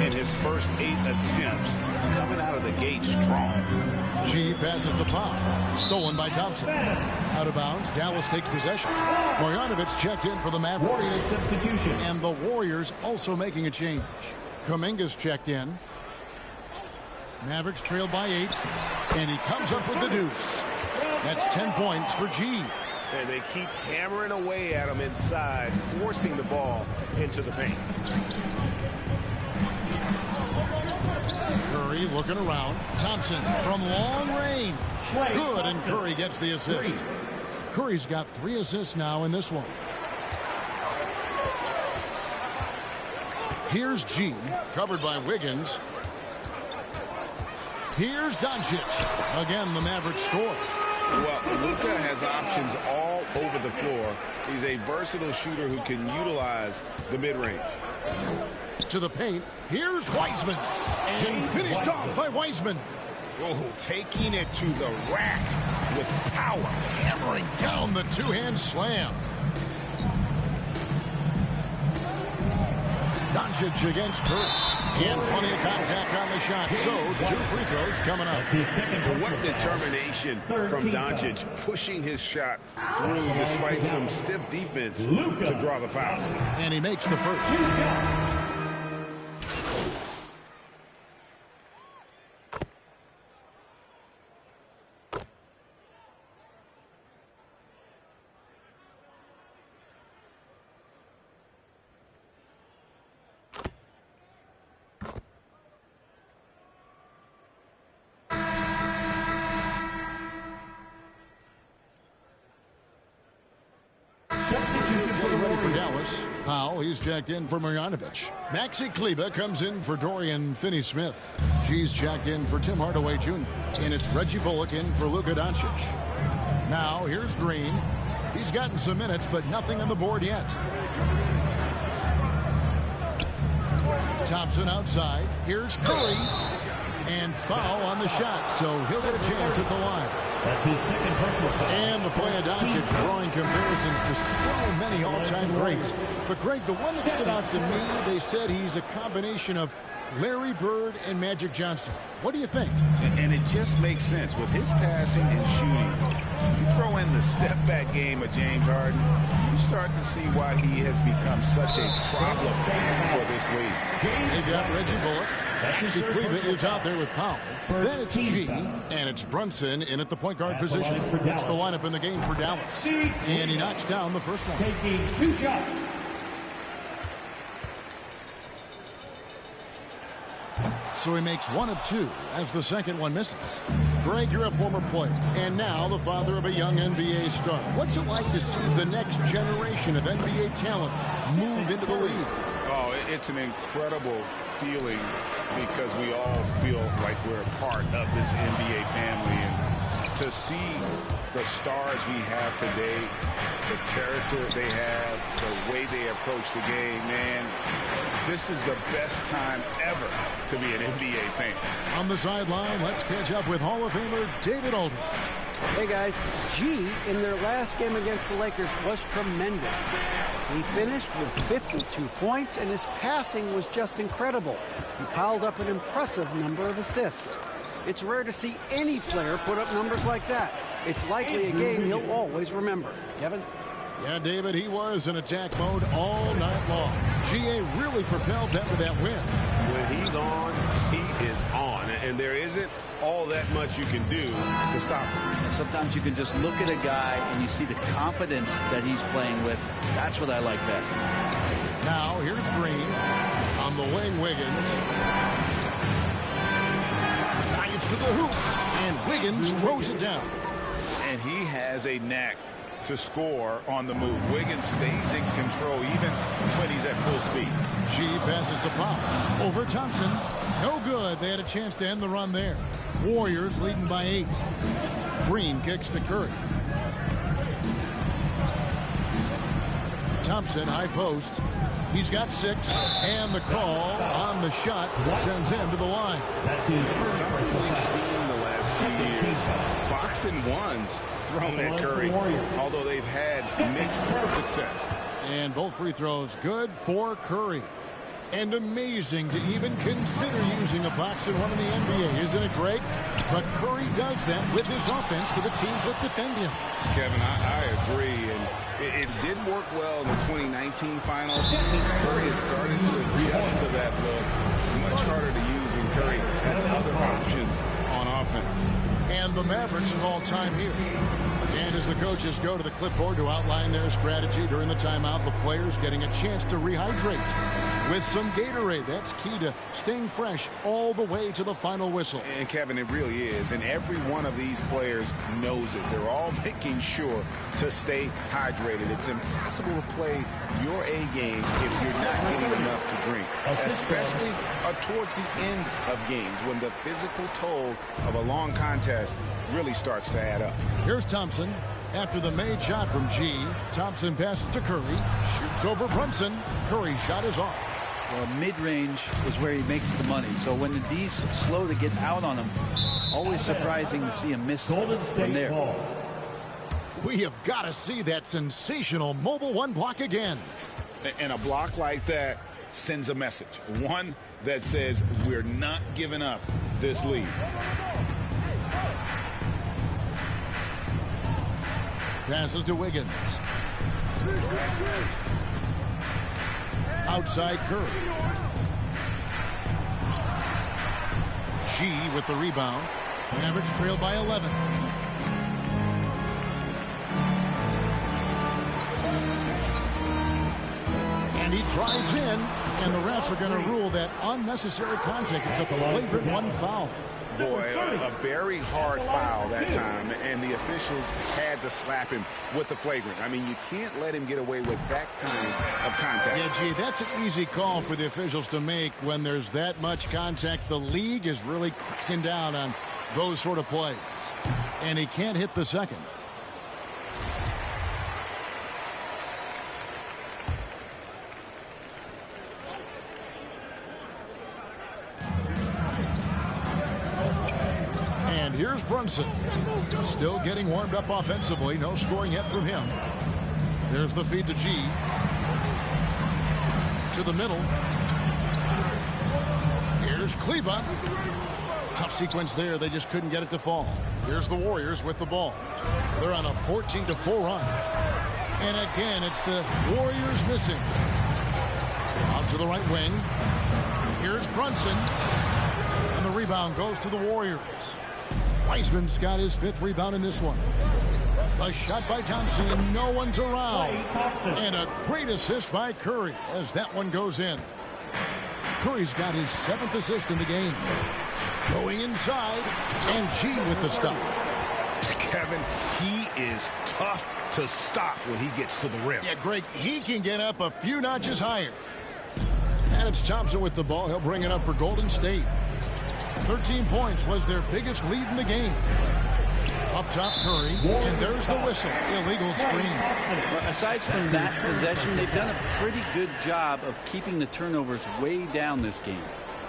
in his first 8 attempts. Coming out of the gate strong. G passes to Powell. Stolen by Thompson. Out of bounds. Dallas takes possession. Marjanovic checked in for the Mavericks. Substitution. And the Warriors also making a change. Kuminga's checked in. Mavericks trail by 8. And he comes up with the deuce. That's 10 points for G. And they keep hammering away at him inside, forcing the ball into the paint. Curry looking around. Thompson from long range. Good, and Curry gets the assist. Curry's got 3 assists now in this one. Here's G, covered by Wiggins. Here's Doncic. Again, the Mavericks score. Well, Luka has options all over the floor. He's a versatile shooter who can utilize the mid-range. To the paint. Here's Wiseman. And finished off by Wiseman. Oh, taking it to the rack with power. Hammering down the two-hand slam. Doncic against Curry. And plenty of contact on the shot. So, 2 free throws coming up. What determination from Doncic, pushing his shot through despite some stiff defense to draw the foul. And he makes the first. Getting ready for Dallas. Powell, he's checked in for Marjanovic. Maxi Kleba comes in for Dorian Finney-Smith. She's checked in for Tim Hardaway Jr. And it's Reggie Bullock in for Luka Doncic. Now, here's Green. He's gotten some minutes, but nothing on the board yet. Thompson outside. Here's Curry. And foul on the shot, so he'll get a chance at the line. That's his second personal foul. And the play of Doncic drawing comparisons to so many all-time greats. But, Greg, the one that stood out to me, they said he's a combination of Larry Bird and Magic Johnson. What do you think? And it just makes sense. With his passing and shooting, you throw in the step-back game of James Harden, you start to see why he has become such a problem for this league. They've got Reggie Bullock. Maxi Kleba is out there with Powell. Then it's G, and it's Brunson in at the point guard position. That's the lineup in the game for Dallas. And he knocks down the first one. Taking 2 shots. So he makes 1 of 2 as the second one misses. Greg, you're a former player and now the father of a young NBA star. What's it like to see the next generation of NBA talent move into the league? Oh, it's an incredible feeling because we all feel like we're a part of this NBA family. And to see the stars we have today, the character they have, the way they approach the game, man, this is the best time ever to be an NBA fan. On the sideline, let's catch up with Hall of Famer David Aldridge. Hey guys, G in their last game against the Lakers was tremendous. He finished with 52 points and his passing was just incredible. He piled up an impressive number of assists. It's rare to see any player put up numbers like that. It's likely a game he'll always remember. Kevin? Yeah, David, he was in attack mode all night long. GA really propelled them to that win. When he's on, he is on. And there isn't all that much you can do to stop him. And sometimes you can just look at a guy and you see the confidence that he's playing with. That's what I like best. Now, here's Green. On the wing, Wiggins. Drives to the hoop. And Wiggins throws it down. And he has a knack to score on the move. Wiggins stays in control even when he's at full speed. G passes to Pop. Over Thompson. No good. They had a chance to end the run there. Warriors leading by 8. Green kicks to Curry. Thompson, high post. He's got 6. And the call on the shot sends him to the line. Something we've seen the last few years. Boxing ones thrown at Curry, although they've had mixed success. And both free throws good for Curry. And amazing to even consider using a boxing one in the NBA, isn't it, Greg? But Curry does that with his offense to the teams that defend him. Kevin, I agree, and it didn't work well in the 2019 finals. Curry is starting to adjust to that look. Much harder to use when Curry has other options on offense. And the Mavericks call time here. And as the coaches go to the clipboard to outline their strategy during the timeout, the players getting a chance to rehydrate with some Gatorade. That's key to staying fresh all the way to the final whistle. And Kevin, it really is. And every one of these players knows it. They're all making sure to stay hydrated. It's impossible to play your A game if you're not getting enough to drink, especially towards the end of games when the physical toll of a long contest really starts to add up. Here's Thompson. After the made shot from G, Thompson passes to Curry. Shoots over Brunson. Curry's shot is off. Well, mid-range is where he makes the money. So when the D's slow to get out on him, always surprising to see him miss from there. We have got to see that sensational mobile one block again. And a block like that sends a message. One that says we're not giving up this lead. Passes to Wiggins. Outside Curry. G with the rebound. Mavericks trail by 11. And he drives in, and the refs are going to rule that unnecessary contact. It's a flagrant one foul. Boy, a very hard foul that time, and the officials had to slap him with the flagrant. I mean, you can't let him get away with that kind of contact. Yeah, gee, that's an easy call for the officials to make when there's that much contact. The league is really cracking down on those sort of plays. And he can't hit the second. And here's Brunson. Still getting warmed up offensively. No scoring yet from him. There's the feed to G. To the middle. Here's Kleba. Tough sequence there. They just couldn't get it to fall. Here's the Warriors with the ball. They're on a 14-4 run. And again, it's the Warriors missing. Out to the right wing. Here's Brunson. And the rebound goes to the Warriors. Wiseman's got his 5th rebound in this one. A shot by Thompson, and no one's around. And a great assist by Curry as that one goes in. Curry's got his 7th assist in the game. Going inside, and G with the stuff. Kevin, he is tough to stop when he gets to the rim. Yeah, Greg, he can get up a few notches higher. And it's Thompson with the ball. He'll bring it up for Golden State. 13 points was their biggest lead in the game. Up top, Curry, and there's the whistle. Illegal screen. Well, aside from that possession, they've done a pretty good job of keeping the turnovers way down this game.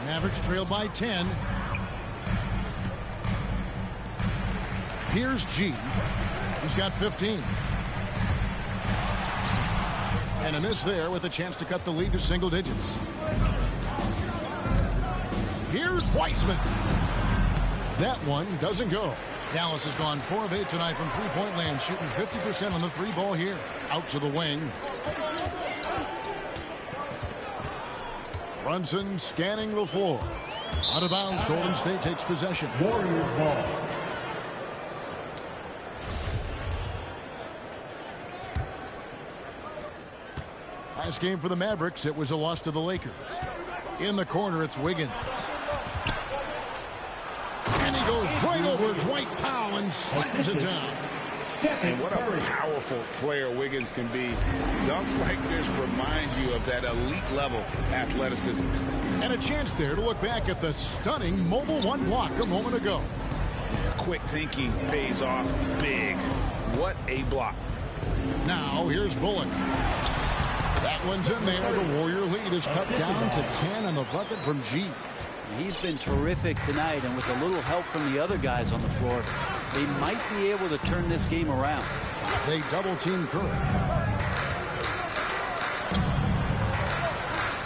Mavericks trail by 10. Here's G. He's got 15. And a miss there with a chance to cut the lead to single digits. Here's Wiseman. That one doesn't go. Dallas has gone 4 of 8 tonight from three-point land, shooting 50% on the three ball here. Out to the wing. Brunson scanning the floor. Out of bounds, Golden State takes possession. Warriors ball. Last game for the Mavericks, it was a loss to the Lakers. In the corner, it's Wiggins. And he goes right over Dwight Powell and slams it down. And what a powerful player Wiggins can be. Dunks like this remind you of that elite level athleticism. And a chance there to look back at the stunning mobile one block a moment ago. Quick thinking pays off big. What a block. Now here's Bullock. That one's in there. The Warrior lead is cut down to 10 on the bucket from G. He's been terrific tonight, and with a little help from the other guys on the floor, they might be able to turn this game around. They double-team Curry.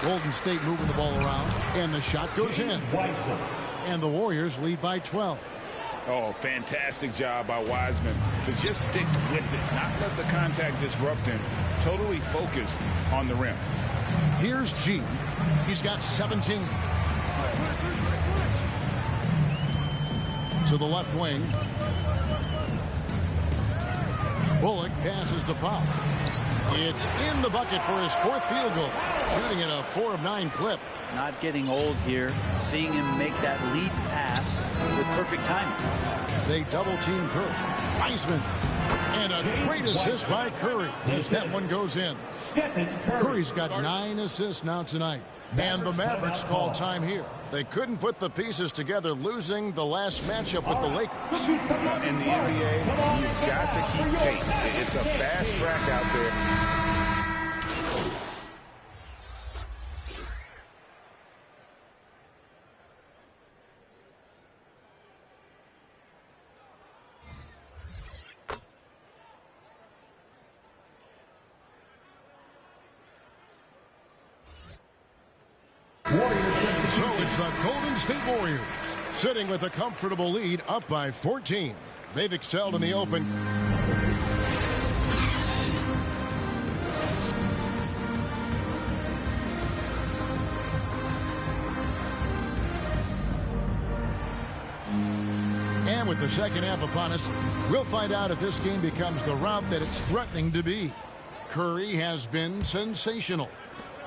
Golden State moving the ball around, and the shot goes in. And the Warriors lead by 12. Oh, fantastic job by Wiseman to just stick with it, not let the contact disrupt him. Totally focused on the rim. Here's G. He's got 17. To the left wing. Bullock passes to Pop. It's in the bucket for his 4th field goal. Shooting at a 4 of 9 clip. Not getting old here. Seeing him make that lead pass with perfect timing. They double team Curry. Wiseman. And a great assist by Curry as that one goes in. Curry's got 9 assists now tonight. And the Mavericks call time here. They couldn't put the pieces together, losing the last matchup with the Lakers. In the NBA, you've got to keep pace. It's a fast track out there. So it's the Golden State Warriors sitting with a comfortable lead, up by 14. They've excelled in the open. And with the second half upon us, we'll find out if this game becomes the route that it's threatening to be. Curry has been sensational.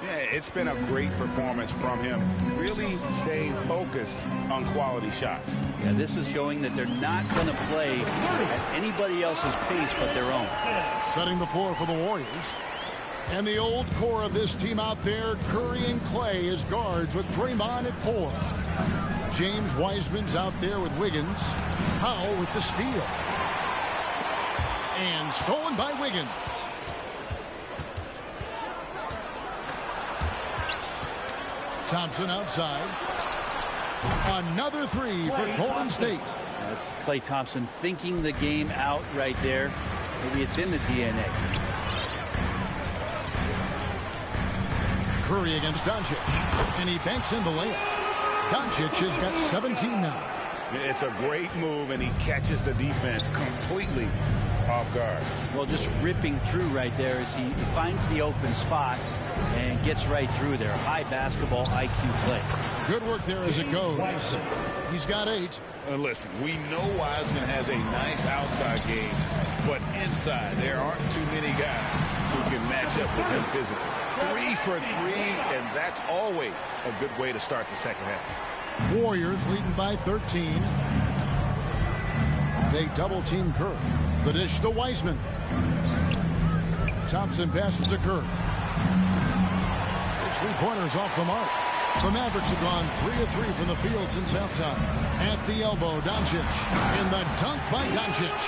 Yeah, it's been a great performance from him. Really staying focused on quality shots. Yeah, this is showing that they're not going to play at anybody else's pace but their own. Setting the floor for the Warriors. And the old core of this team out there, Curry and Clay as guards with Draymond at 4. James Wiseman's out there with Wiggins. Powell with the steal. And stolen by Wiggins. Thompson outside. Another 3 for Golden State. That's Klay Thompson thinking the game out right there. Maybe it's in the DNA. Curry against Doncic. And he banks in the layup. Doncic has got 17 now. It's a great move, and he catches the defense completely off guard. Well, just ripping through right there as he finds the open spot and gets right through there. High basketball IQ play. Good work there as it goes. He's got 8. Listen, we know Wiseman has a nice outside game, but inside there aren't too many guys who can match matchup with him physically. 3 for 3, and that's always a good way to start the second half. Warriors leading by 13. They double-team Curry. The dish to Wiseman. Thompson passes to Curry. His three-pointers off the mark. The Mavericks have gone 3 of 3 from the field since halftime. At the elbow, Doncic. In the dunk by Doncic.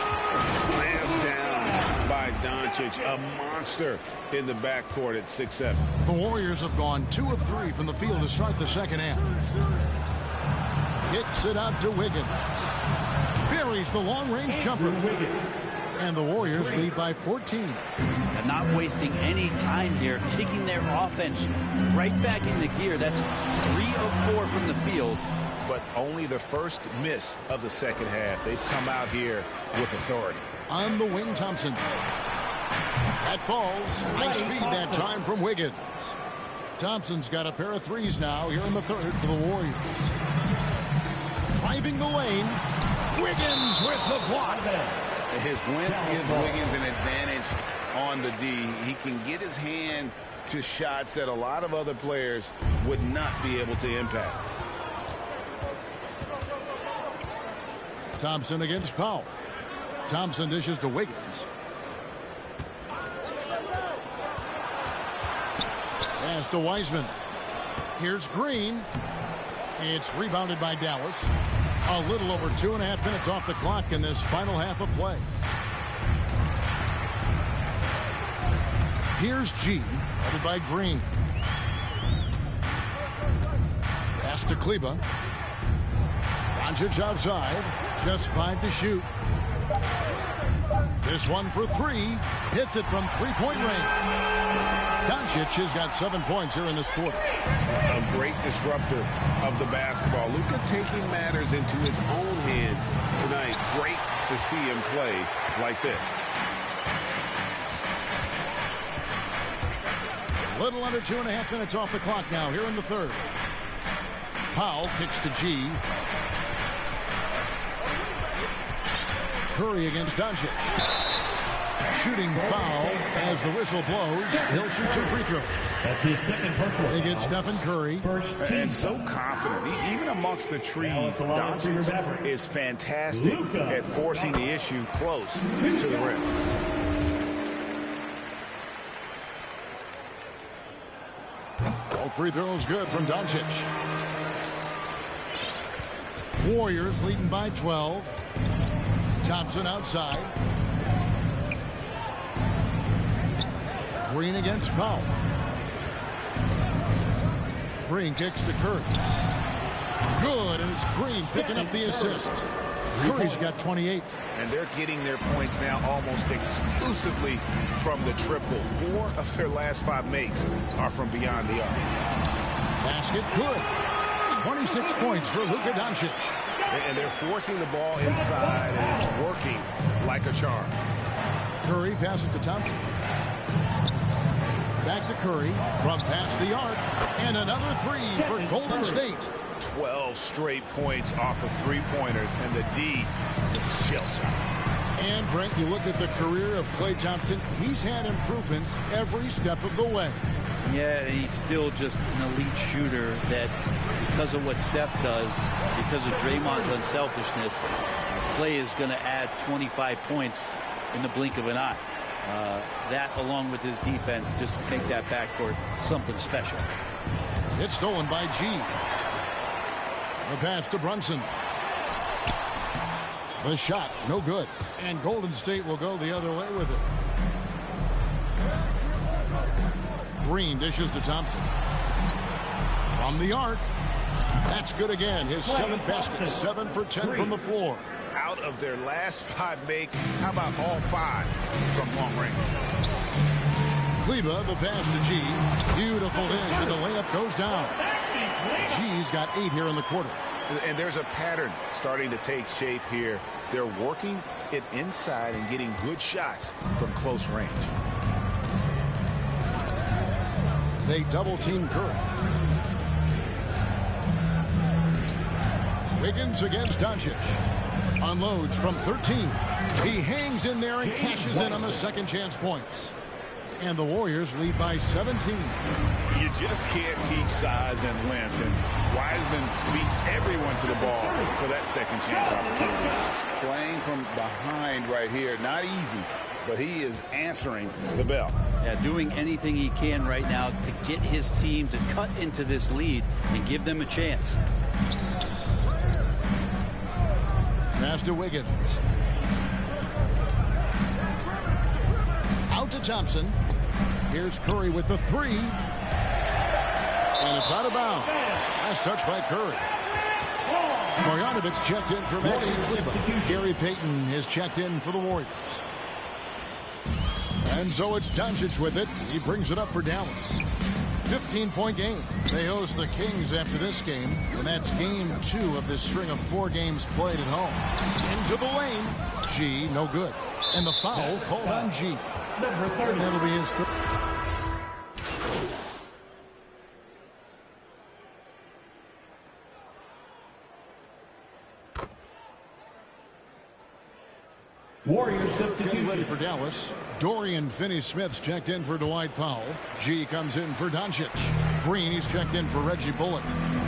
Slammed down by Doncic. A monster in the backcourt at 6'7". The Warriors have gone 2 of 3 from the field to start the second half. Kicks it out to Wiggins. Buries the long-range jumper. And the Warriors lead by 14. And not wasting any time here, kicking their offense right back into gear. That's 3 of 4 from the field. But only the first miss of the second half. They've come out here with authority. On the wing, Thompson. That falls. Nice feed that time from Wiggins. Thompson's got a pair of threes now here in the third for the Warriors. Driving the lane. Wiggins with the block. His length gives Wiggins an advantage on the D. He can get his hand to shots that a lot of other players would not be able to impact. Thompson against Powell. Thompson dishes to Wiggins. Pass to Wiseman. Here's Green. It's rebounded by Dallas. A little over 2.5 minutes off the clock in this final half of play. Here's G, headed by Green. Pass to Kleba. Doncic outside. Just 5 to shoot. This one for 3. Hits it from three-point range. Doncic has got 7 points here in this quarter. A great disruptor of the basketball. Luka taking matters into his own hands tonight. Great to see him play like this. A little under 2.5 minutes off the clock now here in the third. Powell kicks to G. Curry against Doncic. Shooting foul as the whistle blows. He'll shoot 2 free throws. That's his second personal. They get Stephen Curry. And so confident. Even amongst the trees, Doncic is fantastic at forcing the issue close to the rim. All free throws good from Doncic. Warriors leading by 12. Thompson outside. Green against Powell. Green kicks to Curry. Good, and it's Green picking up the assist. Curry's got 28. And they're getting their points now almost exclusively from the triple. 4 of their last 5 makes are from beyond the arc. Basket good. 26 points for Luka Doncic. And they're forcing the ball inside, and it's working like a charm. Curry passes to Thompson. Back to Curry from past the arc. And another 3 for Golden State. 12 straight points off of 3-pointers, and the D is shell shock. And, Brent, you look at the career of Klay Thompson. He's had improvements every step of the way. Yeah, he's still just an elite shooter that, because of what Steph does, because of Draymond's unselfishness, Klay is going to add 25 points in the blink of an eye. That, along with his defense, just make that backcourt something special. It's stolen by G. The pass to Brunson. The shot, no good. And Golden State will go the other way with it. Green dishes to Thompson. From the arc. That's good again. His 7th basket. 7 for 10 from the floor. Out of their last 5 makes, how about all 5 from long range? Kleba, the pass to G. Beautiful dish, and the layup goes down. G's got 8 here in the quarter. And there's a pattern starting to take shape here. They're working it inside and getting good shots from close range. They double-team Curry. Wiggins against Doncic. Unloads from 13. He hangs in there and cashes in on the second chance points. And the Warriors lead by 17. You just can't teach size and length. And Wiseman beats everyone to the ball for that second chance opportunity. Playing from behind right here. Not easy, but he is answering the bell. Yeah, doing anything he can right now to get his team to cut into this lead and give them a chance. Pass to Wiggins. Out to Thompson. Here's Curry with the three. And it's out of bounds. Last touch by Curry. Marjanovic checked in for Maxi Kleber. Gary Payton is checked in for the Warriors. And so it's Doncic with it. He brings it up for Dallas. 15-point game. They host the Kings after this game. And that's game 2 of this string of 4 games played at home. Into the lane. G, no good. And the foul called on G. And that'll be his third. Warriors Getting substitution. ready for Dallas. Dorian Finney-Smith's checked in for Dwight Powell. G comes in for Doncic. Green, he's checked in for Reggie Bullock.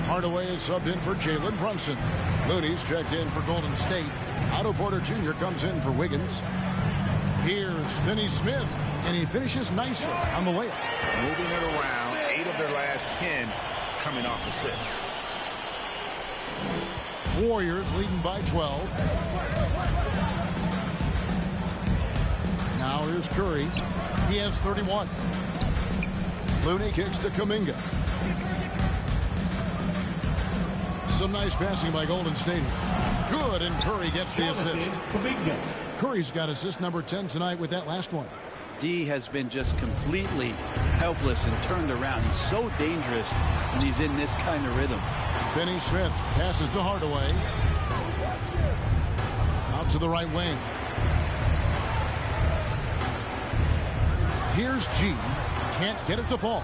Hardaway is subbed in for Jalen Brunson. Looney's checked in for Golden State. Otto Porter Jr. comes in for Wiggins. Here's Finney-Smith, and he finishes nicely on the layup. Moving it around, 8 of their last 10 coming off assists. Warriors leading by 12. Now here's Curry. He has 31. Looney kicks to Kuminga. Some nice passing by Golden State. Good, and Curry gets the assist. Curry's got assist number 10 tonight with that last one. D has been just completely helpless and turned around. He's so dangerous when he's in this kind of rhythm. Finney-Smith passes to Hardaway. Out to the right wing. Here's G. Can't get it to fall.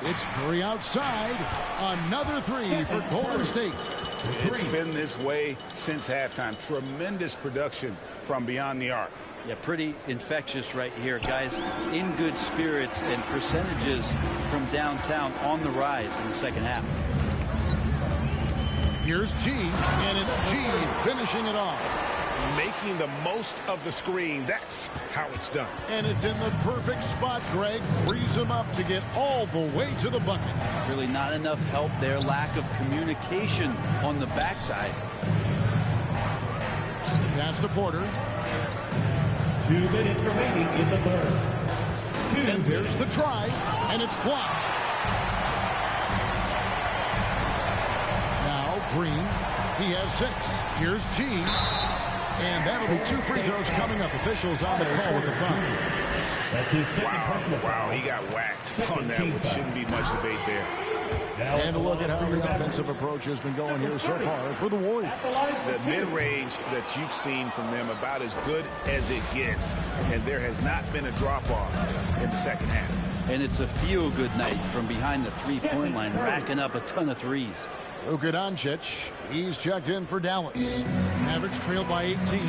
It's Curry outside. Another three for Golden State. It's been this way since halftime. Tremendous production from beyond the arc. Yeah, pretty infectious right here. Guys in good spirits and percentages from downtown on the rise in the second half. Here's G, and it's G finishing it off. Making the most of the screen. That's how it's done. And it's in the perfect spot. Greg frees him up to get all the way to the bucket. Really not enough help there. Lack of communication on the backside. Pass to Porter. 2 minutes remaining in the third. And there's the try, and it's blocked. Now Green, he has 6. Here's G. And that'll be 2 free throws coming up. Officials on the call with the foul. That's his second personal wow, foul. he got whacked on that one. Shouldn't be much debate there. And a look at how the offensive approach has been going here so far for the Warriors. The mid-range that you've seen from them about as good as it gets. And there has not been a drop-off in the second half. And it's a feel-good night from behind the three-point line, racking up a ton of threes. Luka Doncic, he's checked in for Dallas. Mavericks trailed by 18.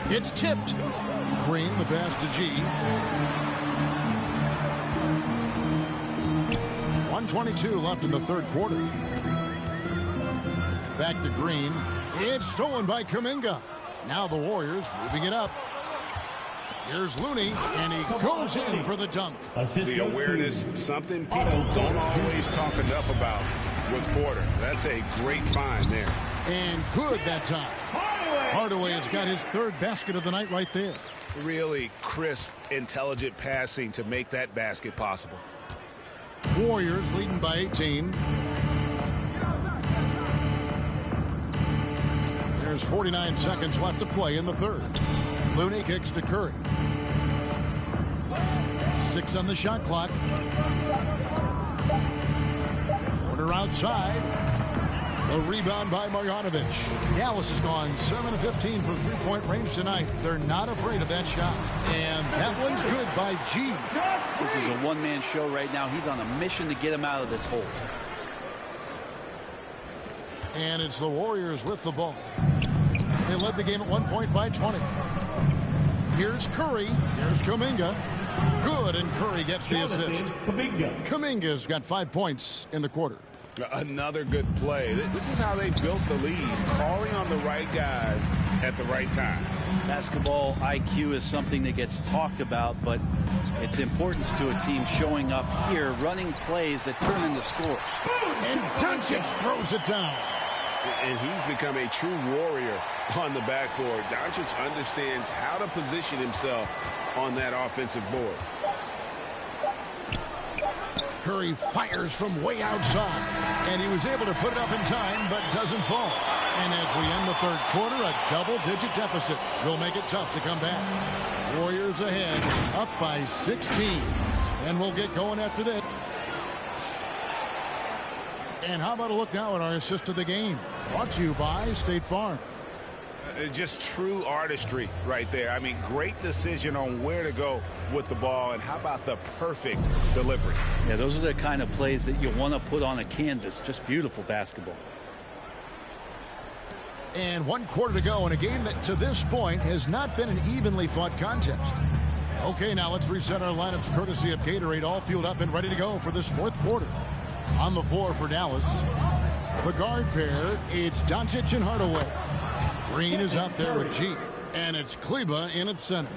It's tipped. Green, the pass to G. 1:22 left in the third quarter. Back to Green. It's stolen by Kuminga. Now the Warriors moving it up. Here's Looney, and he goes in for the dunk. The awareness, something people don't always talk enough about with Porter. That's a great find there. And good that time. Hardaway has got his 3rd basket of the night right there. Really crisp, intelligent passing to make that basket possible. Warriors leading by 18. There's 49 seconds left to play in the third. Looney kicks to Curry. 6 on the shot clock. Porter outside. A rebound by Marjanovic. Dallas has gone 7 of 15 from three-point range tonight. They're not afraid of that shot. And that one's good by G. This is a one-man show right now. He's on a mission to get him out of this hole. And it's the Warriors with the ball. They led the game at 1 point by 20. Here's Curry. Here's Kuminga. Good, and Curry gets the assist. Kuminga's got 5 points in the quarter. Another good play. This is how they built the lead, calling on the right guys at the right time. Basketball IQ is something that gets talked about, but its importance to a team showing up here, running plays that turn into scores. And Doncic throws it down. And he's become a true warrior on the backboard. Doncic understands how to position himself on that offensive board. Curry fires from way outside, and he was able to put it up in time, but doesn't fall. And as we end the third quarter, a double-digit deficit will make it tough to come back. Warriors ahead, up by 16, and we'll get going after that. And how about a look now at our assist of the game, brought to you by State Farm. Just true artistry right there. I mean, great decision on where to go with the ball, and how about the perfect delivery? Yeah, those are the kind of plays that you want to put on a canvas. Just beautiful basketball. And 1 quarter to go in a game that to this point has not been an evenly fought contest. Okay, now let's reset our lineups courtesy of Gatorade, all fueled up and ready to go for this fourth quarter. On the floor for Dallas, the guard pair, it's Doncic and Hardaway. Green is out there with G, and it's Kleber in at center.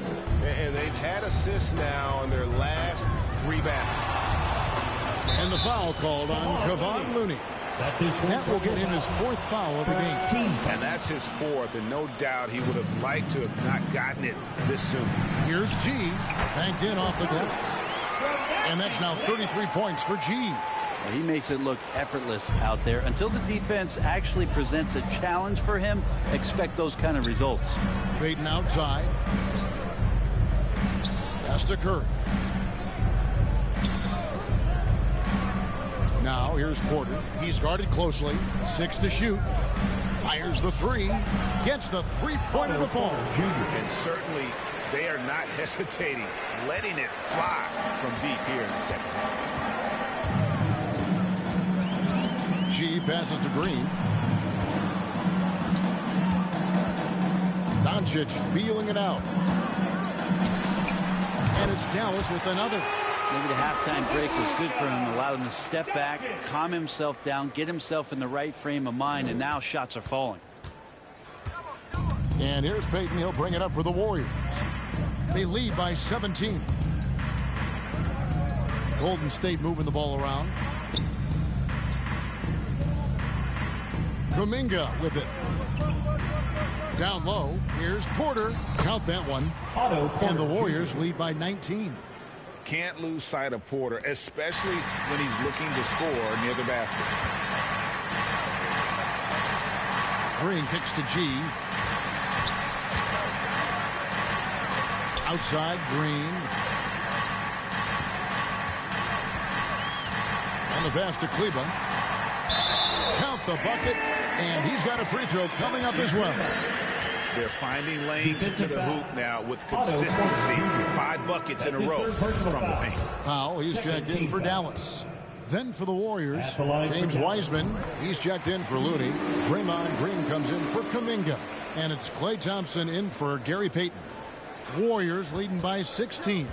And they've had assists now in their last 3 baskets. And the foul called on Kevon Looney. That will get him his 4th foul of the game. And that's his 4th, and no doubt he would have liked to have not gotten it this soon. Here's G, banked in off the glass. And that's now 33 points for G. He makes it look effortless out there. Until the defense actually presents a challenge for him, expect those kind of results. Payton outside. Pass to Curry. Now here's Porter. He's guarded closely. 6 to shoot. Fires the 3. Gets the three-pointer to fall. And certainly they are not hesitating, letting it fly from deep here in the second half. G passes to Green. Doncic feeling it out. And it's Dallas with another. Maybe the halftime break was good for him. Allowed him to step back, calm himself down, get himself in the right frame of mind, and now shots are falling. And here's Payton. He'll bring it up for the Warriors. They lead by 17. Golden State moving the ball around. Kuminga with it. Down low. Here's Porter. Count that one. And the Warriors lead by 19. Can't lose sight of Porter, especially when he's looking to score near the basket. Green kicks to G. Outside, Green. On the pass to Kleber. Count the bucket, and he's got a free throw coming up as well. They're finding lanes into the hoop now with consistency. 5 buckets in a row from the paint. Powell, he's checked in for Dallas. Then for the Warriors, James Wiseman, he's checked in for Looney. Draymond Green comes in for Kuminga. And it's Klay Thompson in for Gary Payton. Warriors leading by 16.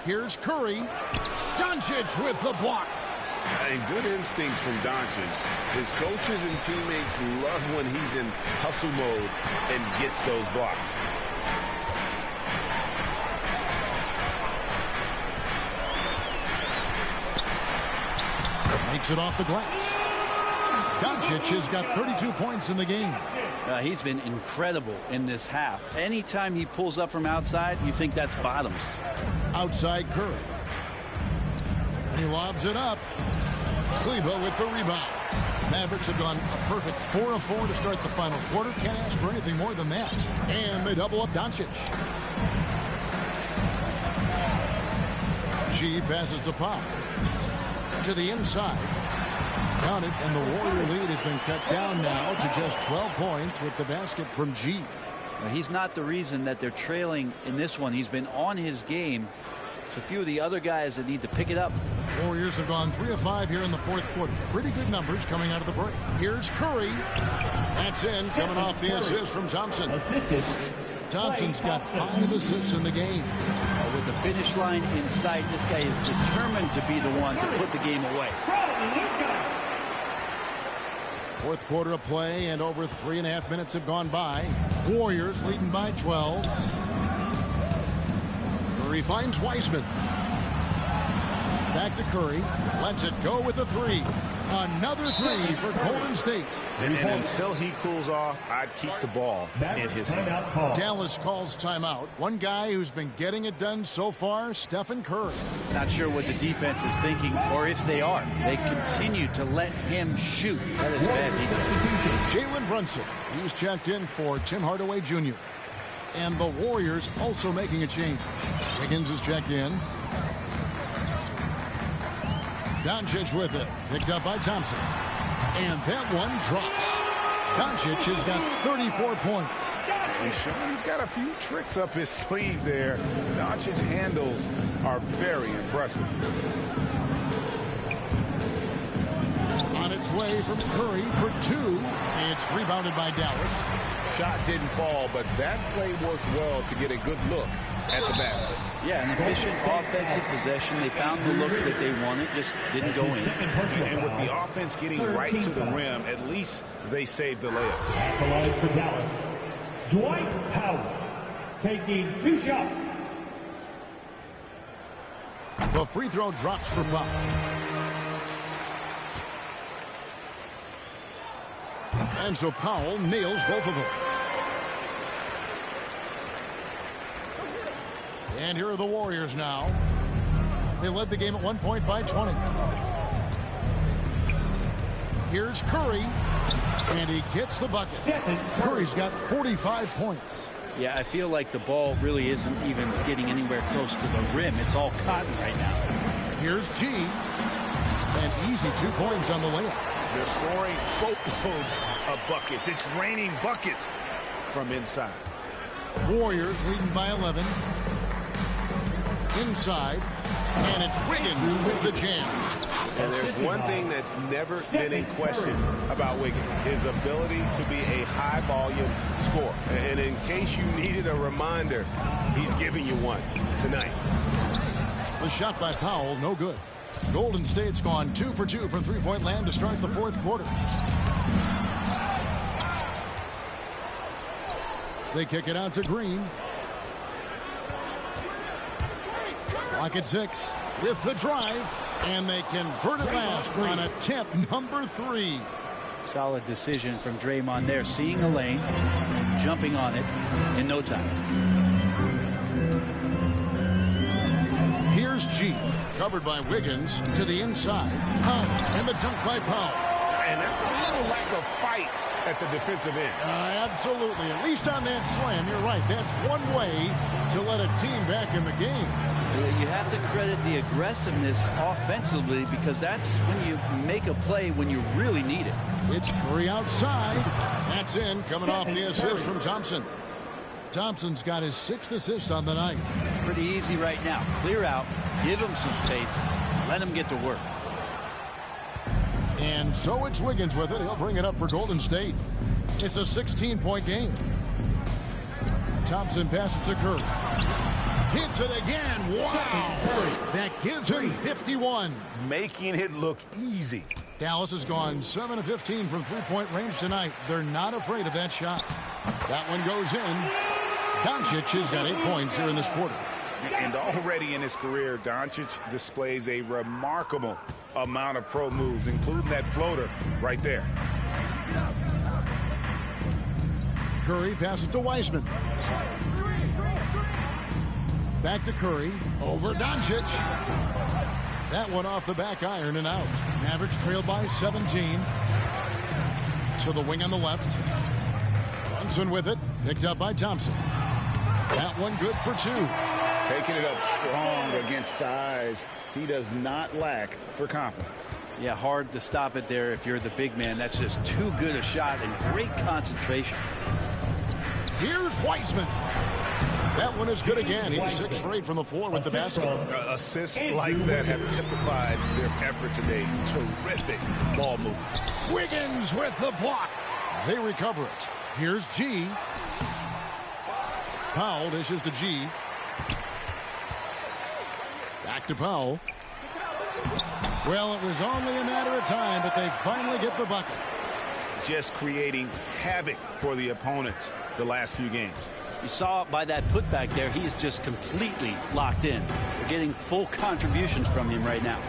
Here's Curry. Doncic with the block. And good instincts from Doncic. His coaches and teammates love when he's in hustle mode and gets those blocks. Makes it off the glass. Doncic has got 32 points in the game. He's been incredible in this half. Anytime he pulls up from outside, you think that's bottoms. Outside Curry. He lobs it up. Kleber with the rebound. Mavericks have gone a perfect 4 of 4 to start the final quarter. Can't ask for anything more than that. And they double up Doncic. G passes to Pop. To the inside. Counted, and the Warrior lead has been cut down now to just 12 points with the basket from G. He's not the reason that they're trailing in this one. He's been on his game. It's a few of the other guys that need to pick it up. Warriors have gone 3 of 5 here in the fourth quarter. Pretty good numbers coming out of the break. Here's Curry. That's in, coming off the assist from Thompson. Thompson's got 5 assists in the game. With the finish line in sight, this guy is determined to be the one to put the game away. Fourth quarter of play, and over 3.5 minutes have gone by. Warriors leading by 12. Curry finds Wiseman. Back to Curry. Lets it go with a 3. Another 3 for Golden State. And until he cools off, I'd keep the ball in his hand. Dallas calls timeout. One guy who's been getting it done so far, Stephen Curry. Not sure what the defense is thinking, or if they are. They continue to let him shoot. That is bad defense. Jalen Brunson. He's checked in for Tim Hardaway Jr. And the Warriors also making a change. Wiggins is checked in. Doncic with it. Picked up by Thompson. And that one drops. Doncic has got 34 points. And Sean, he's got a few tricks up his sleeve there. Doncic's handles are very impressive. On its way from Curry for 2. It's rebounded by Dallas. Shot didn't fall, but that play worked well to get a good look at the basket. Yeah, an efficient offensive possession. They found the look that they wanted, just didn't go in. And with the offense getting right to the rim, at least they saved the layup. At the line for Dallas, Dwight Howard taking 2 shots. The free throw drops for Powell. And so Powell nails both of them. And here are the Warriors now. They led the game at 1 point by 20. Here's Curry. And he gets the bucket. Curry's got 45 points. Yeah, I feel like the ball really isn't even getting anywhere close to the rim. It's all cotton right now. Here's G. And easy 2 points on the layup. They're scoring boatloads of buckets. It's raining buckets from inside. Warriors leading by 11. Inside. And it's Wiggins with the jam. And there's one thing that's never been in question about Wiggins, his ability to be a high-volume scorer. And in case you needed a reminder, he's giving you one tonight. The shot by Powell, no good. Golden State's gone 2 for 2 from three-point land to start the fourth quarter. They kick it out to Green. Clock at 6 with the drive, and they convert it last on attempt number 3. Solid decision from Draymond there, seeing a lane, jumping on it in no time. Here's G, covered by Wiggins to the inside. Powell, and the dunk by Powell. And that's a little lack of fight at the defensive end. Absolutely. At least on that slam, you're right. That's one way to let a team back in the game. You have to credit the aggressiveness offensively, because that's when you make a play when you really need it. It's Curry outside. That's in, coming off the assist from Thompson. Thompson's got his 6th assist on the night. Pretty easy right now. Clear out, give him some space, let him get to work. And so it's Wiggins with it. He'll bring it up for Golden State. It's a 16-point game. Thompson passes to Curry. Hits it again. Wow. That gives him 51. Making it look easy. Dallas has gone 7 of 15 from three-point range tonight. They're not afraid of that shot. That one goes in. Doncic has got 8 points here in this quarter. And already in his career, Doncic displays a remarkable amount of pro moves, including that floater right there. Curry passes to Wiseman. Back to Curry. Over Doncic. That one off the back iron and out. Mavericks trailed by 17. To the wing on the left. Brunson with it. Picked up by Thompson. That one good for 2. Taking it up strong against size. He does not lack for confidence. Yeah, hard to stop it there if you're the big man. That's just too good a shot and great concentration. Here's Wiseman. That one is good again. He's 6 straight from the floor with the basket. Assists like that have typified their effort today. Terrific ball movement. Wiggins with the block. They recover it. Here's G. Powell dishes to G. Back to Powell. Well, it was only a matter of time, but they finally get the bucket. Just creating havoc for the opponents the last few games. You saw by that putback there, he's just completely locked in. We're getting full contributions from him right now.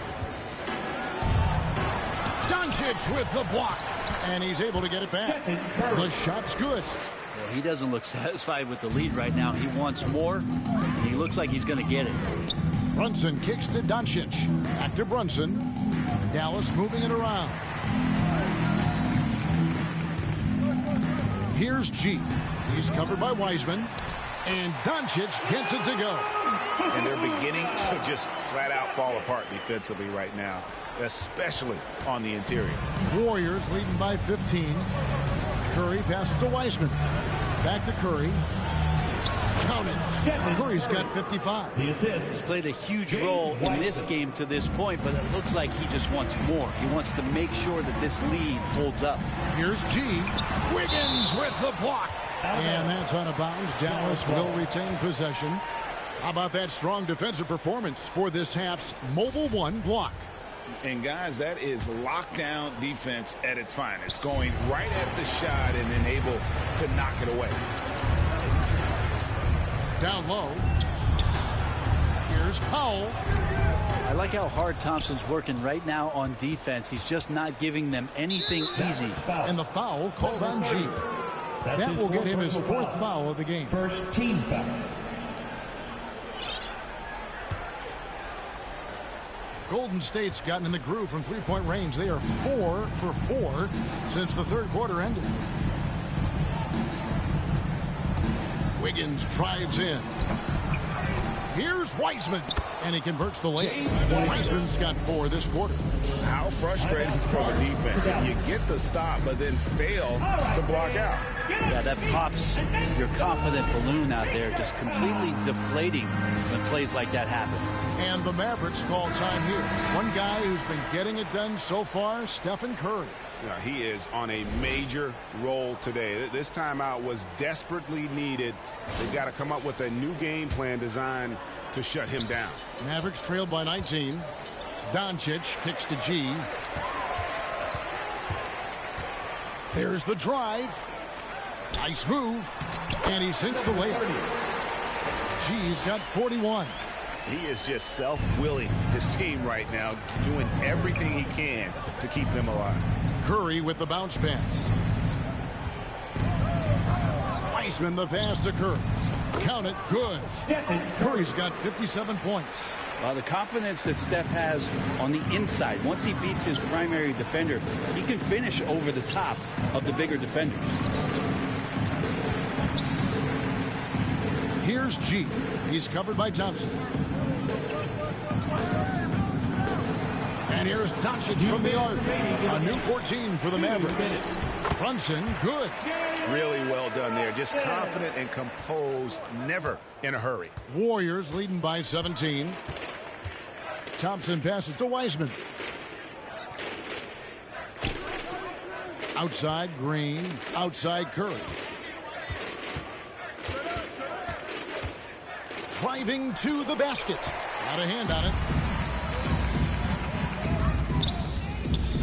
Doncic with the block, and he's able to get it back. The shot's good. Well, he doesn't look satisfied with the lead right now. He wants more, and he looks like he's going to get it. Brunson kicks to Doncic. Back to Brunson. Dallas moving it around. Here's G. He's covered by Wiseman. And Doncic gets it to go. And they're beginning to just flat out fall apart defensively right now, especially on the interior. Warriors leading by 15. Curry passes to Wiseman. Back to Curry. Count it. Curry's got 55. He's played a huge role in this game to this point, but it looks like he just wants more. He wants to make sure that this lead holds up. Here's G. Wiggins with the block. And that's out of bounds. Dallas will retain possession. How about that strong defensive performance for this half's Mobile One block? And guys, that is lockdown defense at its finest. Going right at the shot and then able to knock it away. Down low. Here's Powell. I like how hard Thompson's working right now on defense. He's just not giving them anything easy. And the foul called on G. That will get him his 4th foul of the game. First team foul. Golden State's gotten in the groove from three-point range. They are 4 for 4 since the third quarter ended. Wiggins drives in. Here's Wiseman, and he converts the layup. Wiseman's got 4 this quarter. How frustrating for the defense. If you get the stop, but then fail to block out. Yeah, that pops your confident balloon out there, just completely deflating when plays like that happen. And the Mavericks call time here. One guy who's been getting it done so far, Stephen Curry. Yeah, he is on a major roll today. This timeout was desperately needed. They've got to come up with a new game plan designed to shut him down. Mavericks trailed by 19. Doncic kicks to G. There's the drive. Nice move. And he sinks the layup. G's got 41. He is just self-willing his team right now, doing everything he can to keep them alive. Curry with the bounce pass. Wiseman the pass to Curry. Count it. Good. Curry's got 57 points. The confidence that Steph has on the inside, once he beats his primary defender, he can finish over the top of the bigger defenders. Here's G. He's covered by Thompson. And here's Doncic from the arc. A new 14 for the Mavericks. Brunson, good. Really well done there. Just confident and composed, never in a hurry. Warriors leading by 17. Thompson passes to Wiseman. Outside Green, outside Curry. Driving to the basket. Got a hand on it.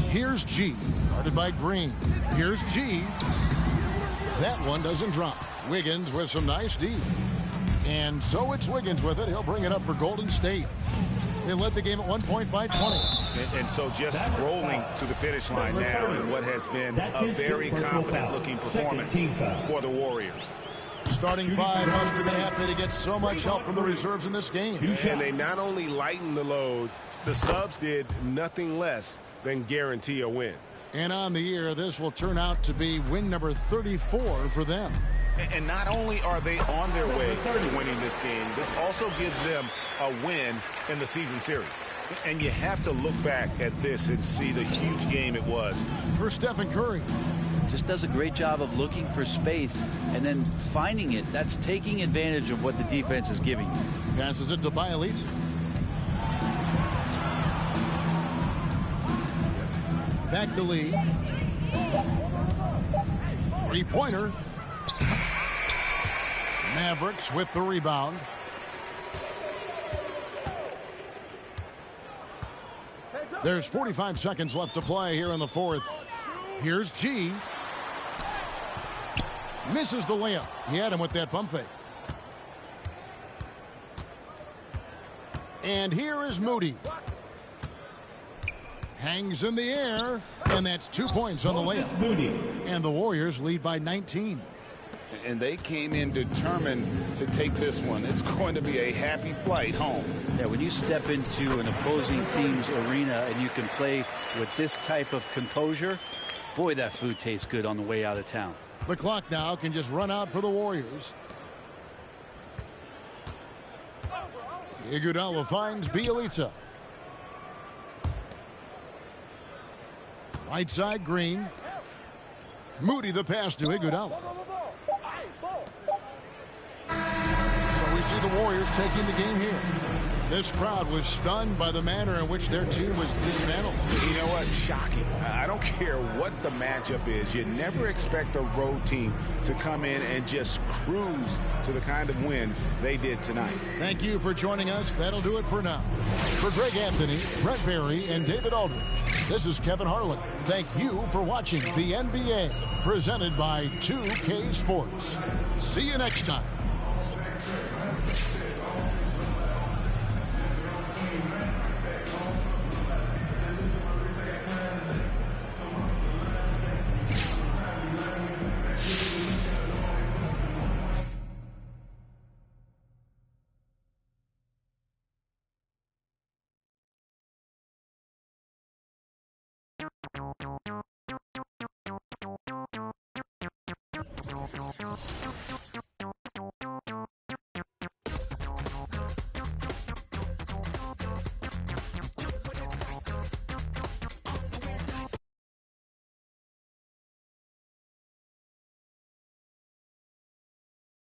Here's G, guarded by Green. Here's G. That one doesn't drop. Wiggins with some nice D. And so it's Wiggins with it. He'll bring it up for Golden State. They led the game at 1 point by 20. And so just rolling to the finish line now in what has been a very confident-looking performance for the Warriors. Starting 5 must have been happy to get so much help from the reserves in this game. And they not only lightened the load, the subs did nothing less than guarantee a win. And on the year, this will turn out to be win number 34 for them. And not only are they on their way to winning this game, this also gives them a win in the season series. And you have to look back at this and see the huge game it was. For Stephen Curry. just does a great job of looking for space and then finding it. That's taking advantage of what the defense is giving you. Passes it to Bielitsa. Back to Lee. Three-pointer. Mavericks with the rebound. There's 45 seconds left to play here in the fourth. Here's G. Misses the layup. He had him with that pump fake. And here is Moody. Hangs in the air, and that's 2 points on the layup. And the Warriors lead by 19. And they came in determined to take this one. It's going to be a happy flight home. Yeah, when you step into an opposing team's arena and you can play with this type of composure, boy, that food tastes good on the way out of town. The clock now can just run out for the Warriors. Iguodala finds Bielitsa. Right side, Green. Moody the pass to Iguodala. So we see the Warriors taking the game here. This crowd was stunned by the manner in which their team was dismantled. You know what? Shocking. I don't care what the matchup is. You never expect a road team to come in and just cruise to the kind of win they did tonight. Thank you for joining us. That'll do it for now. For Greg Anthony, Brett Berry, and David Aldridge, this is Kevin Harlan. Thank you for watching the NBA, presented by 2K Sports. See you next time.